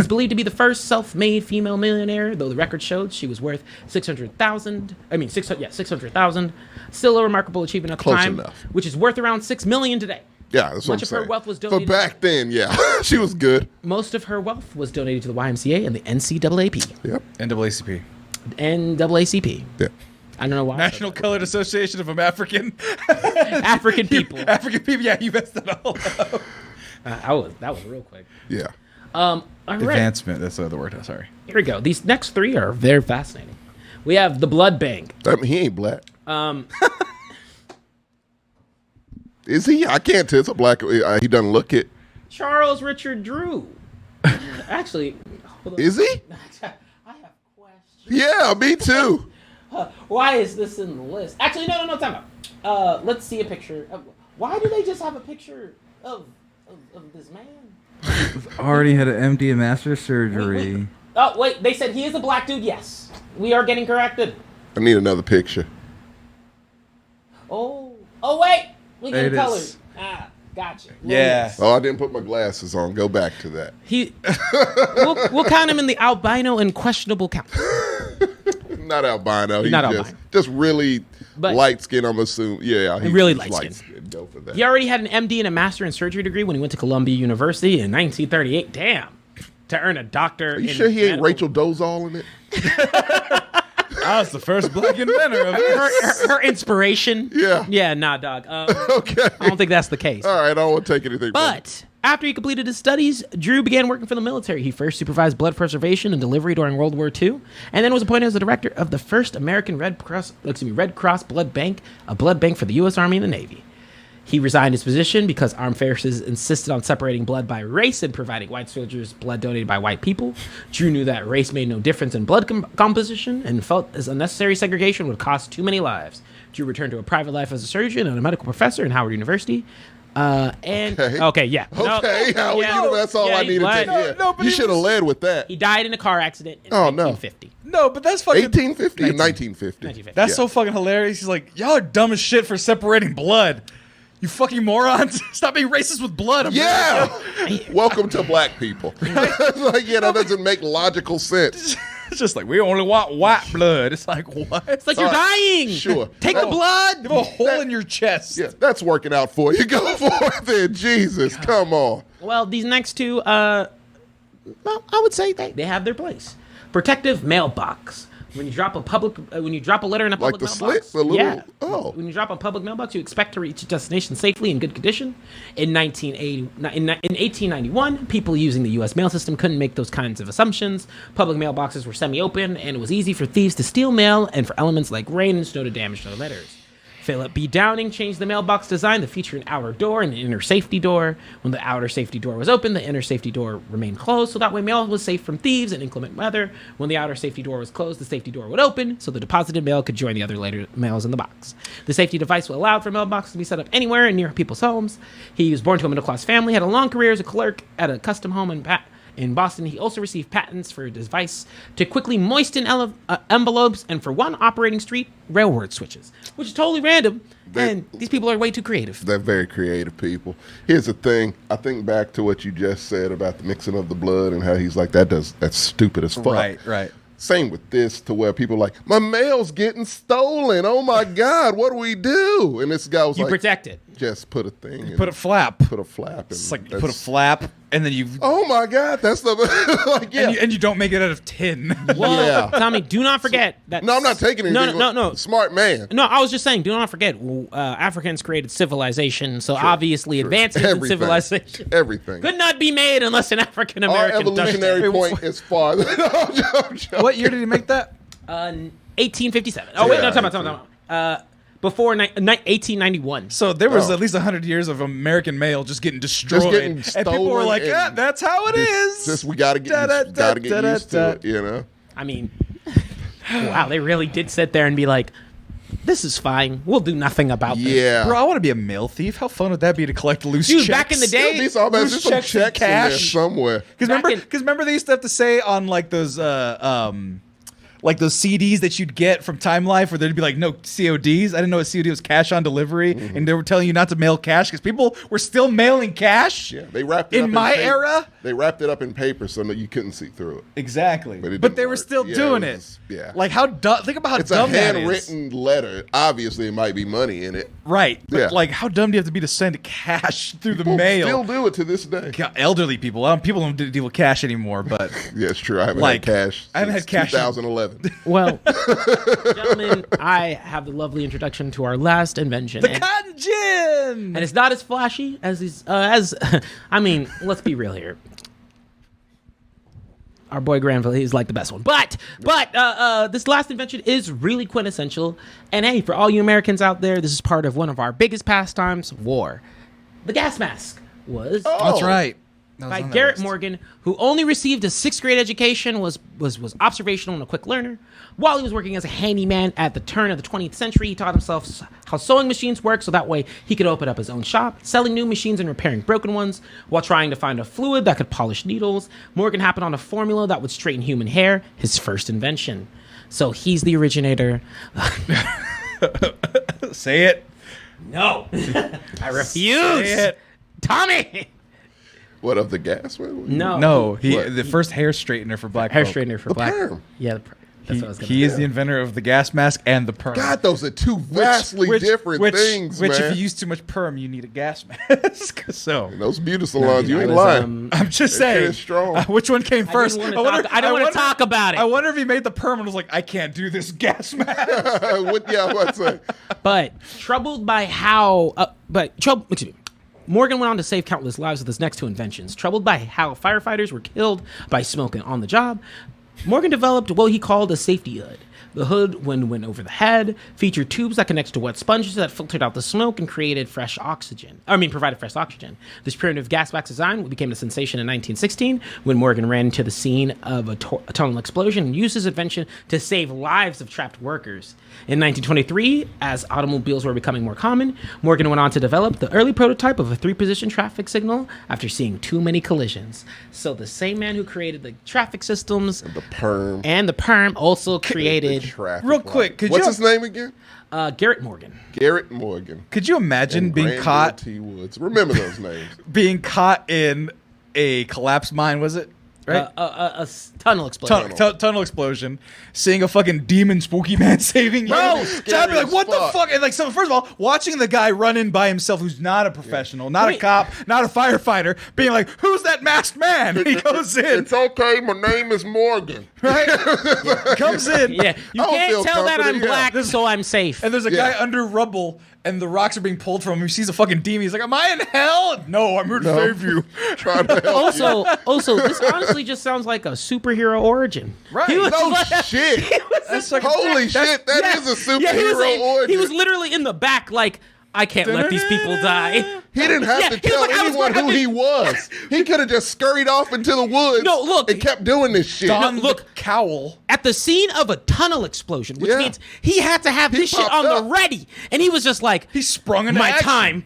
believed to be the first self-made female millionaire, though the record showed she was worth $600,000. Still a remarkable achievement at the Close time, enough. which is worth around $6 million today. Yeah, that's what Much I'm of her saying. wealth was For donated. back then, yeah. She was good. Most of her wealth was donated to the YMCA and the NCAAP. Yep. NAACP. NAACP. Yeah. I don't know why. National Colored Association of African people. African people. Yeah, you messed that all up. That was real quick. Yeah. All right. Advancement. That's the other word. Sorry. Here we go. These next three are very fascinating. We have the blood bank. I mean, he ain't black. Is he? I can't tell. It's a black. He doesn't look it. Charles Richard Drew. Actually, hold on. Is he? I have questions. Yeah, me too. Why is this in the list? Actually, no, time out. Let's see a picture. Why do they just have a picture of this man? Already had an MD and master surgery. Wait. Oh, wait. They said he is a black dude. Yes. We are getting corrected. I need another picture. Oh, wait. We get It colored. is. Gotcha. Yeah. Oh, I didn't put my glasses on. Go back to that. We'll count him in the albino and questionable count. Not albino. He's not just, albino. just really But- light skin, I'm assuming. Yeah, he's really just light skin. Go for that. He already had an MD and a master in surgery degry when he went to Columbia University in 1938. Damn. To earn a doctor. Are you sure he ain't Rachel Dolezal in it? I was the first black inventor of this. Her inspiration. Yeah. Yeah, nah, dog. Okay. I don't think that's the case. All right, I don't want to take anything from it. But after he completed his studies, Drew began working for the military. He first supervised blood preservation and delivery during World War II, and then was appointed as the director of the first American Red Cross Blood Bank, a blood bank for the U.S. Army and the Navy. He resigned his position because armed forces insisted on separating blood by race and providing white soldiers blood donated by white people. Drew knew that race made no difference in blood composition and felt as unnecessary segregation would cost too many lives. Drew returned to a private life as a surgeon and a medical professor in Howard University. Okay, yeah. Okay, that's all I needed to hear. No, but you he should have was- led with that. He died in a car accident in Oh, no. 1950. No, but that's fucking. 1850 and 1950. 1950. That's Yeah. so fucking hilarious. He's like, y'all are dumb as shit for separating blood. You fucking morons. Stop being racist with blood. Yeah. Welcome to black people. Like, yeah, that doesn't make logical sense. It's just like, we only want white blood. It's like, what? It's like you're dying. Sure. Take the blood. You have a hole in your chest. Yeah, that's working out for you. Go for it then. Jesus, come on. Well, these next two, I would say they have their place. Protective mailbox. When you drop a letter in a public Like the mailbox, slit? The little- yeah. oh. When you drop a public mailbox, you expect to reach your destination safely in good condition. In 1891, people using the U.S. mail system couldn't make those kinds of assumptions. Public mailboxes were semi-open, and it was easy for thieves to steal mail and for elements like rain and snow to damage their letters. Philip B. Downing changed the mailbox design to feature an outer door and an inner safety door. When the outer safety door was open, the inner safety door remained closed, so that way mail was safe from thieves and inclement weather. When the outer safety door was closed, the safety door would open, so the deposited mail could join the other later mails in the box. The safety device allowed for mailboxes to be set up anywhere and near people's homes. He was born to a middle-class family, had a long career as a clerk at a custom home in Boston. He also received patents for a device to quickly moisten envelopes and for one operating street railroad switches, which is totally random. And these people are way too creative. They're very creative people. Here's the thing. I think back to what you just said about the mixing of the blood and how he's like, that's stupid as fuck. Right. Same with this, to where people are like, my mail's getting stolen. Oh my God, what do we do? And this guy was You like, protect it. just put a thing. Put a flap. Put a flap. It's like you put a flap, and then you. Oh my God, that's the like, yeah. And you don't make it out of tin. Well, Yeah. Tommy, do not forget that. No, I'm not taking anything. No. Smart man. No, I was just saying, do not forget, Africans created civilization, so obviously advances in civilization Everything. could not be made unless an African Our American does it. evolutionary point is farther. No, I'm joking. What year did he make that? 1857. Oh, wait, no, time out. Before 1891. So there was at least 100 years of American mail just getting destroyed, Just getting and people were stolen like, "Yeah, and that's how it is." Just we gotta get used to it, you know. I mean, wow, they really did sit there and be like, this is fine. We'll do nothing about this. Yeah. Bro, I want to be a mail thief. How fun would that be to collect loose Dude, checks? back in the day, There's some Loose checks and checks in there cash. somewhere. Because remember they used to have to say on like those CDs that you'd get from Time Life where there'd be like no CODs. I didn't know a COD was cash on delivery, and they were telling you not to mail cash because people were still mailing cash. Yeah, they wrapped it up in my paper. era. They wrapped it up in paper so that you couldn't see through it. Exactly, But it but didn't they were work. still Yeah, doing it it. was- yeah. Like how dumb. Think about how It's a dumb that is. handwritten letter. Obviously, it might be money in it. Right. But Yeah. like how dumb do you have to be to send cash through the People mail? still do it to this day. God, elderly people. People don't deal with cash anymore, but Yeah, it's true. I haven't Like, had cash. I haven't since had cash in- 2011. Well, gentlemen, I have the lovely introduction to our last invention. the and, cotton gin. and it's not as flashy as these, I mean, let's be real here. Our boy Granville, he's like the best one. But this last invention is really quintessential. And hey, for all you Americans out there, this is part of one of our biggest pastimes, war. The gas mask was That's right. That was by on that Garrett list. Morgan, who only received a 6th grade education, was observational and a quick learner. While he was working as a handyman at the turn of the 20th century, he taught himself how sewing machines work so that way he could open up his own shop, selling new machines and repairing broken ones while trying to find a fluid that could polish needles. Morgan happened on a formula that would straighten human hair, his first invention. So he's the originator. Say it. No, I refuse. Say it. Tommy! What, of the gas? No. No, What? the first hair straightener for black Hair folk. straightener for The black. perm. Yeah, that's what I was going to He is the inventor of the gas mask and the perm. God, those are two vastly different things, which man. if you use too much perm, you need a gas mask. So Those beauty salons, you I ain't was, lying. I'm just That shit saying, is strong. which one came first? I didn't want to talk about it. I wonder if he made the perm and was like, I can't do this gas mask. What's that? But troubled by how, excuse me. Morgan went on to save countless lives with his next 2 inventions. Troubled by how firefighters were killed by smoking on the job, Morgan developed what he called a safety hood. The hood, when went over the head, featured tubes that connected to wet sponges that filtered out the smoke and provided fresh oxygen. This primitive gas mask design became a sensation in 1916 when Morgan ran to the scene of a tunnel explosion and used his invention to save lives of trapped workers. In 1923, as automobiles were becoming more common, Morgan went on to develop the early prototype of a 3-position traffic signal after seeing too many collisions. So the same man who created the traffic systems The perm. also created Traffic Real light. quick, could What's you- his name again? Garrett Morgan. Garrett Morgan. Could you imagine And being Granville caught T Woods. Remember those names. in a collapsed mine? Was it right? A tunnel explosion. Tunnel explosion, seeing a fucking demon spooky man saving you. Bro, I'd be scary like, as what the fuck. fuck? And like, so first of all, watching the guy run in by himself who's not a professional, not a Wait. cop, not a firefighter, being like, who's that masked man? He goes in, It's okay. My name is Morgan. right? Comes in. Yeah, you I don't can't feel tell that I'm confident, yeah. black, so I'm safe. And there's a Yeah. guy under rubble, and the rocks are being pulled from him. He sees a fucking demon. He's like, "Am I in hell? No, I'm here to save you." Trying to help you. Also, this honestly just sounds like a superhero origin. Right. He was No like- shit. That's like Holy shit, that is a superhero origin. He was literally in the back, like, I can't let these people die. He didn't have Yeah, to he was tell like, I was anyone going- who he was. He could have just scurried off into the woods No, look. and kept doing this shit. Don look. the cowl. At the scene of a tunnel explosion, which Yeah. means he had to have He this shit popped on the up. ready, and he was just like, He sprung into my action. time.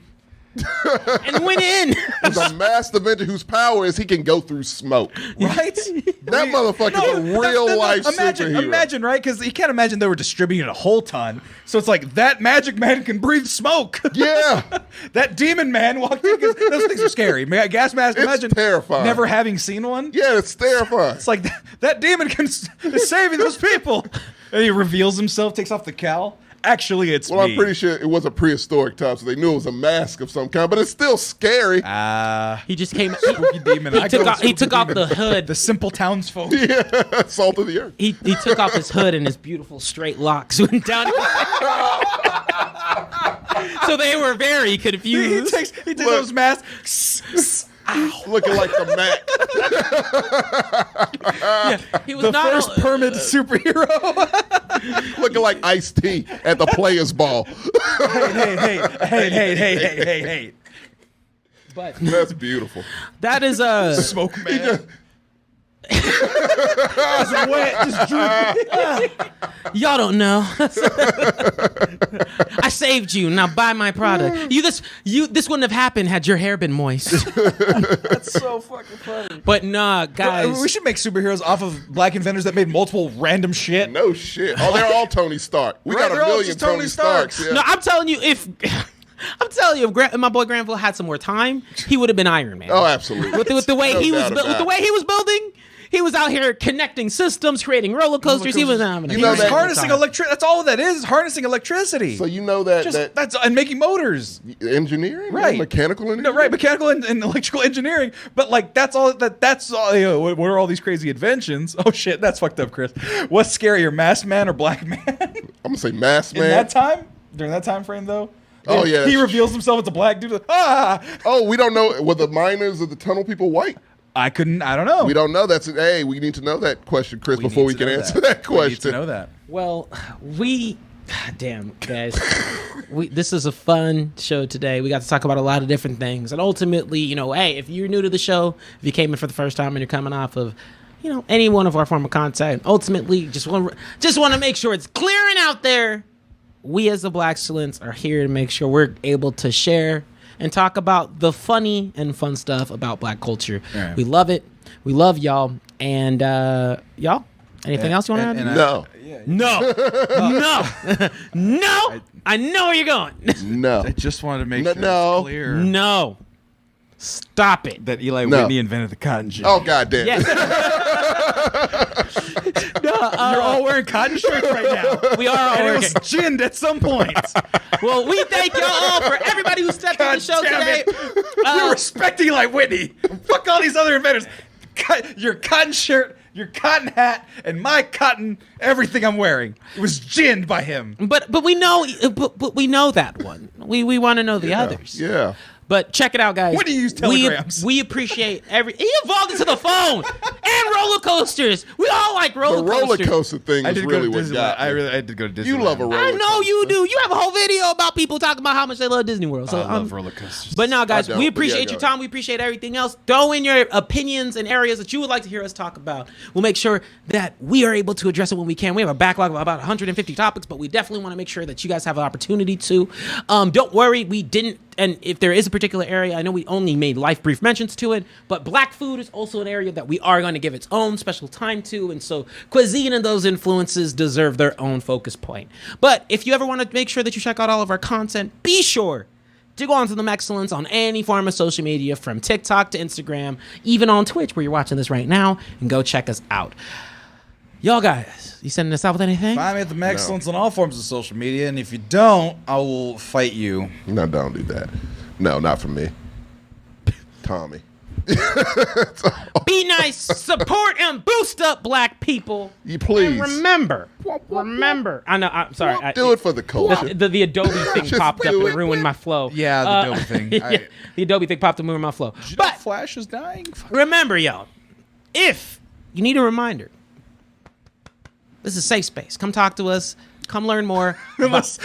and went in. The masked Avenger whose power is he can go through smoke. Right? That motherfucker's a real life superhero. Imagine, right? Because you can't imagine they were distributing a whole ton. So it's like that magic man can breathe smoke. Yeah. That demon man walked in. Those things are scary. Gas mask. It's Imagine terrifying. never having seen one. Yeah, it's terrifying. It's like that demon is saving those people. And he reveals himself, takes off the cowl. Actually, it's Well, me. I'm pretty sure it was a prehistoric time, so they knew it was a mask of some kind, but it's still scary. He just came. Spooky demon. He took off the hood. The simple townsfolk. Yeah, salt of the earth. He took off his hood and his beautiful straight locks went down. So they were very confused. He takes those masks. Looking like the Mac. Yeah, he was The not first permit superhero. Looking like Ice-T at the Players Ball. Hey. But That's beautiful. that is Smoke man. It's wet, just drooping. y'all don't know. I saved you. Now buy my product. This wouldn't have happened had your hair been moist. That's so fucking funny. But nah, guys. We should make superheroes off of black inventors that made multiple random shit. No shit. Oh, they're all Tony Stark. We got They're a all million just Tony Tony Starks. Starks. Yeah. No, I'm telling you, if my boy Granville had some more time, he would have been Iron Man. Oh, absolutely. With the way No he was doubt about building, he was out here connecting systems, creating roller coasters. He was having You know that- harnessing electricity. That's all that is harnessing electricity. So you know that That's and making motors. engineering, Right. Mechanical engineering, No, right, mechanical and electrical engineering. But like that's all. That's all. You know, what are all these crazy inventions? Oh shit, that's fucked up, Chris. What's scarier, masked man or black man? I'm gonna say mask In man. that time, during that time frame, though. Oh, yeah, he that's reveals himself as a black dude. Oh, we don't know. Were the miners of the tunnel people white? I don't know. We don't know. Hey, we need to know that question, Chris, before we can answer that We need question. to know that. Well, damn guys, this is a fun show today. We got to talk about a lot of different things, and ultimately, hey, if you're new to the show, if you came in for the first time and you're coming off of, any one of our form of content, ultimately, just want to make sure it's clear and out there. We as the Blaxcellence are here to make sure we're able to share and talk about the funny and fun stuff about black culture. Right. We love it. We love y'all. And y'all, anything else you want to add? No, No. No. I know where you're going. no. I just wanted to make No, sure no. it's clear No. Stop it. that Eli No. Whitney invented the cotton gin. Oh, goddamn. You're all wearing cotton shirts right now. We are all And it working. was ginned at some point. Well, we thank y'all all for everybody who stepped on the show damn today. You respect Eli Whitney. Fuck all these other inventors. Your cotton shirt, your cotton hat, and my cotton everything I'm wearing. It was ginned by him. But we know we know that one. We want to know the others. Yeah. But check it out, guys. When do you use telegrams? We appreciate he evolved into the phone and roller coasters. We all like The roller roller coasters. coaster thing I was did go really to what Disneyland. got me. I did go to Disneyland. You love a roller I coaster. know you do. You have a whole video about people talking about how much they love Disney World. So I love roller coasters. But now, guys, I don't, we but yeah, appreciate go your ahead. time. We appreciate everything else. Throw in your opinions and areas that you would like to hear us talk about. We'll make sure that we are able to address it when we can. We have a backlog of about 150 topics, but we definitely want to make sure that you guys have an opportunity to. Don't worry, we didn't. And if there is a particular area, I know we only made life brief mentions to it, but black food is also an area that we are going to give its own special time to. And so cuisine and those influences deserve their own focus point. But if you ever want to make sure that you check out all of our content, be sure to go on to the Blaxcellence on any form of social media, from TikTok to Instagram, even on Twitch where you're watching this right now, and go check us out. Y'all guys, you sending us out with anything? Find me at the Blaxcellence on all forms of social media, and if you don't, I will fight you. No, don't do that. No, not for me. Tommy. Be nice, support, and boost up black people. You please. And remember. I know. I'm sorry. Do it for the culture. The Adobe thing Just popped up do and it. ruined my flow. Yeah, the Adobe thing. Yeah, the Adobe thing popped up and ruined my flow. But Flash is dying. remember, y'all, if you need a reminder, this is a safe space. Come talk to us. Come learn more. Unless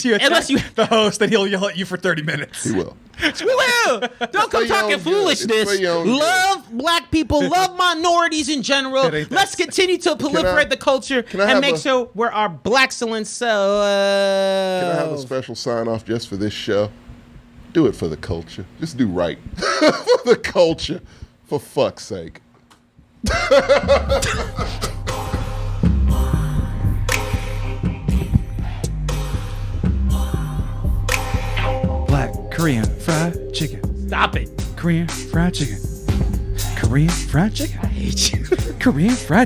you attack you- the host, then he'll yell at you for 30 minutes. He will. We will. Don't come for your talking own good. foolishness. It's for your own good. Love black people. Love minorities in general. It ain't that Let's continue to proliferate the culture I and have make a- sure we're our Blaxcellence. Can I have a special sign off just for this show? Do it for the culture. Just do right. For the culture. For fuck's sake. Black Korean fried chicken. Stop it. Korean fried chicken. Korean fried chicken. I hate you. Korean fried